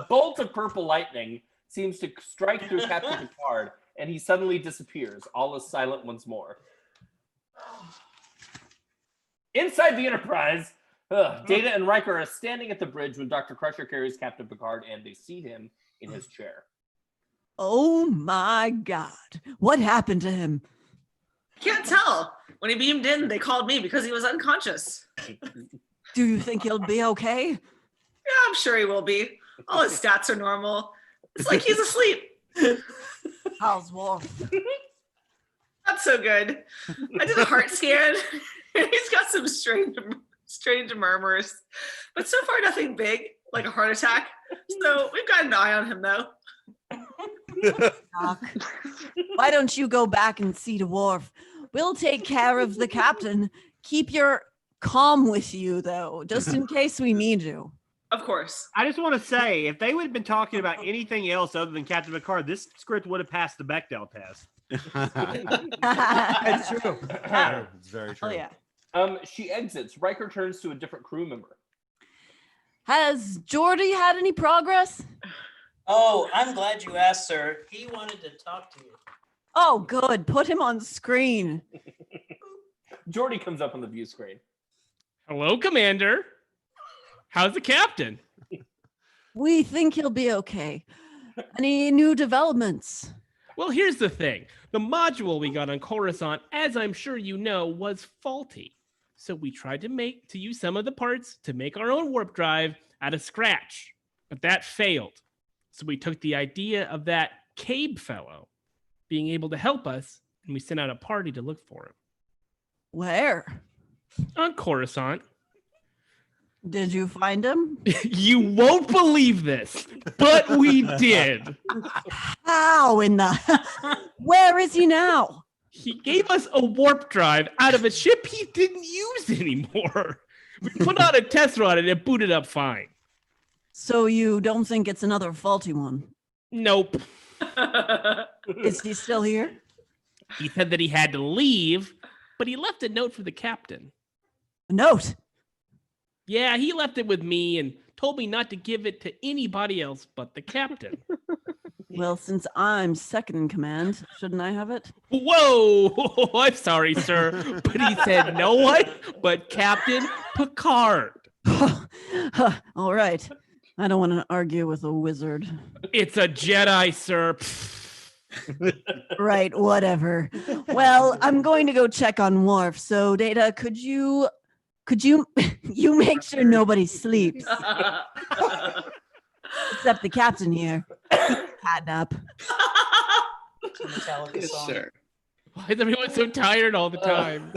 bolt of purple lightning seems to strike through Captain Picard, and he suddenly disappears. All is silent once more. Inside the Enterprise, Data and Riker are standing at the bridge when Dr. Crusher carries Captain Picard, and they see him in his chair. Oh my God. What happened to him? Can't tell. When he beamed in, they called me because he was unconscious. Do you think he'll be okay? Yeah, I'm sure he will be. All his stats are normal. It's like he's asleep. How's Wolfe? Not so good. I did a heart scan. He's got some strange murmurs, but so far nothing big, like a heart attack. So we've got an eye on him, though. Doc, why don't you go back and see to Worf? We'll take care of the captain. Keep your calm with you, though, just in case we need you. Of course. I just want to say, if they would have been talking about anything else other than Captain Picard, this script would have passed the Bechdel test. It's true. It's very true. Oh, yeah. She exits. Riker turns to a different crew member. Has Geordi had any progress? Oh, I'm glad you asked, sir. He wanted to talk to you. Oh, good. Put him on screen. Geordi comes up on the view screen. Hello, Commander. How's the captain? We think he'll be okay. Any new developments? Well, here's the thing. The module we got on Coruscant, as I'm sure you know, was faulty. So we tried to use some of the parts to make our own warp drive out of scratch. But that failed. So we took the idea of that Cabe fellow being able to help us, and we sent out a party to look for him. Where? On Coruscant. Did you find him? You won't believe this, but we did. How in the... Where is he now? He gave us a warp drive out of a ship he didn't use anymore. We put on a test run and it booted up fine. So you don't think it's another faulty one? Nope. Is he still here? He said that he had to leave, but he left a note for the captain. A note? Yeah, he left it with me and told me not to give it to anybody else but the captain. Well, since I'm second in command, shouldn't I have it? Whoa! I'm sorry, sir, but he said no one but Captain Picard. All right. I don't want to argue with a wizard. It's a Jedi, sir. Right, whatever. Well, I'm going to go check on Worf. So, Data, could you you make sure nobody sleeps? Except the captain here. catnap. It's a Metallica Yes, song. sir. Why is everyone so tired all the time?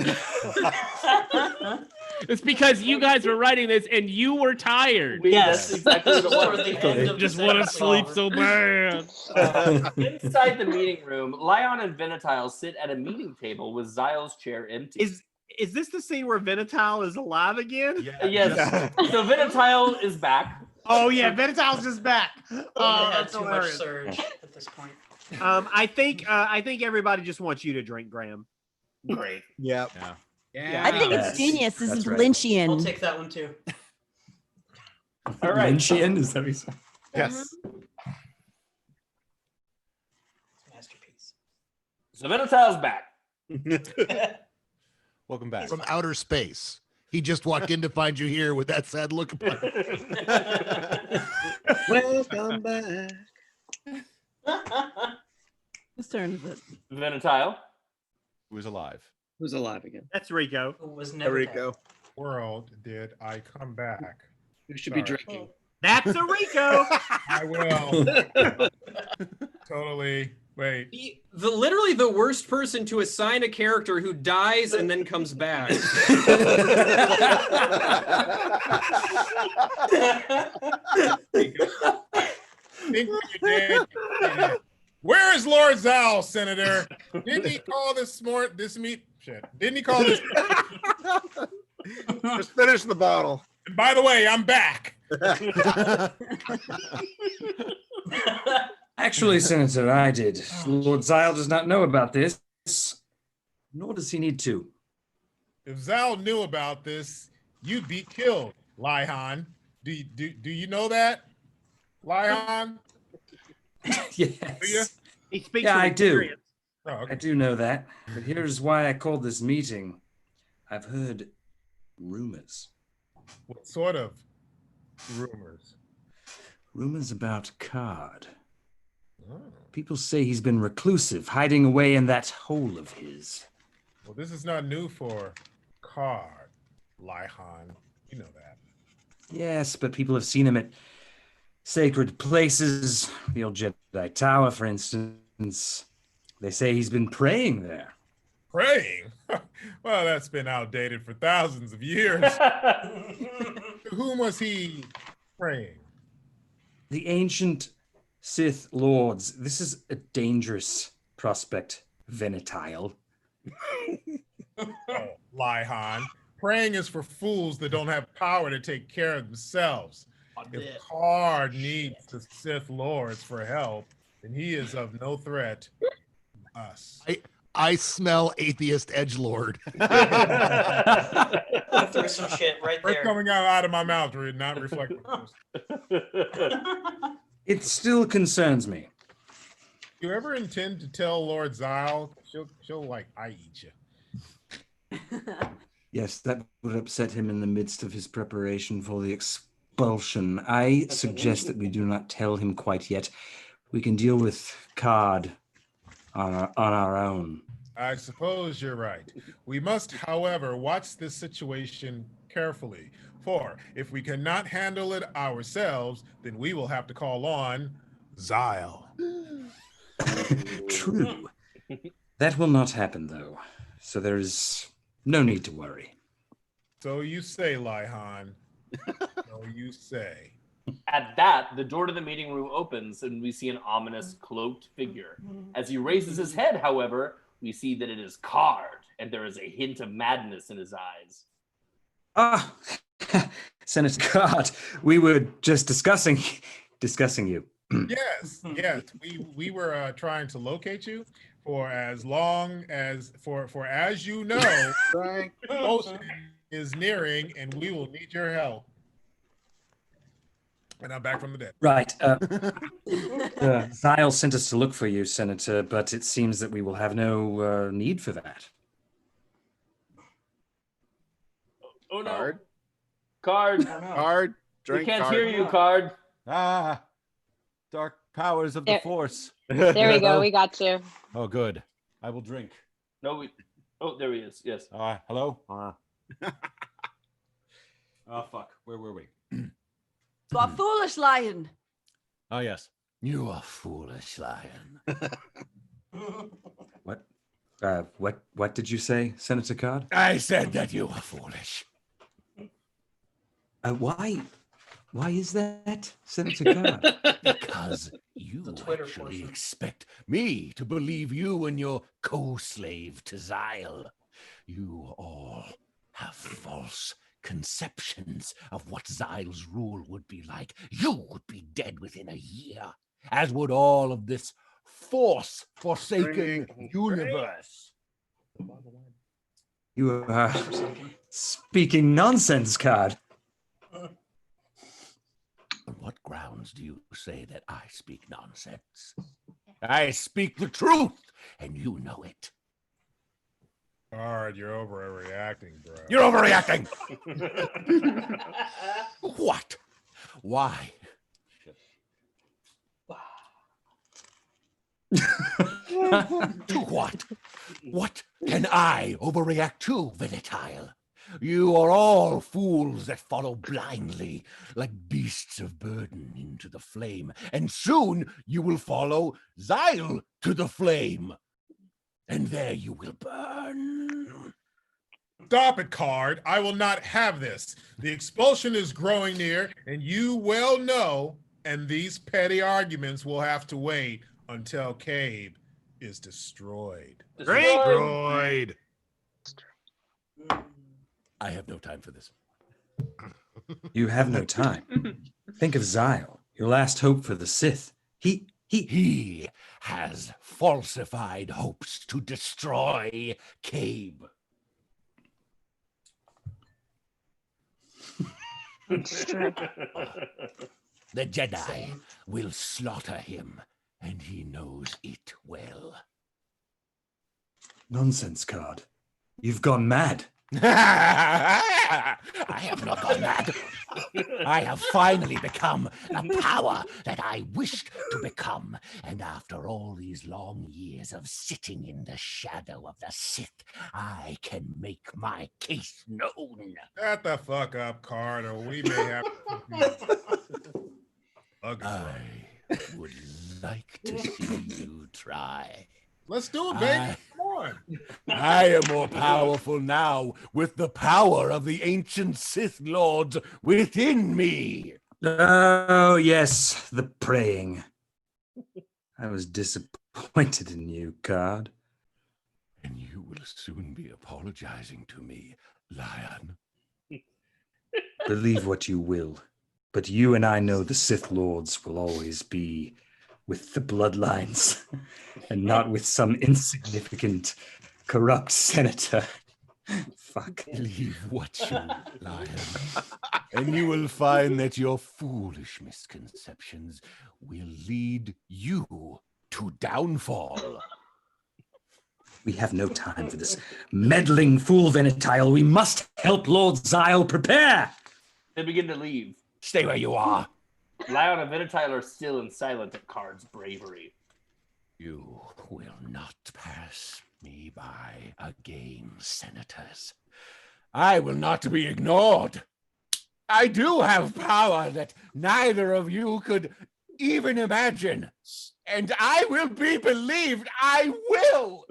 It's because you guys were writing this and you were tired. Yes. That's exactly what it Toward was. the end of the Just want to second sleep solver. so bad. Inside the meeting room, Lion and Venatile sit at a meeting table with Zyle's chair empty. Is this the scene where Venatile is alive again? Yes. So Venatile is back. Oh yeah, Venatile's just back. Oh, had that's too much hilarious. surge at this point. I think everybody just wants you to drink, Graham. Great. Yep. Yeah. I think it's genius. This is Lynchian. I'll take that one too. All right. Lynchian, is that what you said? Yes. Masterpiece. So Venatile's back. Welcome back. From outer space. He just walked in to find you here with that sad look upon him. Welcome back. Whose turn is it? Venatile. Who's alive? Who's alive again? That's Rico. Who was never Rico. World, did I come back? Who should be Sorry. drinking? That's a Rico. I will. Totally. Wait. Literally the worst person to assign a character who dies and then comes back. Think what you did. Where is Lord Zal, Senator? Didn't he call this meet? Shit. Didn't he call this? Just finish the bottle. And by the way, I'm back. Actually, Senator, I did. Lord Zyle does not know about this, nor does he need to. If Zal knew about this, you'd be killed, Lihan. Do you know that, Lihan? Yes. Do you? He speaks Yeah, from I do. experience. Oh, okay. I do know that. But here's why I called this meeting. I've heard rumors. What sort of rumors? Rumors about Card. Oh. People say he's been reclusive, hiding away in that hole of his. Well, this is not new for Card, Lihan. You know that. Yes, but people have seen him at sacred places, the old Jedi Tower, for instance. They say he's been praying there. Praying? Well, that's been outdated for thousands of years. To whom was he praying? The ancient Sith Lords. This is a dangerous prospect, Venatile. Oh, Lihan. Praying is for fools that don't have power to take care of themselves. If Card needs the Sith Lords for help, then he is of no threat to us. I smell atheist edgelord. Threw some shit right What's there. coming out of my mouth, not reflecting. It still concerns me. You ever intend to tell Lord Zyle? She'll like, I eat you. Yes, that would upset him in the midst of his preparation for the expulsion. I suggest that we do not tell him quite yet. We can deal with Card on our own. I suppose you're right. We must, however, watch this situation carefully. For if we cannot handle it ourselves, then we will have to call on Zyle. True. That will not happen, though. So there is no need to worry. So you say, Lihan. So you say. At that, the door to the meeting room opens and we see an ominous cloaked figure. As he raises his head, however, we see that it is Card, and there is a hint of madness in his eyes. Ah, Senator Card, we were just discussing you. Yes. We were trying to locate you for as long as for as you know, Expulsion is nearing, and we will need your help. And I'm back from the dead. Right. Zyle sent us to look for you, Senator, but it seems that we will have no need for that. Oh no. Card. Card. Card. We Drink can't Card. hear you, Card. Ah, dark powers of the There- Force. There we go. We got you. Oh, good. I will drink. No, oh, there he is. Yes. Hello? Oh, fuck. Where were we? You are foolish lion. Oh, yes. You are foolish, lion. What? What did you say, Senator Card? I said that you are foolish. Why is that, Senator Card? Because you actually expect me to believe you and your co-slave to Zyle. You all have false conceptions of what Zyle's rule would be like. You would be dead within a year, as would all of this force-forsaken universe. You are speaking nonsense, Card. On what grounds do you say that I speak nonsense? I speak the truth, and you know it. Card, you're overreacting, bro. You're overreacting! What? Why? To what? What can I overreact to, Venetile? You are all fools that follow blindly, like beasts of burden into the flame, and soon you will follow Zyle to the flame, and there you will burn. Stop it, Card. I will not have this. The expulsion is growing near, and you well know, and these petty arguments will have to wait until Cabe is destroyed. Destroyed. I have no time for this. You have no time. Think of Zyle, your last hope for the Sith. He has falsified hopes to destroy Cabe. The Jedi will slaughter him, and he knows it well. Nonsense, Card. You've gone mad. I have not gone mad. I have finally become the power that I wished to become. And after all these long years of sitting in the shadow of the Sith, I can make my case known. Shut the fuck up, Card, or we may have I would like to see you try. Let's do it, baby. Come on. I am more powerful now with the power of the ancient Sith Lords within me. Oh, yes, the praying. I was disappointed in you, Card. And you will soon be apologizing to me, Lion. Believe what you will, but you and I know the Sith Lords will always be with the bloodlines and not with some insignificant, corrupt senator. Fuck. Believe what you Lion. And you will find that your foolish misconceptions will lead you to downfall. We have no time for this meddling fool, Venetile. We must help Lord Zyle prepare. They begin to leave. Stay where you are. Lion and Venetile are still and silent at Card's bravery. You will not pass me by again, senators. I will not be ignored. I do have power that neither of you could even imagine. And I will be believed. I will.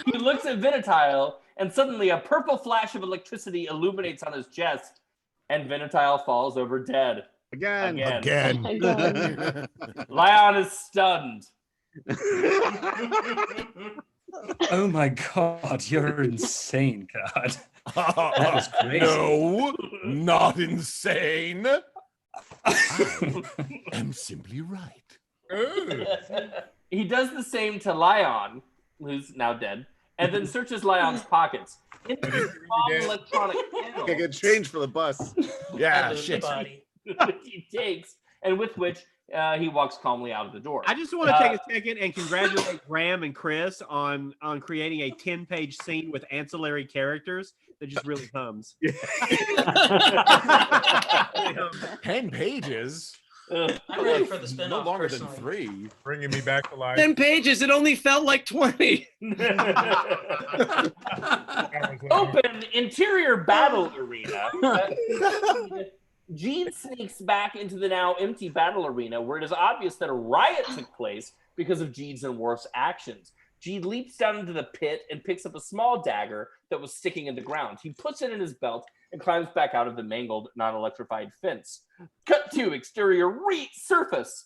He looks at Venetile, and suddenly a purple flash of electricity illuminates on his chest, and Venetile falls over dead. Again. Lion is stunned. Oh my God, you're insane, God. That was crazy. No, not insane. I am simply right. He does the same to Lion, who's now dead, and then searches Lion's pockets. Into his small electronic panel. Can't get change for the bus. Yeah, shit. He takes, and with which he walks calmly out of the door. I just want to take a second and congratulate Graham and Chris on creating a 10-page scene with ancillary characters that just really hums. 10 pages? I'm ready for the spin-off. No longer personally. than 3. Bringing me back to life. 10 pages. It only felt like 20. Open interior battle arena. Jeed sneaks back into the now empty battle arena where it is obvious that a riot took place because of Jeed's and Worf's actions. Jeed leaps down into the pit and picks up a small dagger that was sticking in the ground. He puts it in his belt and climbs back out of the mangled, non-electrified fence. Cut to exterior surface.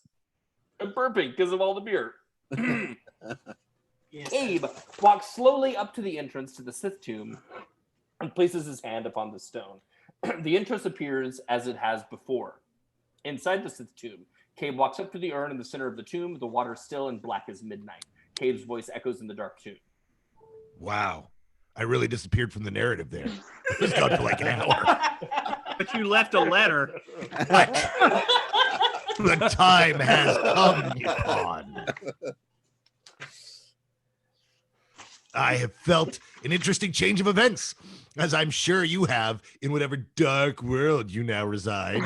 I'm burping because of all the beer. Abe walks slowly up to the entrance to the Sith tomb and places his hand upon the stone. The entrance appears as it has before. Inside the Sith tomb, Cabe walks up to the urn in the center of the tomb, the water still and black as midnight. Cabe's voice echoes in the dark tomb. Wow. I really disappeared from the narrative there. It was gone for like an hour. But you left a letter. The time has come, Yukon. I have felt an interesting change of events, as I'm sure you have in whatever dark world you now reside.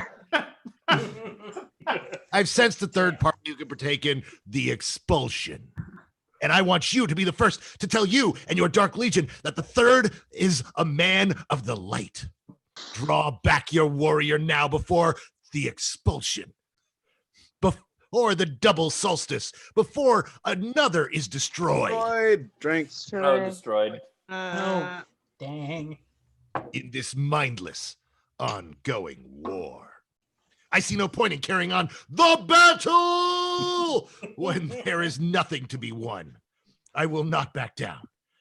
I've sensed the third party you can partake in, the Expulsion. And I want you to be the first to tell you and your Dark Legion that the third is a man of the light. Draw back your warrior now before the Expulsion. Before the double solstice. Before another is destroyed. Drinks. Oh, destroyed. No. Dang. In this mindless, ongoing war. I see no point in carrying on the battle when there is nothing to be won. I will not back down.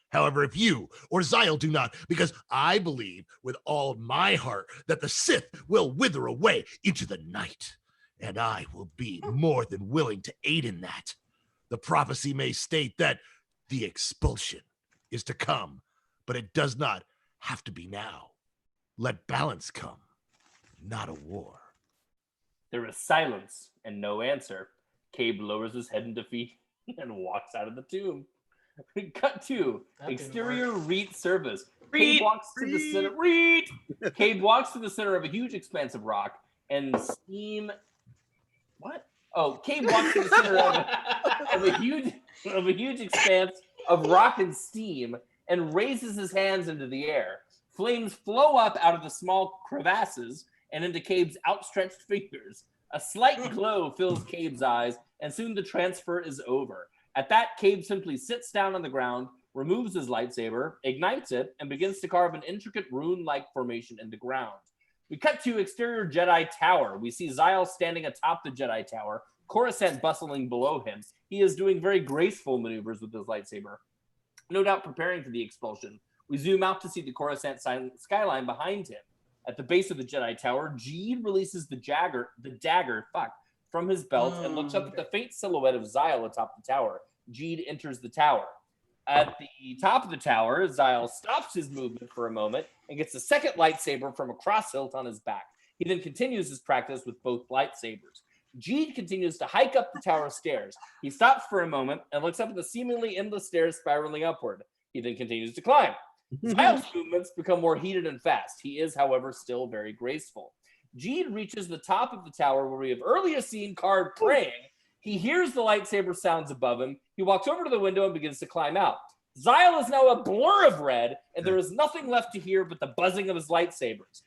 However, if you or Zyle do not, because I believe with all my heart that the Sith will wither away into the night, and I will be more than willing to aid in that. The prophecy may state that the Expulsion is to come, but it does not have to be now. Let balance come, not a war. There is silence and no answer. Cabe lowers his head in defeat and walks out of the tomb. Cut to exterior Reet service. Cabe walks to the center. Cabe walks to the center of a huge expanse of rock and steam. What? Oh, Cabe walks to the center of a huge expanse of rock and steam and raises his hands into the air. Flames flow up out of the small crevasses and into Cabe's outstretched fingers. A slight glow fills Cabe's eyes, and soon the transfer is over. At that, Cabe simply sits down on the ground, removes his lightsaber, ignites it, and begins to carve an intricate rune-like formation in the ground. We cut to exterior Jedi Tower. We see Zyle standing atop the Jedi Tower, Coruscant bustling below him. He is doing very graceful maneuvers with his lightsaber, no doubt preparing for the Expulsion. We zoom out to see the Coruscant skyline behind him. At the base of the Jedi Tower, Jeed releases the dagger from his belt and looks up at the faint silhouette of Zyle atop the tower. Jeed enters the tower. At the top of the tower, Zyle stops his movement for a moment and gets a second lightsaber from a cross hilt on his back. He then continues his practice with both lightsabers. Jeed continues to hike up the tower stairs. He stops for a moment and looks up at the seemingly endless stairs spiraling upward. He then continues to climb. Zyle's movements become more heated and fast. He is, however, still very graceful. Jeed reaches the top of the tower where we have earlier seen Card praying. He hears the lightsaber sounds above him. He walks over to the window and begins to climb out. Zyle is now a blur of red, and there is nothing left to hear but the buzzing of his lightsabers.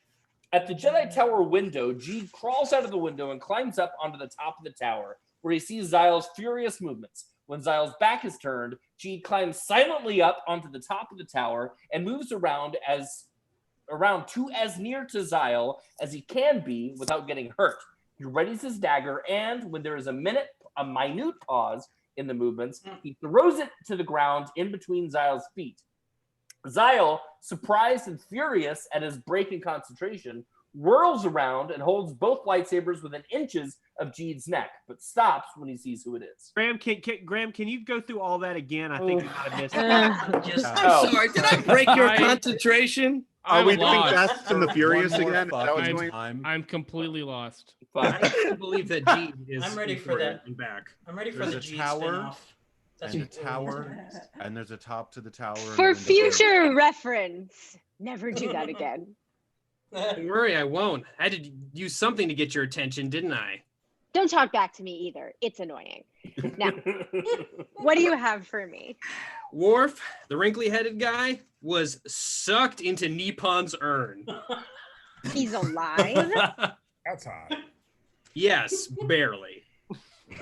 At the Jedi Tower window, Jeed crawls out of the window and climbs up onto the top of the tower, where he sees Zyle's furious movements. When Zyle's back is turned, Jeed climbs silently up onto the top of the tower and moves around to as near to Zyle as he can be without getting hurt. He readies his dagger, and when there is a minute a minute pause in the movements, he throws it to the ground in between Zyle's feet. Zyle, surprised and furious at his break in concentration, whirls around and holds both lightsabers within inches of Jeed's neck, but stops when he sees who it is. Graham, can you go through all that again? I think I missed it. I'm sorry, did I break your concentration? Are we doing Fast and the Furious again? I'm completely lost. I can't believe that Jeed is. I'm ready for that. And back. I'm ready for There's the a Jeed tower, spin-off. That's and a tower, and there's a top to the tower. For future reference, never do that again. Don't worry, I won't. I had to use something to get your attention, didn't I? Don't talk back to me either. It's annoying. Now, what do you have for me? Worf, the wrinkly-headed guy, was sucked into Nippon's urn. He's alive? That's hot. Yes, barely.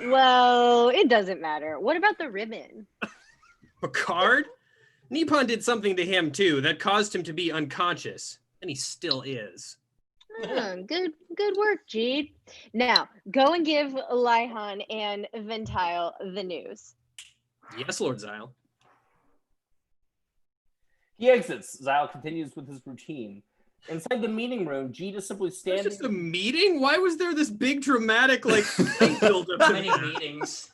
Well, it doesn't matter. What about the ribbon? Picard? Nippon did something to him too that caused him to be unconscious, and he still is. Good work, Jeed. Now, go and give Lyhan and Ventile the news. Yes, Lord Zyle. He exits. Zyle continues with his routine. Inside the meeting room, Jeed is simply standing. Just a meeting? Why was there this big dramatic build up? Many meetings.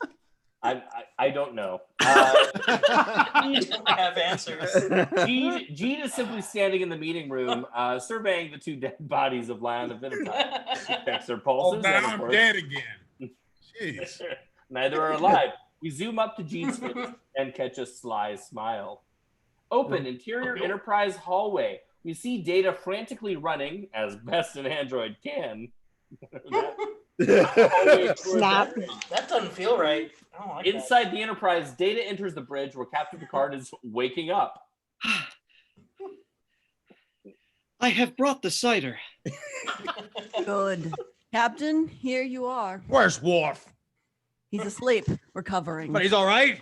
I don't know. You don't have answers. Jeed is simply standing in the meeting room, surveying the two dead bodies of Lion and Vinita. She checks their pulses. Now and of I'm course, dead again. Jeez. neither are alive. We zoom up to Jeed's face and catch a sly smile. Open interior Enterprise hallway. We see Data frantically running, as best an android can. Snap. That doesn't feel right. I don't like Inside the Enterprise, Data enters the bridge where Captain Picard is waking up. I have brought the cider. Good. Captain, here you are. Where's Worf? He's asleep, recovering. But he's all right?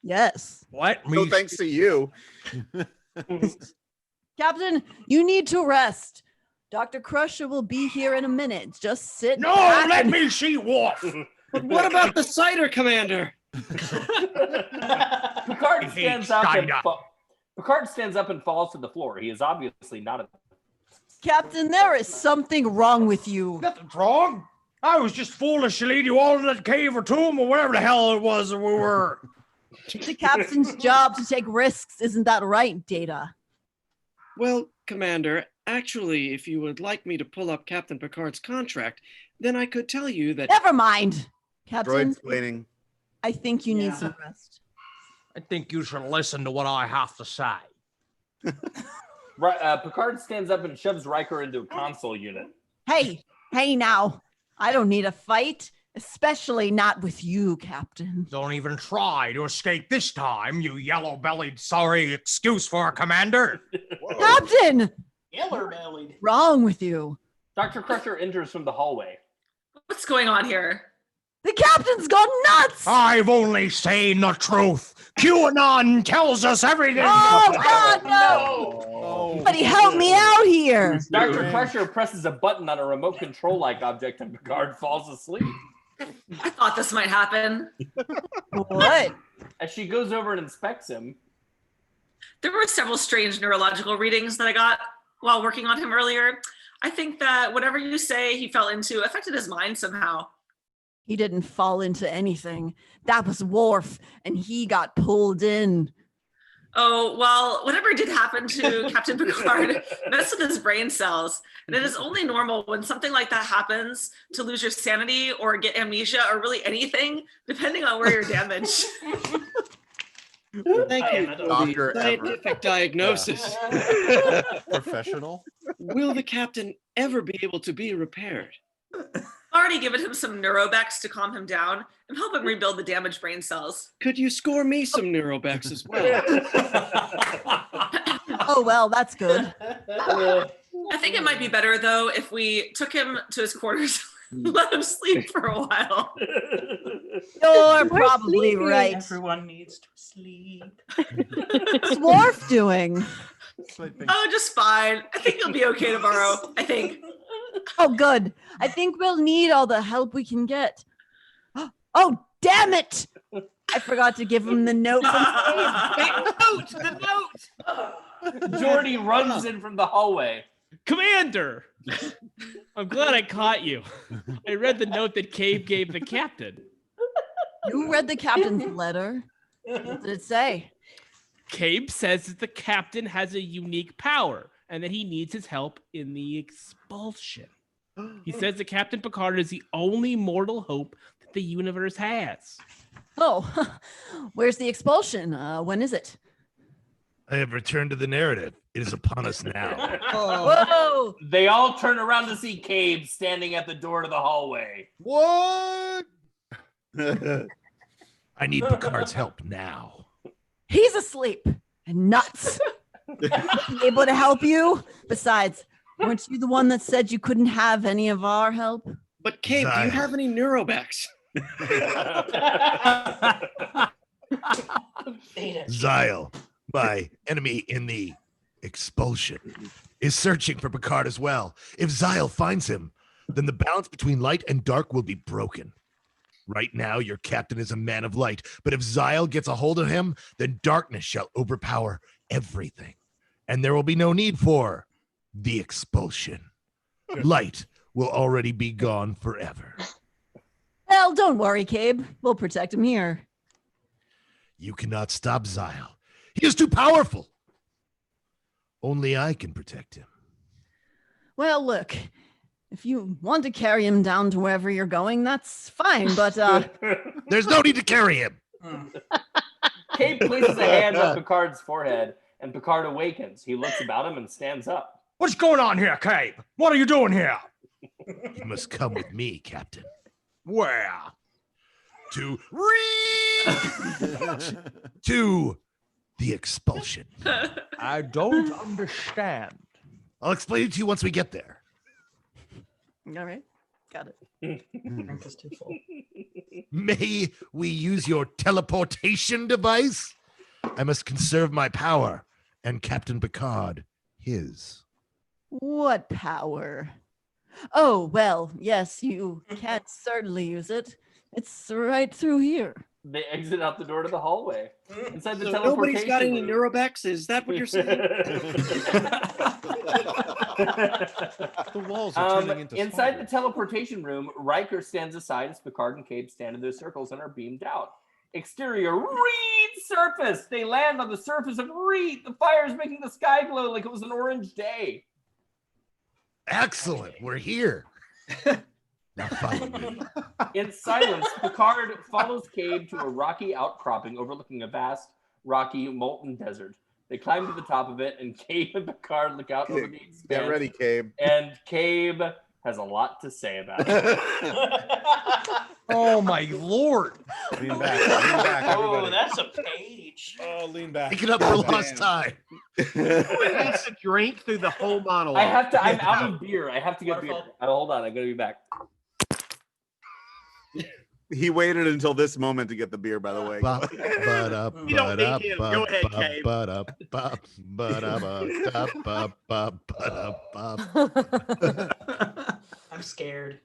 Yes. What? No thanks to you. Captain, you need to rest. Dr. Crusher will be here in a minute. Just sit No, back let and- me see Worf. But what about the cider, Commander? Picard stands up and falls to the floor. He is obviously not a... Captain, there is something wrong with you. Nothing's wrong. I was just foolish to lead you all to that cave or tomb or whatever the hell it was that we were. It's the captain's job to take risks. Isn't that right, Data? Well, Commander, actually, if you would like me to pull up Captain Picard's contract, then I could tell you that... Never mind. Captain, Droid explaining. I think you need some rest. I think you should listen to what I have to say. Picard stands up and shoves Riker into a console unit. Hey now. I don't need a fight, especially not with you, Captain. Don't even try to escape this time, you yellow-bellied sorry excuse for a commander. Captain! Yellow-bellied. Wrong with you. Dr. Crusher enters from the hallway. What's going on here? The captain's gone nuts! I've only seen the truth. QAnon tells us everything. Oh, God, no! Somebody help me out here! Dr. Crusher presses a button on a remote control-like object and Picard falls asleep. I thought this might happen. What? As she goes over and inspects him. There were several strange neurological readings that I got while working on him earlier. I think that whatever you say he fell into affected his mind somehow. He didn't fall into anything. That was Worf, and he got pulled in. Oh, well, whatever did happen to Captain Picard messed with his brain cells. And it is only normal when something like that happens to lose your sanity or get amnesia or really anything, depending on where you're damaged. Thank you for the scientific diagnosis. Professional. Will the captain ever be able to be repaired? I've already given him some Neurobex to calm him down and help him rebuild the damaged brain cells. Could you score me some Neurobex as well? Oh, well, that's good. I think it might be better, though, if we took him to his quarters and let him sleep for a while. You're probably sleeping. right. Everyone needs to sleep. What's Worf doing? Oh, just fine. I think he'll be okay tomorrow. I think. Oh, good. I think we'll need all the help we can get. Oh, damn it! I forgot to give him the note from The note! Geordi runs in from the hallway. Commander! I'm glad I caught you. I read the note that Cave gave the captain. You read the captain's letter. What did it say? Cabe says that the captain has a unique power and that he needs his help in the expulsion. He says that Captain Picard is the only mortal hope that the universe has. Oh, where's the expulsion? When is it? I have returned to the narrative. It is upon us now. Whoa! They all turn around to see Cabe standing at the door to the hallway. What? I need Picard's help now. He's asleep and nuts. Able to help you? Besides, Weren't you the one that said you couldn't have any of our help? But Cabe, do you have any neurobacks? Zyle, my enemy in the Expulsion, is searching for Picard as well. If Zyle finds him, then the balance between light and dark will be broken. Right now, your captain is a man of light, but if Zyle gets a hold of him, then darkness shall overpower everything, and there will be no need for the Expulsion. Light will already be gone forever. Well, don't worry, Cabe. We'll protect him here. You cannot stop Zyle. He is too powerful. Only I can protect him. Well, look, if you want to carry him down to wherever you're going, that's fine, but there's no need to carry him. Cabe places a hand on Picard's forehead, and Picard awakens. He looks about him and stands up. What's going on here, Cabe? What are you doing here? You must come with me, Captain. Where? To to the Expulsion. I don't understand. I'll explain it to you once we get there. All right, got it. May we use your teleportation device? I must conserve my power, and Captain Picard his. What power? Oh, well, yes, you can certainly use it. It's right through here. They exit out the door to the hallway. Inside the So teleportation nobody's got any room. neurobacks? Is that what you're saying? The walls are turning into inside fire. the teleportation room, Riker stands aside as Picard and Cabe stand in their circles and are beamed out. Exterior, Reed surface. They land on the surface of Reed. The fire is making the sky glow like it was an orange day. Excellent. We're here. Now follow me. In silence, Picard follows Cabe to a rocky outcropping overlooking a vast, rocky, molten desert. They climb to the top of it, and Cabe and Picard look out over the expanse. Get ready, Cabe. And Cabe has a lot to say about it. Oh my lord! Lean back, Oh, everybody. that's a page. Oh, lean back. Pick it up for lost time. It has to drink through the whole monologue. I have to. I'm out of beer. I have to get beer. Hold on. I'm gonna be back. He waited until this moment to get the beer, by the way. You don't need him. Go ahead, Cabe. I'm scared.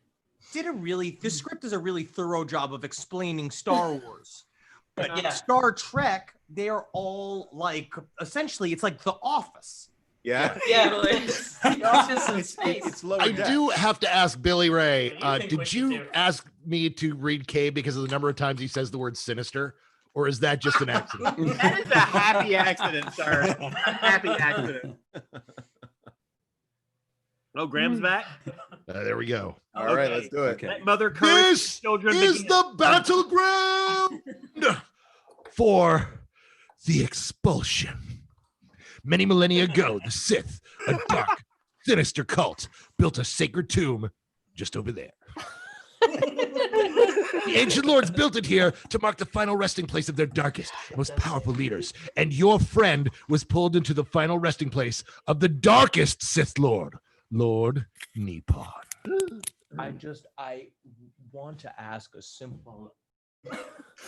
This script does a really thorough job of explaining Star Wars. But Yeah. Star Trek, they're all like, essentially, it's like The Office. Yeah. Yeah, really. The Office in space. It's lower I decks. do have to ask Billy Ray, What do you think we did should you do? ask me to read K because of the number of times he says the word sinister? Or is that just an accident? That is a happy accident, sir. Happy accident. Oh, Graham's back. There we go. All right, let's do it. Okay. Let Mother Courage This children is begin. the battleground for the Expulsion. Many millennia ago, the Sith, a dark, sinister cult, built a sacred tomb just over there. The ancient lords built it here to mark the final resting place of their darkest, most powerful leaders. And your friend was pulled into the final resting place of the darkest Sith Lord, Lord Nippon. I want to ask a simple.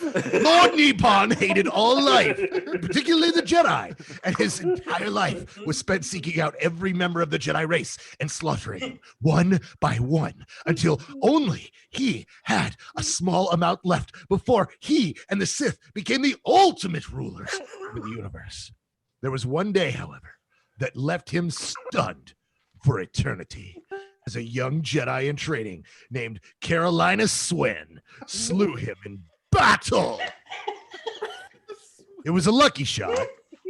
Lord Nippon hated all life, particularly the Jedi, and his entire life was spent seeking out every member of the Jedi race and slaughtering them one by one until only he had a small amount left before he and the Sith became the ultimate rulers of the universe. There was one day, however, that left him stunned for eternity. As a young Jedi in training named Carolina Swen slew him in battle. It was a lucky shot,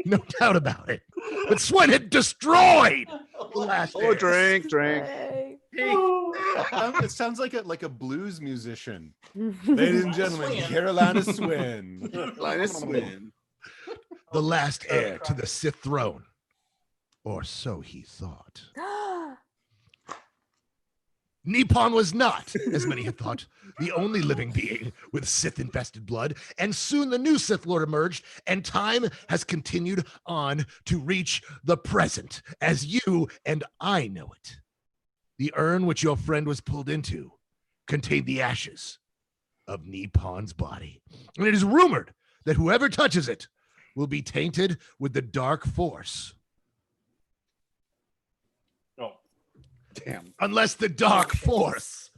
no doubt about it. But Swen had destroyed the last. Oh, drink. It sounds like a blues musician. Ladies and gentlemen, Carolina Swin. Carolina Swin. The last heir to the Sith throne. Or so he thought. Nippon was not, as many had thought, the only living being with Sith-infested blood, and soon the new Sith Lord emerged, and time has continued on to reach the present, as you and I know it. The urn which your friend was pulled into contained the ashes of Nippon's body, and it is rumored that whoever touches it will be tainted with the dark force. Oh. Damn. Unless the dark force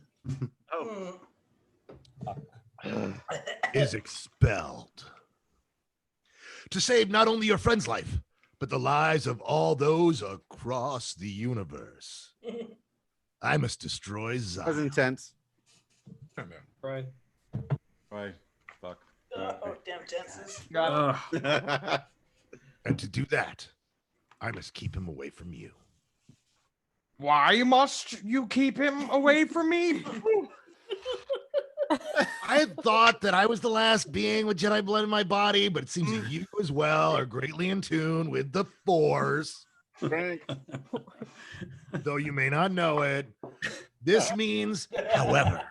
is expelled. To save not only your friend's life, but the lives of all those across the universe. I must destroy Zion. That was intense. Right. Right. Fuck. Oh, damn tenses. And to do that, I must keep him away from you. Why must you keep him away from me? I had thought that I was the last being with Jedi blood in my body, but it seems that you as well are greatly in tune with the Force. Though you may not know it, this means, however,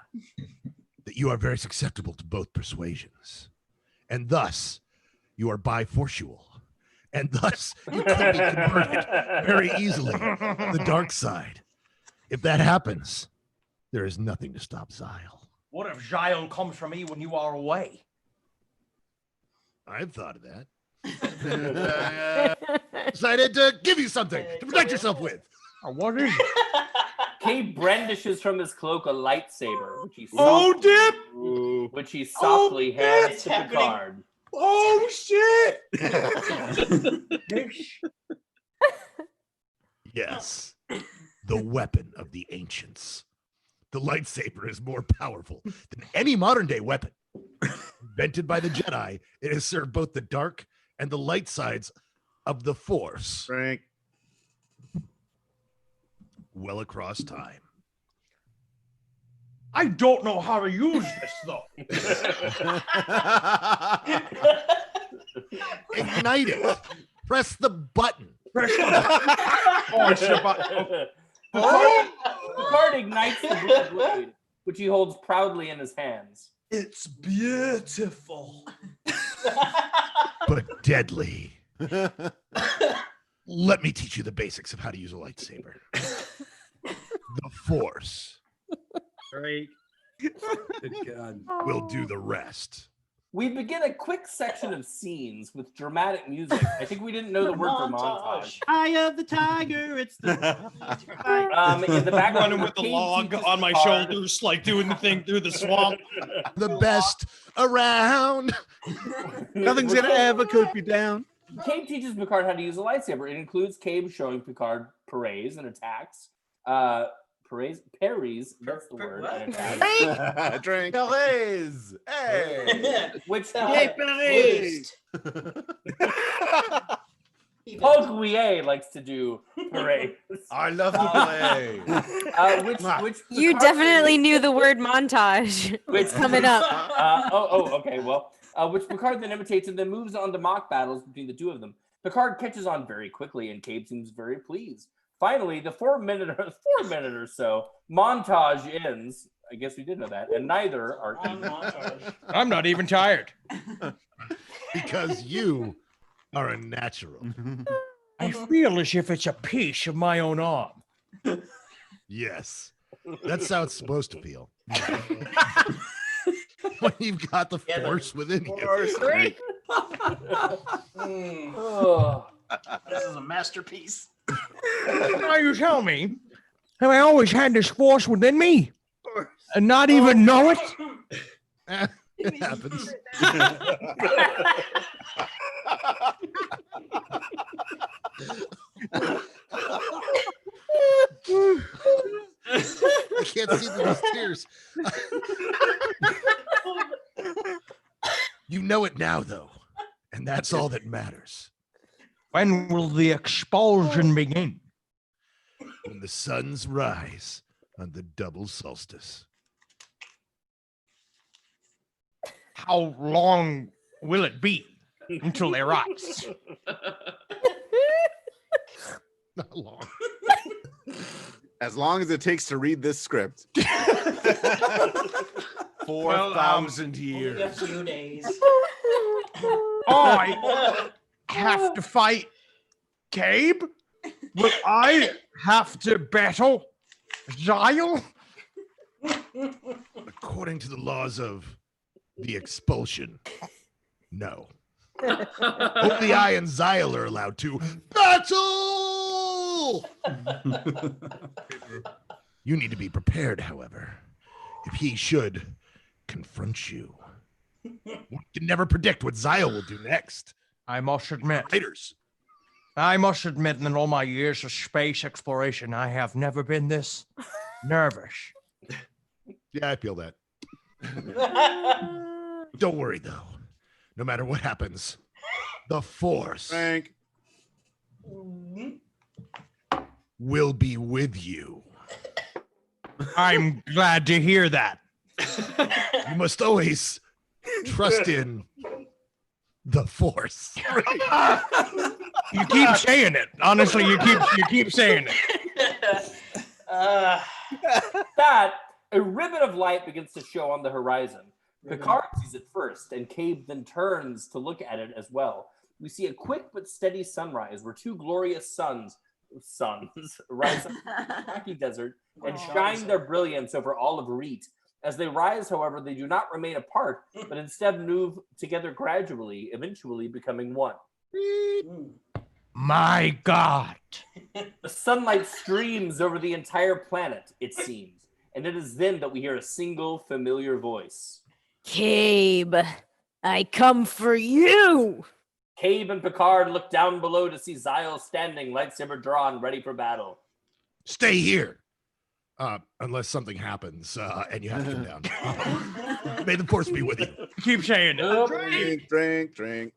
that you are very susceptible to both persuasions, and thus you are biforsual, and thus you could be converted very easily to the dark side. If that happens, there is nothing to stop Zyle. What if Zyle comes for me when you are away? I've thought of that. Decided to give you something to protect yourself with. What is it? Cabe brandishes from his cloak a lightsaber, which he softly hands to Picard. Oh shit! Yes, the weapon of the ancients. The lightsaber is more powerful than any modern day weapon. Invented by the Jedi, it has served both the dark and the light sides of the Force. Frank. Well across time. I don't know how to use this though. Ignite it. Press the button. Press the button. Oh, it's the button. Picard ignites the blade, which he holds proudly in his hands. It's beautiful. But deadly. Let me teach you the basics of how to use a lightsaber. The Force. Great. Good God. Will do the rest. We begin a quick section of scenes with dramatic music. I think we didn't know the word for montage. Eye of the tiger, it's the in the background, running with the log on my shoulders, like doing the thing through the swamp. The best around. Nothing's gonna ever coop you down. Cabe teaches Picard how to use a lightsaber. It includes Cabe showing Picard parries and attacks. Parries, that's the word. And attacks. Drink. Perez. Hey. Which Parries. Paul Guyet likes to do parades. I love to play. Which You definitely knew the word montage. It's coming up. Okay. Well, which Picard then imitates and then moves on to mock battles between the two of them. Picard catches on very quickly, and Cabe seems very pleased. Finally, the 4 minute or so montage ends. I guess we did know that, and neither are even. I'm not even tired. Because you are a natural. I feel as if it's a piece of my own arm. Yes, that's how it's supposed to feel. When you've got the Force within you. This is a masterpiece. Now you tell me, have I always had this Force within me and not even know it? It happens. I can't see those tears. You know it now, though, and that's all that matters. When will the expulsion begin? When the suns rise on the double solstice. How long will it be until they rise? Not long. As long as it takes to read this script. 4,000 years. Only a few days. I have to fight Cabe? Will I have to battle Zyle? According to the laws of the expulsion, no. Only I and Zyle are allowed to battle! You need to be prepared, however, if he should confront you. One can never predict what Zyle will do next. I must admit. Raiders. I must admit, in all my years of space exploration, I have never been this nervous. Yeah, I feel that. Don't worry, though. No matter what happens, the Force will be with you. I'm glad to hear that. You must always trust in the Force. You keep saying it. Honestly, you keep saying it. That a ribbon of light begins to show on the horizon. Picard sees it first, and Cabe then turns to look at it as well. We see a quick but steady sunrise where two glorious suns rise up from the rocky desert and shine their brilliance over all of Reet. As they rise, however, they do not remain apart, but instead move together gradually, eventually becoming one. My God. The sunlight streams over the entire planet, it seems, and it is then that we hear a single familiar voice. Cabe, I come for you. Cabe and Picard look down below to see Zyle standing, lightsaber drawn, ready for battle. Stay here. Unless something happens and you have to come down. May the Force be with you. Keep saying it. Drink.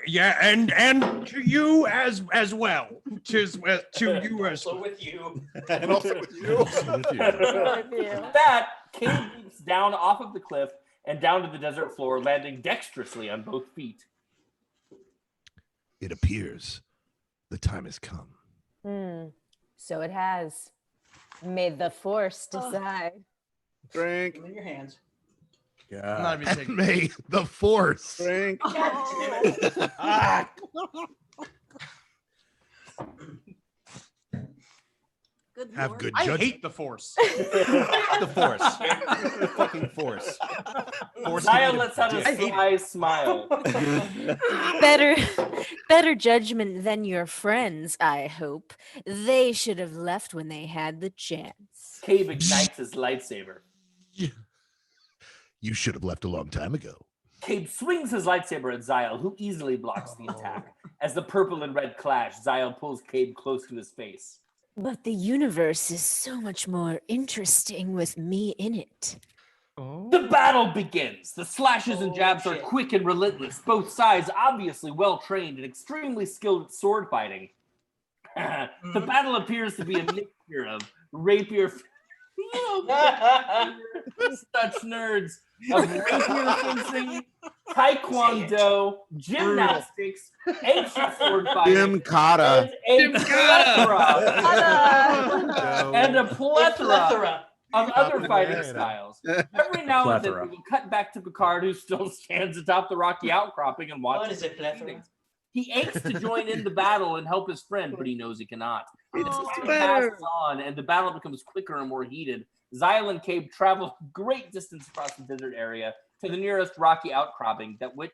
Yeah, and to you as well. To you as well. With you. And also with you. That, Cabe leaps down off of the cliff and down to the desert floor, landing dexterously on both feet. It appears the time has come. So it has. May the Force decide. Drink. In your hands. Yeah. And may the Force drink. Have good I judgment. hate the Force. The Force. The fucking Force. Zyle lets out a sly smile. Better judgment than your friends, I hope. They should have left when they had the chance. Cabe ignites his lightsaber. You should have left a long time ago. Cabe swings his lightsaber at Zyle, who easily blocks the attack. As the purple and red clash, Zyle pulls Cabe close to his face. But the universe is so much more interesting with me in it. The battle begins. The slashes and jabs are quick and relentless. Both sides obviously well-trained and extremely skilled at sword fighting. The battle appears to be a mixture of rapier... Such nerds. Of rapier fencing, taekwondo, gymnastics, ancient sword fighting, and a plethora of other fighting styles. Every now and then we will cut back to Picard, who still stands atop the rocky outcropping and watches. What is it, plethora? He aches to join in the battle and help his friend, but he knows he cannot. As time passes on and the battle becomes quicker and more heated, Zyle and Cabe travel great distance across the desert area to the nearest rocky outcropping that which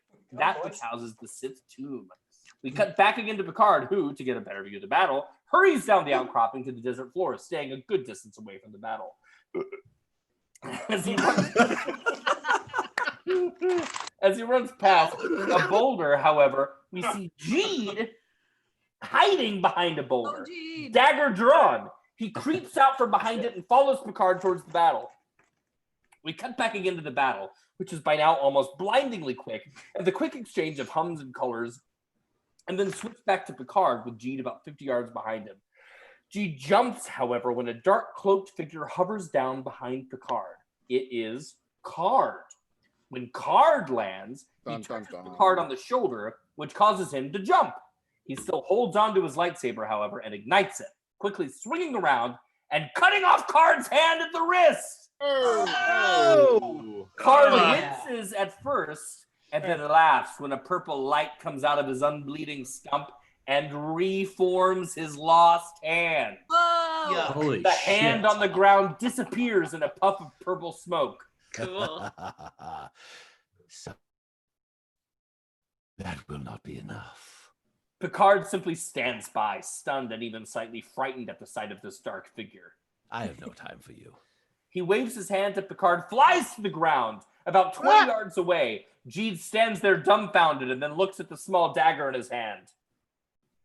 houses the Sith tomb. We cut back again to Picard, who, to get a better view of the battle, hurries down the outcropping to the desert floor, staying a good distance away from the battle. As he runs past a boulder, however, we see Jeed hiding behind a boulder, dagger drawn. He creeps out from behind it and follows Picard towards the battle. We cut back again to the battle, which is by now almost blindingly quick, and the quick exchange of hums and colors, and then switch back to Picard with Jeed about 50 yards behind him. Jeed jumps, however, when a dark cloaked figure hovers down behind Picard. It is Card. When Card lands, he touches Picard on the shoulder, which causes him to jump. He still holds onto his lightsaber, however, and ignites it, quickly swinging around and cutting off Card's hand at the wrist. Oh! Card winces at first and then laughs when a purple light comes out of his unbleeding stump and reforms his lost hand. Holy the shit. hand on the ground disappears in a puff of purple smoke. Cool. So that will not be enough. Picard simply stands by, stunned and even slightly frightened at the sight of this dark figure. I have no time for you. He waves his hand at Picard, flies to the ground. About 20 yards away, Jeed stands there dumbfounded and then looks at the small dagger in his hand.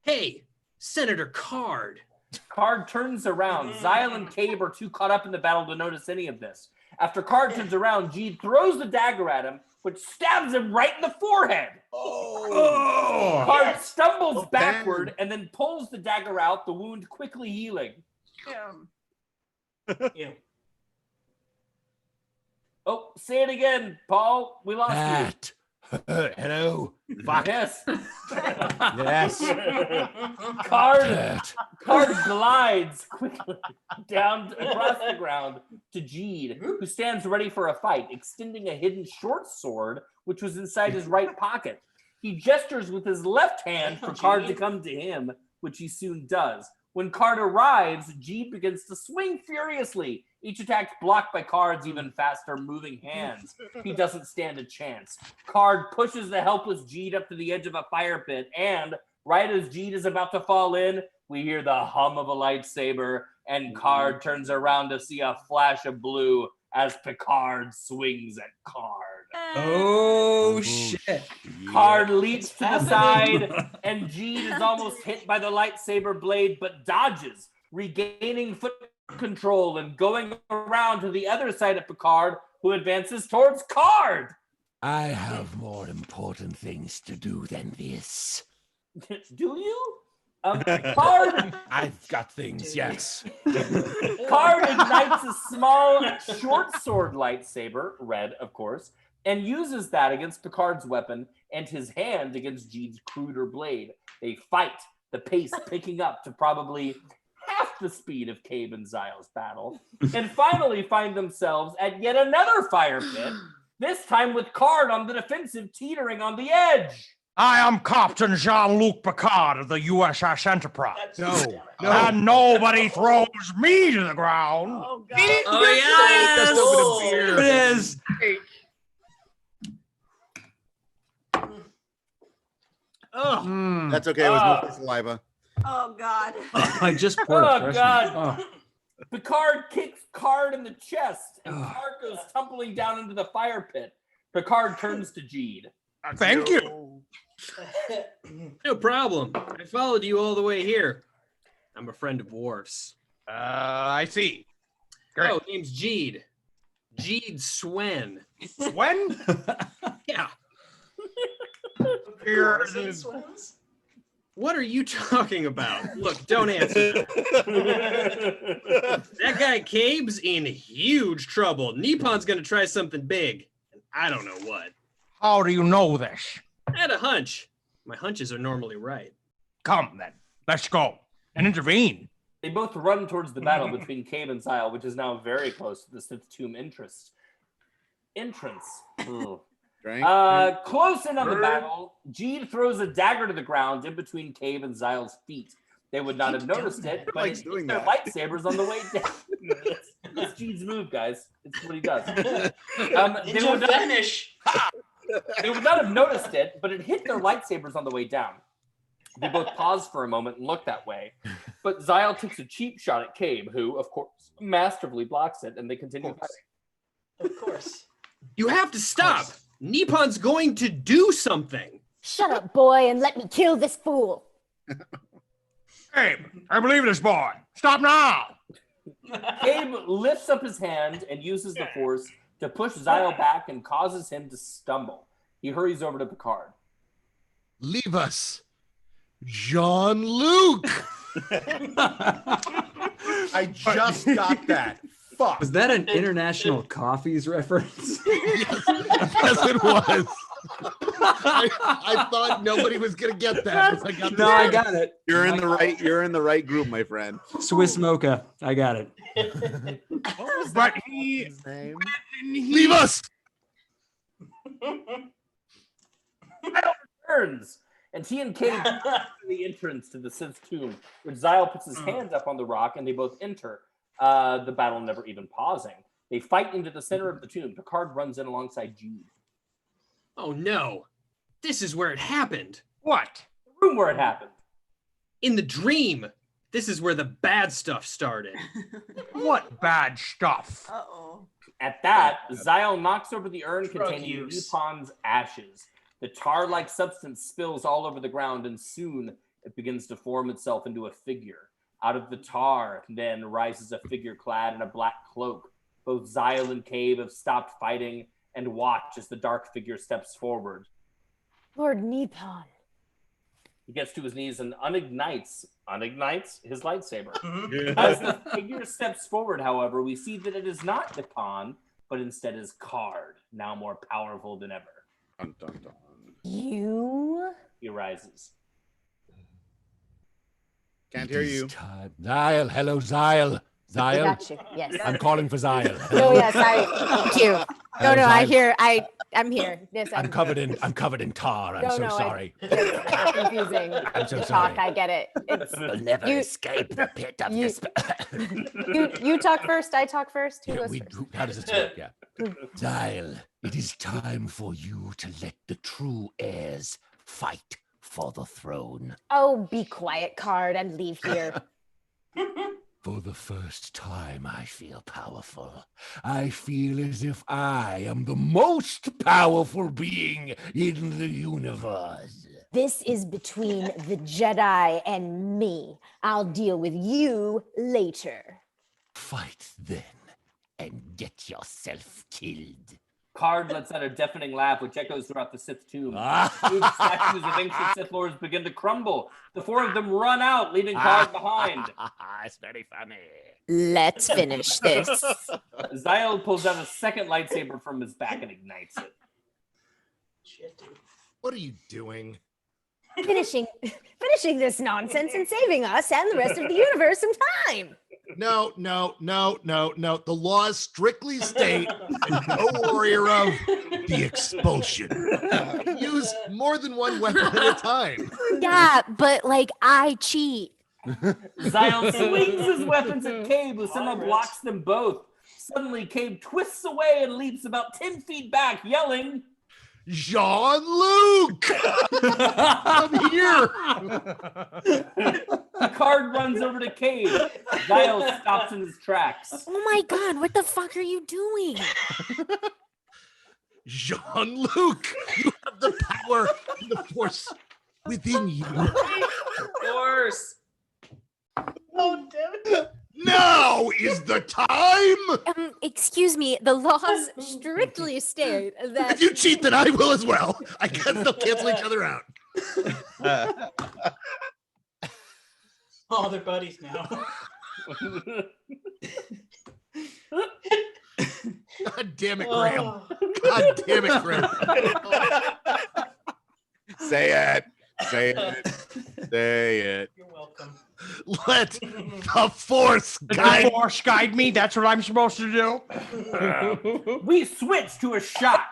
Hey, Senator Card. Card turns around. Zyle and Cabe are too caught up in the battle to notice any of this. After Card turns around, Jeed throws the dagger at him, which stabs him right in the forehead. Card stumbles backward and then pulls the dagger out, the wound quickly healing. Oh, say it again, Paul. We lost That. Hello. Fuck. Yes. Yes. Card glides quickly down across the ground to Jeed, who stands ready for a fight, extending a hidden short sword, which was inside his right pocket. He gestures with his left hand for Card to come to him, which he soon does. When Card arrives, Jeed begins to swing furiously. Each attack blocked by Card's even faster moving hands. He doesn't stand a chance. Card pushes the helpless Jeed up to the edge of a fire pit, and right as Jeed is about to fall in, we hear the hum of a lightsaber, and Card turns around to see a flash of blue as Picard swings at Card. Oh, shit. Card leaps to the side, and Jeed is almost hit by the lightsaber blade, but dodges, regaining foot control and going around to the other side of Picard, who advances towards Card. I have more important things to do than this. Do you? Card. I've got things, yes. Card ignites a small short sword lightsaber, red, of course, and uses that against Picard's weapon and his hand against Jeed's cruder blade. They fight, the pace picking up to probably half the speed of Cabe and Zyle's battle, and finally find themselves at yet another fire pit, this time with Card on the defensive, teetering on the edge. I am Captain Jean-Luc Picard of the USS Enterprise. No. And nobody throws me to the ground. Oh, yes! It is. Oh, That's okay. It was mostly saliva. Oh God. I just poured Oh, fresh God. one. Oh. Picard kicks Card in the chest, and Card goes tumbling down into the fire pit. Picard turns to Jeed. Thank you. No problem. I followed you all the way here. I'm a friend of Worf's. I see. Great. Oh, name's Jeed. Jeed Swen. Swen? Yeah. Here, What are you talking about? Look, don't answer. That guy Cabe's in huge trouble. Nipon's gonna try something big. And I don't know what. how do you know this? I had a hunch. My hunches are normally right. Come then, let's go and intervene. They both run towards the battle between Cabe and Zyle, which is now very close to the Sith Tomb entrance. Close in on the battle, Jeed throws a dagger to the ground in between Cabe and Zyle's feet. They would not have noticed it, but it hit their lightsabers on the way down. It's Jeed's move, guys. It's what he does. They would not have noticed it, but it hit their lightsabers on the way down. They both pause for a moment and look that way, but Zyle takes a cheap shot at Cabe, who, of course, masterfully blocks it, and they continue fighting. Of course. You have to stop. Nipon's going to do something. Shut up, boy, and let me kill this fool. Hey, I believe this boy. Stop now. Cabe lifts up his hand and uses the force to push Zyle back and causes him to stumble. He hurries over to Picard. Leave us, Jean-Luc. I just got that. Fuck. Was that an International Coffees reference? Yes, it was. I thought nobody was gonna get that. I got it. You're in the right. You're in the right group, my friend. Swiss mocha. I got it. But he leave us. Returns, and he and Cade to the entrance to the Sith's tomb, which Zyle puts his hands up on the rock, and they both enter. The battle never even pausing. They fight into the center of the tomb. Picard runs in alongside Jude. Oh no! This is where it happened. What? The room where it happened. In the dream. This is where the bad stuff started. What bad stuff? Uh-oh. At that, Zyle knocks over the urn containing Nipon's ashes. The tar-like substance spills all over the ground, and soon it begins to form itself into a figure. Out of the tar, then rises a figure clad in a black cloak. Both Zyle and Cave have stopped fighting and watch as the dark figure steps forward. Lord Nipon. He gets to his knees and unignites his lightsaber. As the figure steps forward, however, we see that it is not Nipon, but instead is Card, now more powerful than ever. Dun, dun, dun. You? He rises. Can't hear you. Zyle, hello, Zyle. I Zyle? got you. Yes. I'm calling for Zyle. Oh yes, thank you. No, I'm here. Yes, I'm covered in tar. I'm so sorry. It's confusing. I'm so You sorry. talk, I get it. You'll never escape the pit of despair. You talk first, I talk first. Who goes first? How does it work? Yeah. Zyle, it is time for you to let the true heirs fight for the throne. Oh, be quiet, Card, and leave here. For the first time, I feel powerful. I feel as if I am the most powerful being in the universe. This is between the Jedi and me. I'll deal with you later. Fight then, and get yourself killed. Card lets out a deafening laugh, which echoes throughout the Sith tomb. Huge statues of ancient Sith lords begin to crumble. The four of them run out, leaving Card behind. It's very funny. Let's finish this. Zyle pulls out a second lightsaber from his back and ignites it. What are you doing? Finishing this nonsense and saving us and the rest of the universe some time. No. The laws strictly state that no warrior of the expulsion use more than one weapon at a time. Yeah, but I cheat. Zyle swings his weapons at Cabe, who somehow blocks them both. Suddenly, Cabe twists away and leaps about 10 feet back, yelling, Jean-Luc! I'm here! Card runs over to Cabe. Zyle stops in his tracks. Oh my god, what the fuck are you doing? Jean-Luc, you have the power and the force within you. Force. Oh, damn it. Now is the time! Excuse me, the laws strictly state that... If you cheat, then I will as well. I guess they'll cancel each other out. Oh, they're buddies now. God damn it, Graham. God damn it, Graham. Say it. Say it. Say it. You're welcome. Let the force guide. The force guide me. That's what I'm supposed to do. We switch to a shot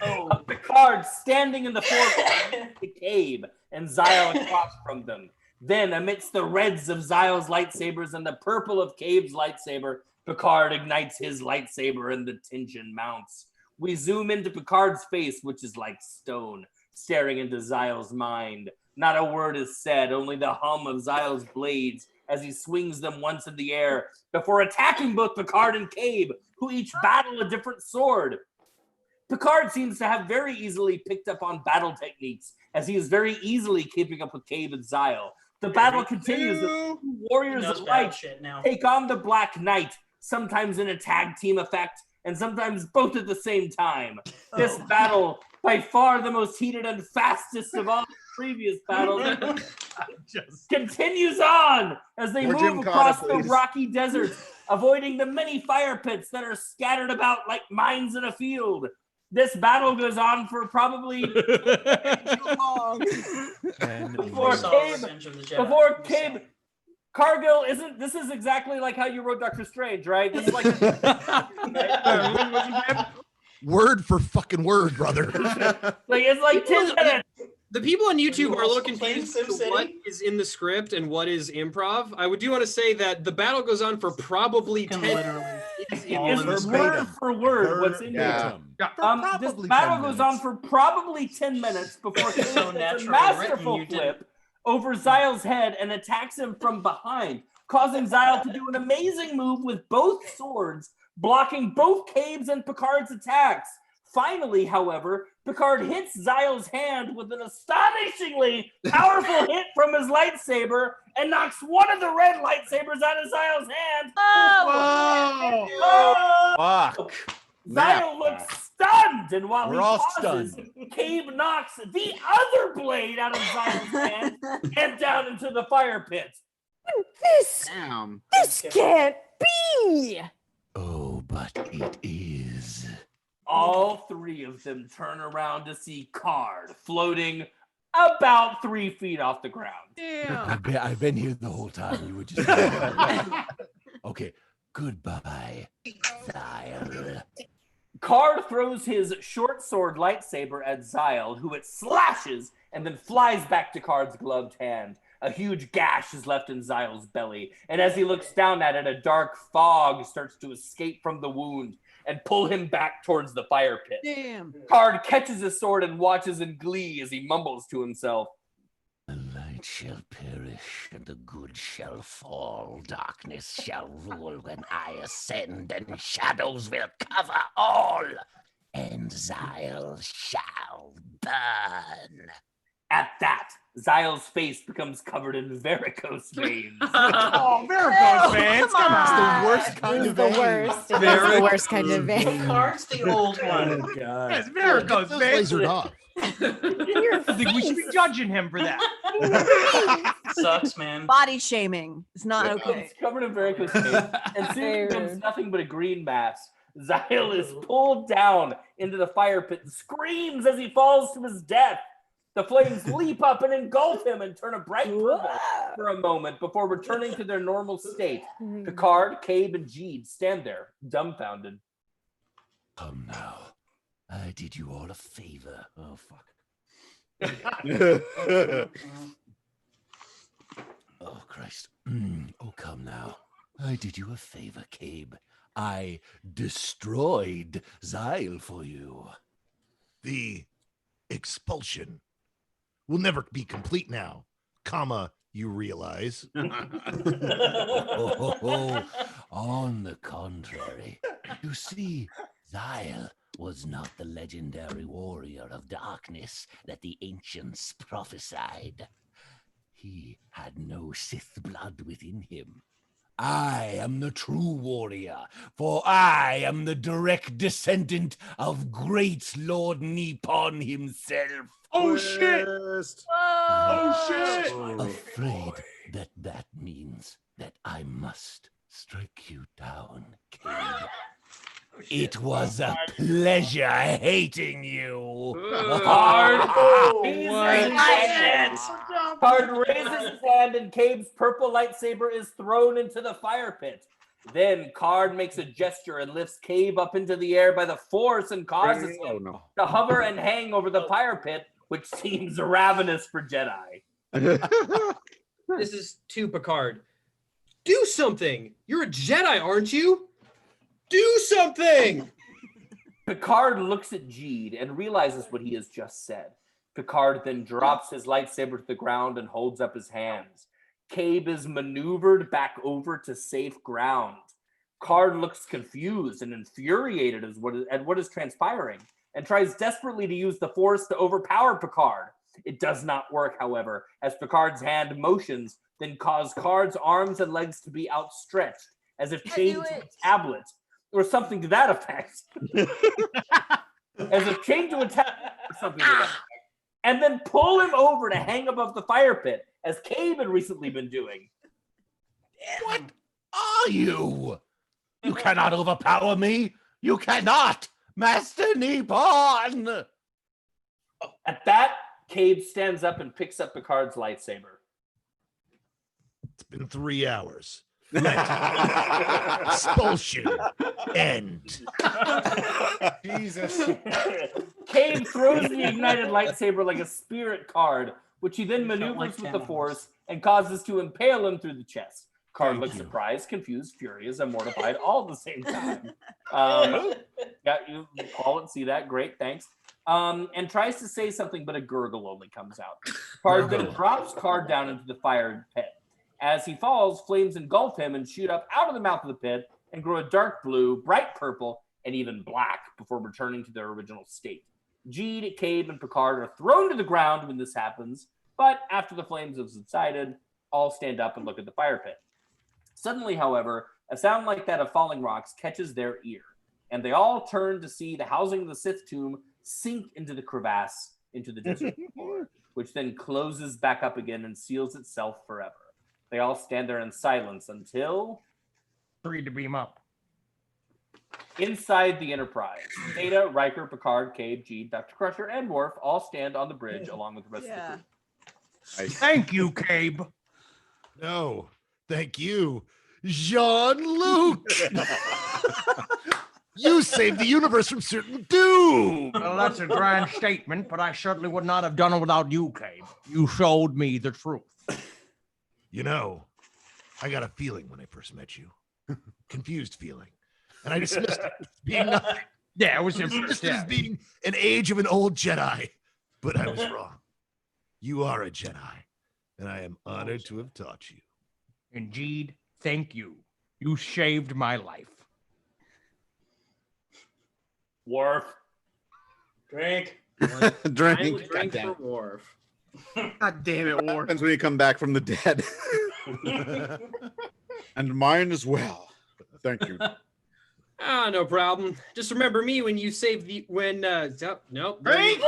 of Picard standing in the foreground of the cave and Zyle across from them. Then, amidst the reds of Zyle's lightsabers and the purple of Cave's lightsaber, Picard ignites his lightsaber and the tension mounts. We zoom into Picard's face, which is like stone, staring into Zyle's mind. Not a word is said, only the hum of Zyle's blades as he swings them once in the air before attacking both Picard and Cave, who each battle a different sword. Picard seems to have very easily picked up on battle techniques, as he is very easily keeping up with Cave and Zyle. The battle continues. The two warriors of light take on the Black Knight, sometimes in a tag team effect, and sometimes both at the same time. This battle, by far the most heated and fastest of all previous battles, continues on as they move across the rocky deserts, avoiding the many fire pits that are scattered about like mines in a field. This battle goes on for probably too long. Before Cabe, Cargill isn't. This is exactly like how you wrote Doctor Strange, right? This is like word for fucking word, brother. Like it's like 10 minutes. The people on YouTube are a little confused as to what is in the script and what is improv. I do want to say that the battle goes on for probably 10 minutes. It's word for word what's in there. This battle goes on for probably 10 minutes before Cabe does a masterful flip over Xyle's head and attacks him from behind, causing Xyle to do an amazing move with both swords, blocking both Cabe's and Picard's attacks. Finally, however, Picard hits Xyle's hand with an astonishingly powerful hit from his lightsaber and knocks one of the red lightsabers out of Xyle's hand. Fuck. Xyle looks stunned, and while We're he all pauses, Cabe knocks the other blade out of Xyle's hand and down into the fire pit. This can't be. Oh, but it is. All three of them turn around to see Card floating about 3 feet off the ground. I've been here the whole time. You were just okay. Goodbye, Xyle. Card throws his short sword lightsaber at Xyle, who it slashes and then flies back to Card's gloved hand. A huge gash is left in Xyle's belly, and as he looks down at it, a dark fog starts to escape from the wound and pull him back towards the fire pit. Damn. Card catches his sword and watches in glee as he mumbles to himself. The light shall perish and the good shall fall. Darkness shall rule when I ascend, and shadows will cover all, and Xyle shall burn. At that, Xyle's face becomes covered in varicose veins. Oh, varicose veins! Come on. It's the worst kind of The vein. worst. It is the worst kind of vein. Card's the old one. Oh, God. Yes, varicose veins. Lasered off. I think we should be judging him for that. Sucks, man. Body shaming. It's not okay. It's covered in varicose veins, and soon becomes nothing but a green mass. Xyle is pulled down into the fire pit and screams as he falls to his death. The flames leap up and engulf him and turn a bright purple for a moment before returning to their normal state. Picard, Cabe, and Jeed stand there, dumbfounded. Come now. I did you all a favor. Oh, fuck. Oh, Christ. Oh, come now. I did you a favor, Cabe. I destroyed Xyle for you. The expulsion will never be complete now, comma, you realize. On the contrary, you see, Xyle was not the legendary warrior of darkness that the ancients prophesied. He had no Sith blood within him. I am the true warrior, for I am the direct descendant of great Lord Nippon himself. Oh, shit! Oh, shit! Afraid that means that I must strike you down, Cabe. It was a pleasure hating you. Card raises his hand and Cabe's purple lightsaber is thrown into the fire pit. Then Card makes a gesture and lifts Cabe up into the air by the force and causes him to hover and hang over the fire pit, which seems ravenous for Jedi. This is to Picard. Do something! You're a Jedi, aren't you? Do something! Picard looks at Jeed and realizes what he has just said. Picard then drops his lightsaber to the ground and holds up his hands. Cabe is maneuvered back over to safe ground. Card looks confused and infuriated at what is transpiring and tries desperately to use the Force to overpower Picard. It does not work, however, as Picard's hand motions, then cause Card's arms and legs to be outstretched, as if chained to a tablet, or something to that effect. As if chained to a tablet, or something to that effect. And then pull him over to hang above the fire pit, as Cabe had recently been doing. What are you? You cannot overpower me. You cannot. Master Nippon! At that, Cade stands up and picks up Picard's lightsaber. It's been 3 hours. Expulsion end. Jesus. Cade throws the ignited lightsaber like a spirit card, which he then maneuvers with the Force and causes to impale him through the chest. Card looks surprised, confused, furious, and mortified all at the same time. Yeah, you call it, see that? Great, thanks. And tries to say something, but a gurgle only comes out. Card then drops Card down into the fire pit. As he falls, flames engulf him and shoot up out of the mouth of the pit and grow a dark blue, bright purple, and even black before returning to their original state. Jeed, Cade, and Picard are thrown to the ground when this happens, but after the flames have subsided, all stand up and look at the fire pit. Suddenly, however, a sound like that of falling rocks catches their ear, and they all turn to see the housing of the Sith tomb sink into the crevasse into the desert floor, which then closes back up again and seals itself forever. They all stand there in silence until 3 to beam up. Inside the Enterprise, Data, Riker, Picard, Cade, Jeed, Dr. Crusher, and Worf all stand on the bridge along with the rest of the crew. Thank you, Cabe. No, thank you, Jean-Luc. You saved the universe from certain doom. Well, that's a grand statement, but I certainly would not have done it without you, Cabe. You showed me the truth. You know, I got a feeling when I first met you. Confused feeling. And I dismissed it as being nothing. Yeah, it was dismissed it as being an age of an old Jedi. But I was wrong. You are a Jedi, and I am honored to have taught you. Indeed, thank you. You saved my life. Worf. Drink. Drink. Drink for Worf. God damn it, What Worf. happens when you come back from the dead? And mine as well. Thank you. Ah, no problem. Just remember me when you save the nope. Drink.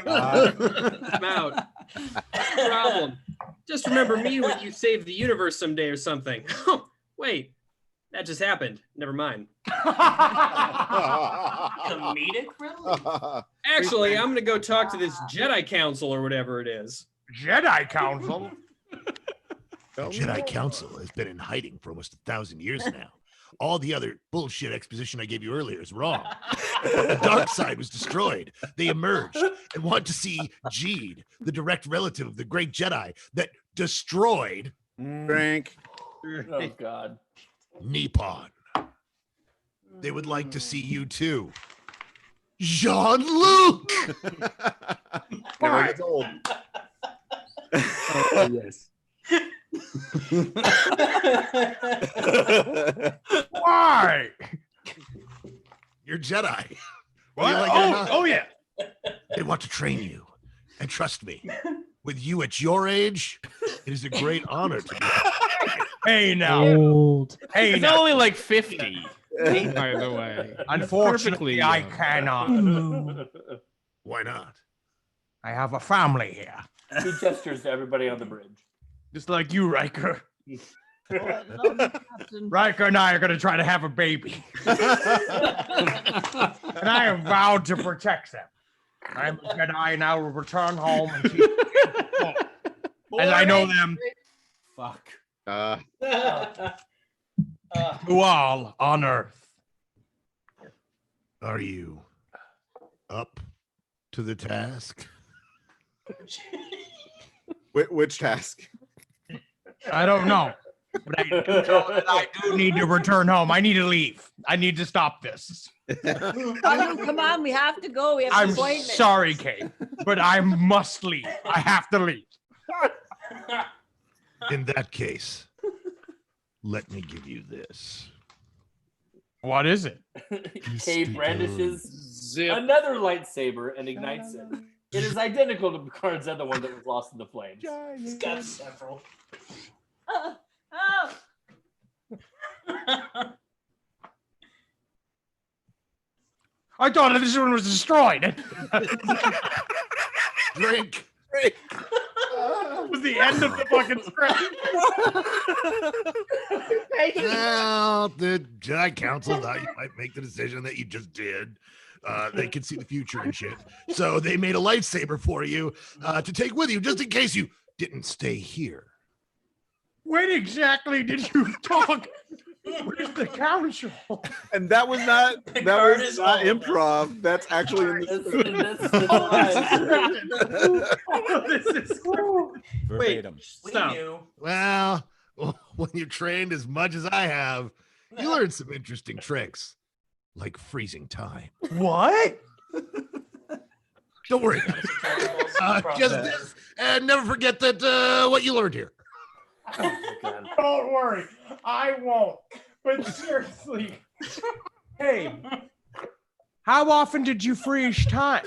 I'm out. No problem. Just remember me when you save the universe someday or something. Wait, that just happened. Never mind. Comedic relief? Actually, I'm gonna go talk to this Jedi Council or whatever it is. Jedi Council? The Jedi Council has been in hiding for almost 1,000 years now. All the other bullshit exposition I gave you earlier is wrong. The dark side was destroyed. They emerged and want to see Jeed, the direct relative of the great Jedi that destroyed Drink. Oh, God. Nippon. They would like to see you too. Jean-Luc! Never gets old. Oh, yes. Why? You're Jedi. What? Like it or not. Oh, yeah. They want to train you. And trust me, with you at your age, it is a great honor to be. Hey, now. Old. Hey, He's now. only like 50, by the way. Unfortunately, I cannot. Why not? I have a family here. He gestures to everybody on the bridge. Just like you, Riker. Riker and I are going to try to have a baby. And I have vowed to protect them. I'm a Jedi and I will return home and keep as I know them. Fuck. To all on Earth. Are you up to the task? Which task? I don't know. But I do know that I do need to return home. I need to leave. I need to stop this. Come on, we have to go. We have I'm appointments. sorry, Kate, but I must leave. I have to leave. In that case, let me give you this. What is it? Cade brandishes another lightsaber and ignites it. It is identical to Picard's other one that was lost in the flames. He's got several. I thought this one was destroyed. Drink. It was the end of the fucking script. Well, the Jedi Council thought you might make the decision that you just did. They can see the future and shit. So they made a lightsaber for you to take with you, just in case you didn't stay here. When exactly did you talk with the council? And that was not improv. That's actually in the Verbatim. Stop. Well, when you trained as much as I have, you learned some interesting tricks, like freezing time. What? Don't worry. Just this, and never forget that what you learned here. Don't worry, I won't. But seriously, hey, how often did you freeze time?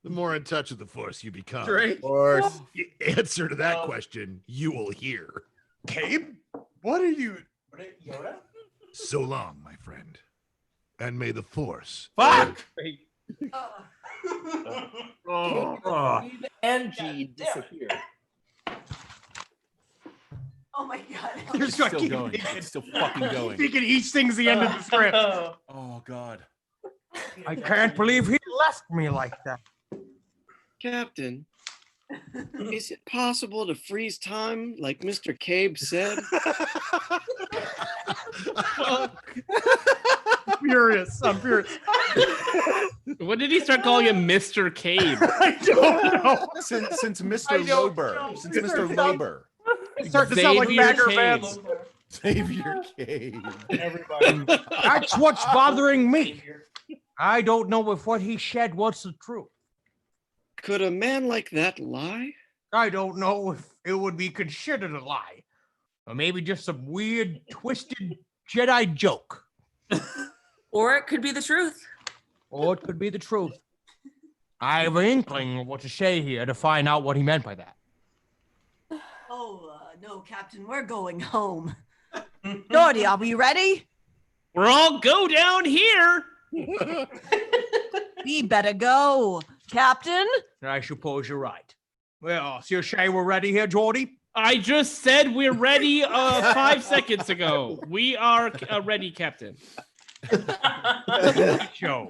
The more in touch with the Force you become, Great. Force. The answer to that question you will hear. Cabe, what are you? Yoda? So long, my friend, and may the Force. Fuck. And G disappear. Oh my god. It's still going. It's still fucking going. Thinking each thing's the end of the script. Oh God. I can't believe he left me like that. Captain, is it possible to freeze time like Mr. Cabe said? I'm furious. When did he start calling him Mr. Cabe? I don't know. Since Mr. Lober. Since Mr. Lober. It's starting to sound like Bagger Vance. Xavier Cave. Everybody. That's what's bothering me. I don't know if what he said was the truth. Could a man like that lie? I don't know if it would be considered a lie. Or maybe just some weird, twisted Jedi joke. Or it could be the truth. Or it could be the truth. I have an inkling of what to say here to find out what he meant by that. Oh, no, Captain, we're going home. Jordy, are we ready? We're all go down here. We better go. Captain? I suppose you're right. Well, so you're saying we're ready here, Jordy? I just said we're ready 5 seconds ago. We are ready, Captain. Show.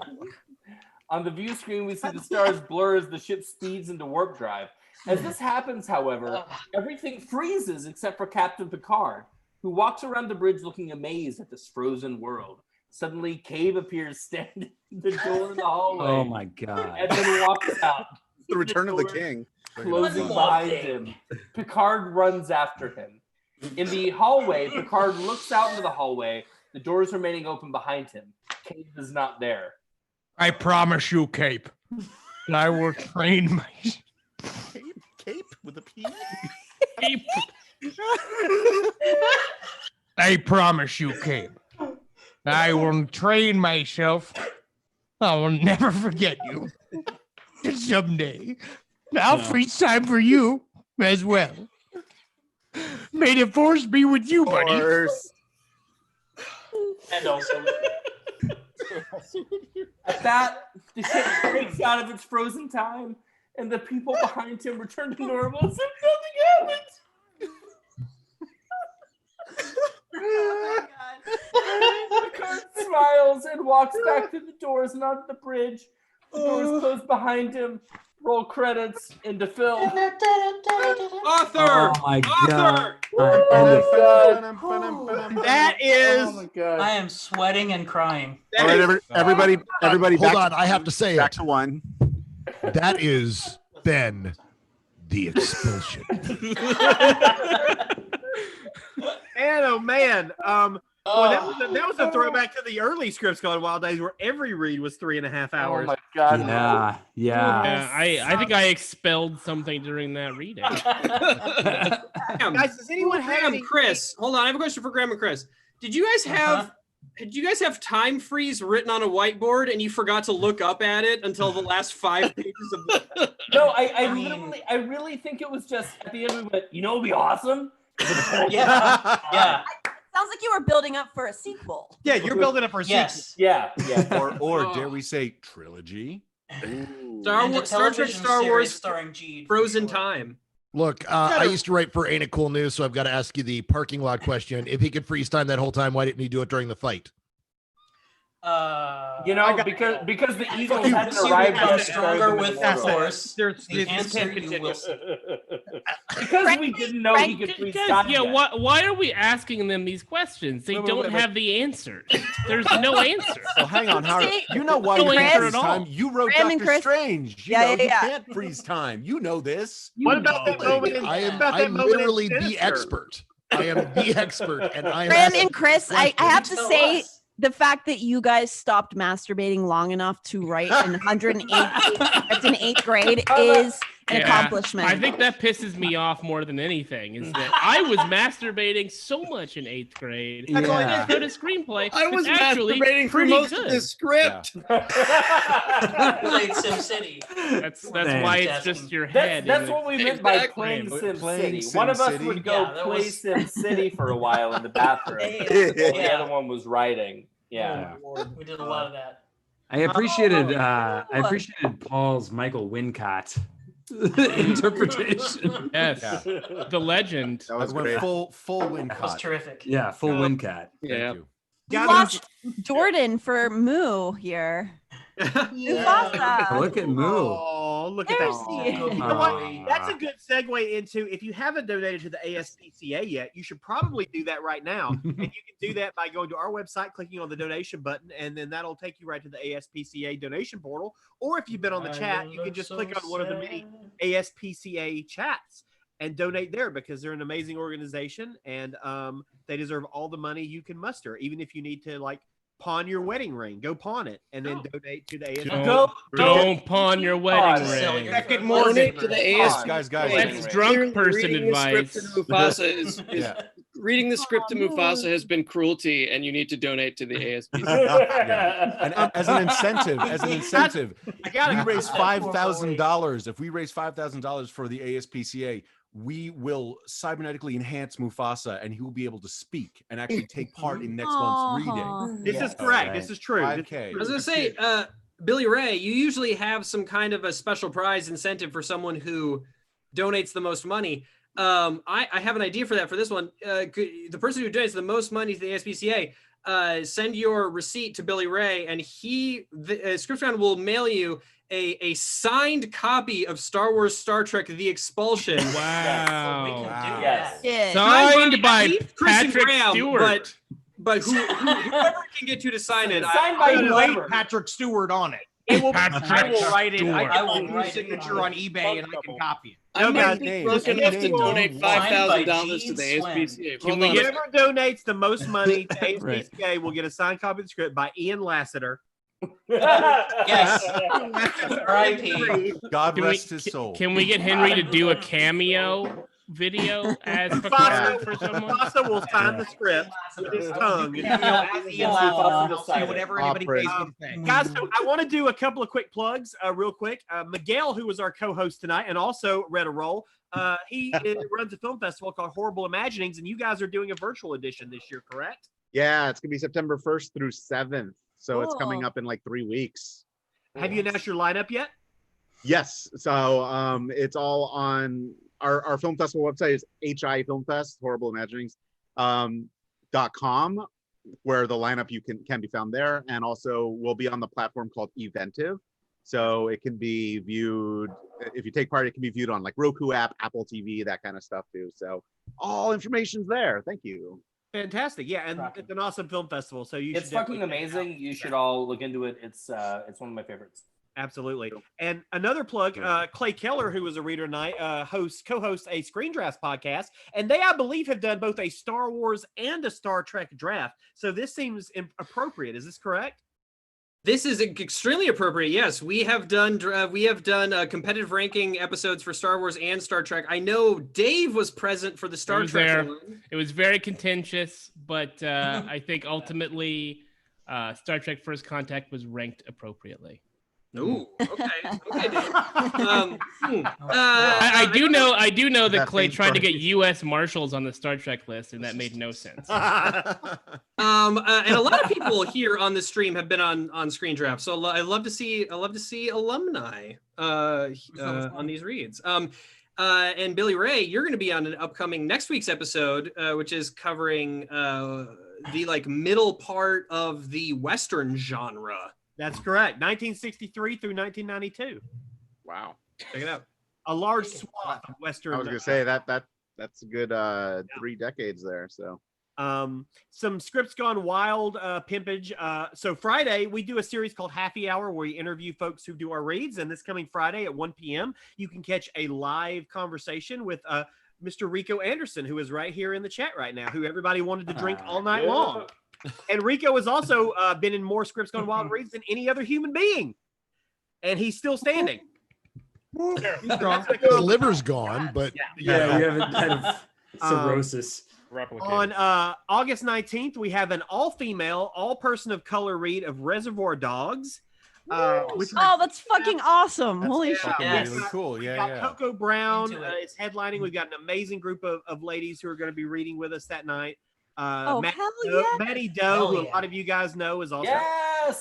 On the view screen, we see the stars blur as the ship speeds into warp drive. As this happens, however, everything freezes except for Captain Picard, who walks around the bridge looking amazed at this frozen world. Suddenly, Cave appears standing at the door in the hallway. Oh my God. And then walks out. The return of the king. Closing behind him. Picard runs after him. In the hallway, Picard looks out into the hallway, the doors remaining open behind him. Cave is not there. I promise you, Cape, that I will train my... Cape with a P? Cape. I promise you, Cape, I will train myself. I will never forget you. Someday, I'll freeze time for you as well. May the Force be with you, buddy. And also. At that, the ship breaks out of its frozen time, and the people behind him return to normal. So nothing happens. Picard smiles and walks back to the doors and onto the bridge. The doors close behind him. Roll credits into film. Author! Oh my God. That is. Oh my God. I am sweating and crying. All right, everybody. Hold back on, to, I have to say back it. to one. That is Ben, the Expulsion. Man, oh man. Well, that was a throwback to the early scripts called Wild Days, where every read was 3.5 hours. Oh my God. Yeah. I think I expelled something during that reading. Guys, does anyone have Graham, any? Chris, hold on. I have a question for Graham and Chris. Did you guys have time freeze written on a whiteboard and you forgot to look up at it until the last 5 pages of the... No, I really think it was just at the end we went, you know, it'd be awesome. Yeah. Sounds like you were building up for a sequel. Yeah, you're building up for a Yes. sequel. Yeah. Or dare we say trilogy? Star Trek, Star Wars, starring G. Frozen Time. Look, I used to write for Ain't It Cool News, so I've got to ask you the parking lot question. If he could freeze time that whole time, why didn't he do it during the fight? because the Eagles hadn't arrived yet. Stronger with the Force. The answer you will see. Because we didn't know he could freeze time. Yeah, yet. why are we asking them these questions? They don't have the answers. There's no answer. Well, hang on, Howard. You know why No you answer can't at freeze all. time? You wrote Graham and Doctor Chris- Strange. You Yeah, know, yeah, you yeah. can't freeze time. You know this. What about that moment in I'm literally the expert. I am the expert, and I am. Graham and Chris, I have to Tell say, us. the fact that you guys stopped masturbating long enough to write in 108 that's in 8th grade is an accomplishment. I think that pisses me off more than anything is that I was masturbating so much in 8th grade. Yeah. I wrote a screenplay. I was that's actually masturbating for pretty most good. of the script. Played SimCity. That's why it's just your That's, head. that's and what we it's- meant by Exactly. playing Playing SimCity. One of us SimCity? would go Yeah, that play was- SimCity for a while in the bathroom. The other one was writing. Yeah. We did a lot of that. I appreciated Paul's Michael Wincott interpretation. Yes, the legend. That was went great. full That was Wincott. terrific. Yeah, full Wincott. Thank you. We lost Jordann for Moo here. Mufasa. Look at Moo. Oh, look at There's that. the- You know what? That's a good segue into if you haven't donated to the ASPCA yet, you should probably do that right now. And you can do that by going to our website, clicking on the donation button, and then that'll take you right to the ASPCA donation portal. Or if you've been on the chat, you can just click on one of the many ASPCA chats and donate there because they're an amazing organization and they deserve all the money you can muster, even if you need to like pawn your wedding ring, go pawn it and then donate to the ASPCA. Don't pawn your wedding ring. Second morning Donate to the ASPCA. Guys. That's drunk person Reading the script advice. to Mufasa is Yeah. reading the script to Mufasa has been cruelty, and you need to donate to the ASPCA. And as an incentive, gotta we raise go $5,000. If we raise $5,000 for the ASPCA, we will cybernetically enhance Mufasa, and he will be able to speak and actually take part in next month's reading. This is correct. This is true. 5K. I was gonna say, Billy Ray, you usually have some kind of a special prize incentive for someone who donates the most money. I have an idea for that for this one. The person who donates the most money to the ASPCA, send your receipt to Billy Ray, and Scriptron will mail you a signed copy of Star Wars Star Trek The Expulsion. Wow. Yes. Yeah. Signed by Kristen Patrick Graham, Stewart. but whoever can get you to sign it, Signed by Late whoever. Patrick Stewart on it. It will, I will write it. I I will can do write it. signature on eBay and I can copy it. I might be drunk enough to donate $5,000 to the ASPCA. Can we get- Whoever donates the most money to ASPCA will get a signed copy of the script by Ian Lassiter. Yes. R.I.P. God Can we- rest his soul. Can we get Henry to do a cameo video as Mufasa for someone? Mufasa will sign the script with his tongue. And, as Ian Mufasa will will say sign it. whatever anybody pays me to say. Guys, so I want to do a couple of quick plugs real quick. Miguel, who was our co-host tonight and also read a role, he runs a film festival called Horrible Imaginings, and you guys are doing a virtual edition this year, correct? Yeah, it's gonna be September 1st through 7th. So it's coming Cool. up in like 3 weeks. Have you announced your lineup yet? Yes. So it's all on our film festival website is HI Film Fest, Horrible Imaginings, .com, where the lineup can be found there. And also we'll be on the platform called Eventive. So it can be viewed, if you take part, it can be viewed on like Roku app, Apple TV, that kind of stuff too. So all information's there. Thank you. Fantastic. Yeah, and it's an awesome film festival. So you It's should fucking definitely check it out. amazing. You should all look into it. It's one of my favorites. Absolutely. And another plug, Clay Keller, who was a reader tonight, co-hosts a Screen Drafts podcast, and they, I believe, have done both a Star Wars and a Star Trek draft. So this seems appropriate. Is this correct? This is extremely appropriate. Yes, we have done competitive ranking episodes for Star Wars and Star Trek. I know Dave was present for the Star Trek one. It was very contentious, but I think ultimately Star Trek First Contact was ranked appropriately. Ooh, okay, Dave. I do know that Clay tried to get U.S. Marshals on the Star Trek list, and that made no sense. And a lot of people here on the stream have been on Screen Draft, so I love to see alumni on these reads. And Billy Ray, you're going to be on an upcoming next week's episode, which is covering the like middle part of the Western genre. That's correct. 1963 through 1992. Wow. Check it out. A large swath of Western. I was gonna say that's a good 3 decades there. So some scripts gone wild pimpage. So Friday we do a series called Happy Hour where we interview folks who do our reads, and this coming Friday at 1 p.m. you can catch a live conversation with Mr. Rico Anderson, who is right here in the chat right now, who everybody wanted to drink all night long. And Rico has also been in more scripts gone wild reads than any other human being, and he's still standing. The liver's gone, but yeah, we haven't had cirrhosis. On August 19th, we have an all-female, all-person of color read of Reservoir Dogs. That's fucking awesome. Holy shit. Really cool. Yeah. Coco Brown is headlining. We've got an amazing group of ladies who are going to be reading with us that night. Maddie Doe, who a lot of you guys know, is also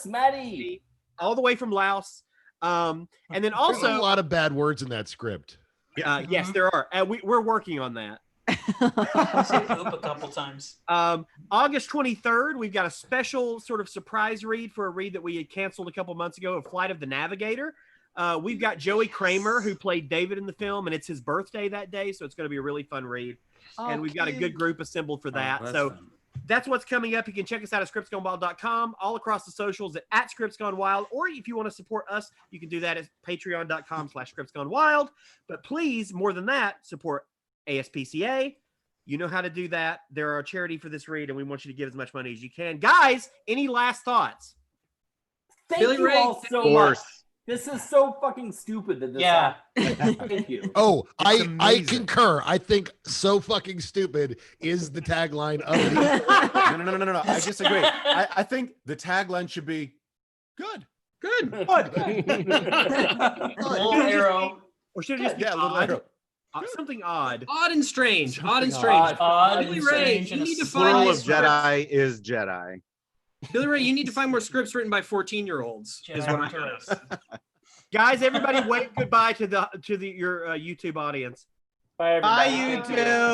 Maddie, all the way from Laos. And then also there's a lot of bad words in that script. Yes, there are. We're working on that. I said poop a couple times. August 23rd, we've got a special sort of surprise read for a read that we had canceled a couple months ago, A Flight of the Navigator. We've got Joey Kramer, who played David in the film, and it's his birthday that day, so it's going to be a really fun read. And we've got a good group assembled for that. That's what's coming up. You can check us out at scriptsgonewild.com, all across the socials at scriptsgonewild, or if you want to support us, you can do that at patreon.com/scriptsgonewild. But please, more than that, support ASPCA. You know how to do that. They're our charity for this read, and we want you to give as much money as you can. Guys, any last thoughts? Thank you all so much. This is so fucking stupid that this happened. Thank you. Oh, I concur. I think so fucking stupid is the tagline of the No. I disagree. I think the tagline should be good. Little arrow. Or should it just be little arrow. Something odd. Odd and strange. Billy Ray, you need to find Rule more of scripts. Jedi is Jedi. Billy Ray, you need to find more scripts written by 14-year-olds. Is what Guys, everybody wave goodbye to your YouTube audience. Bye, everybody. Bye, YouTube.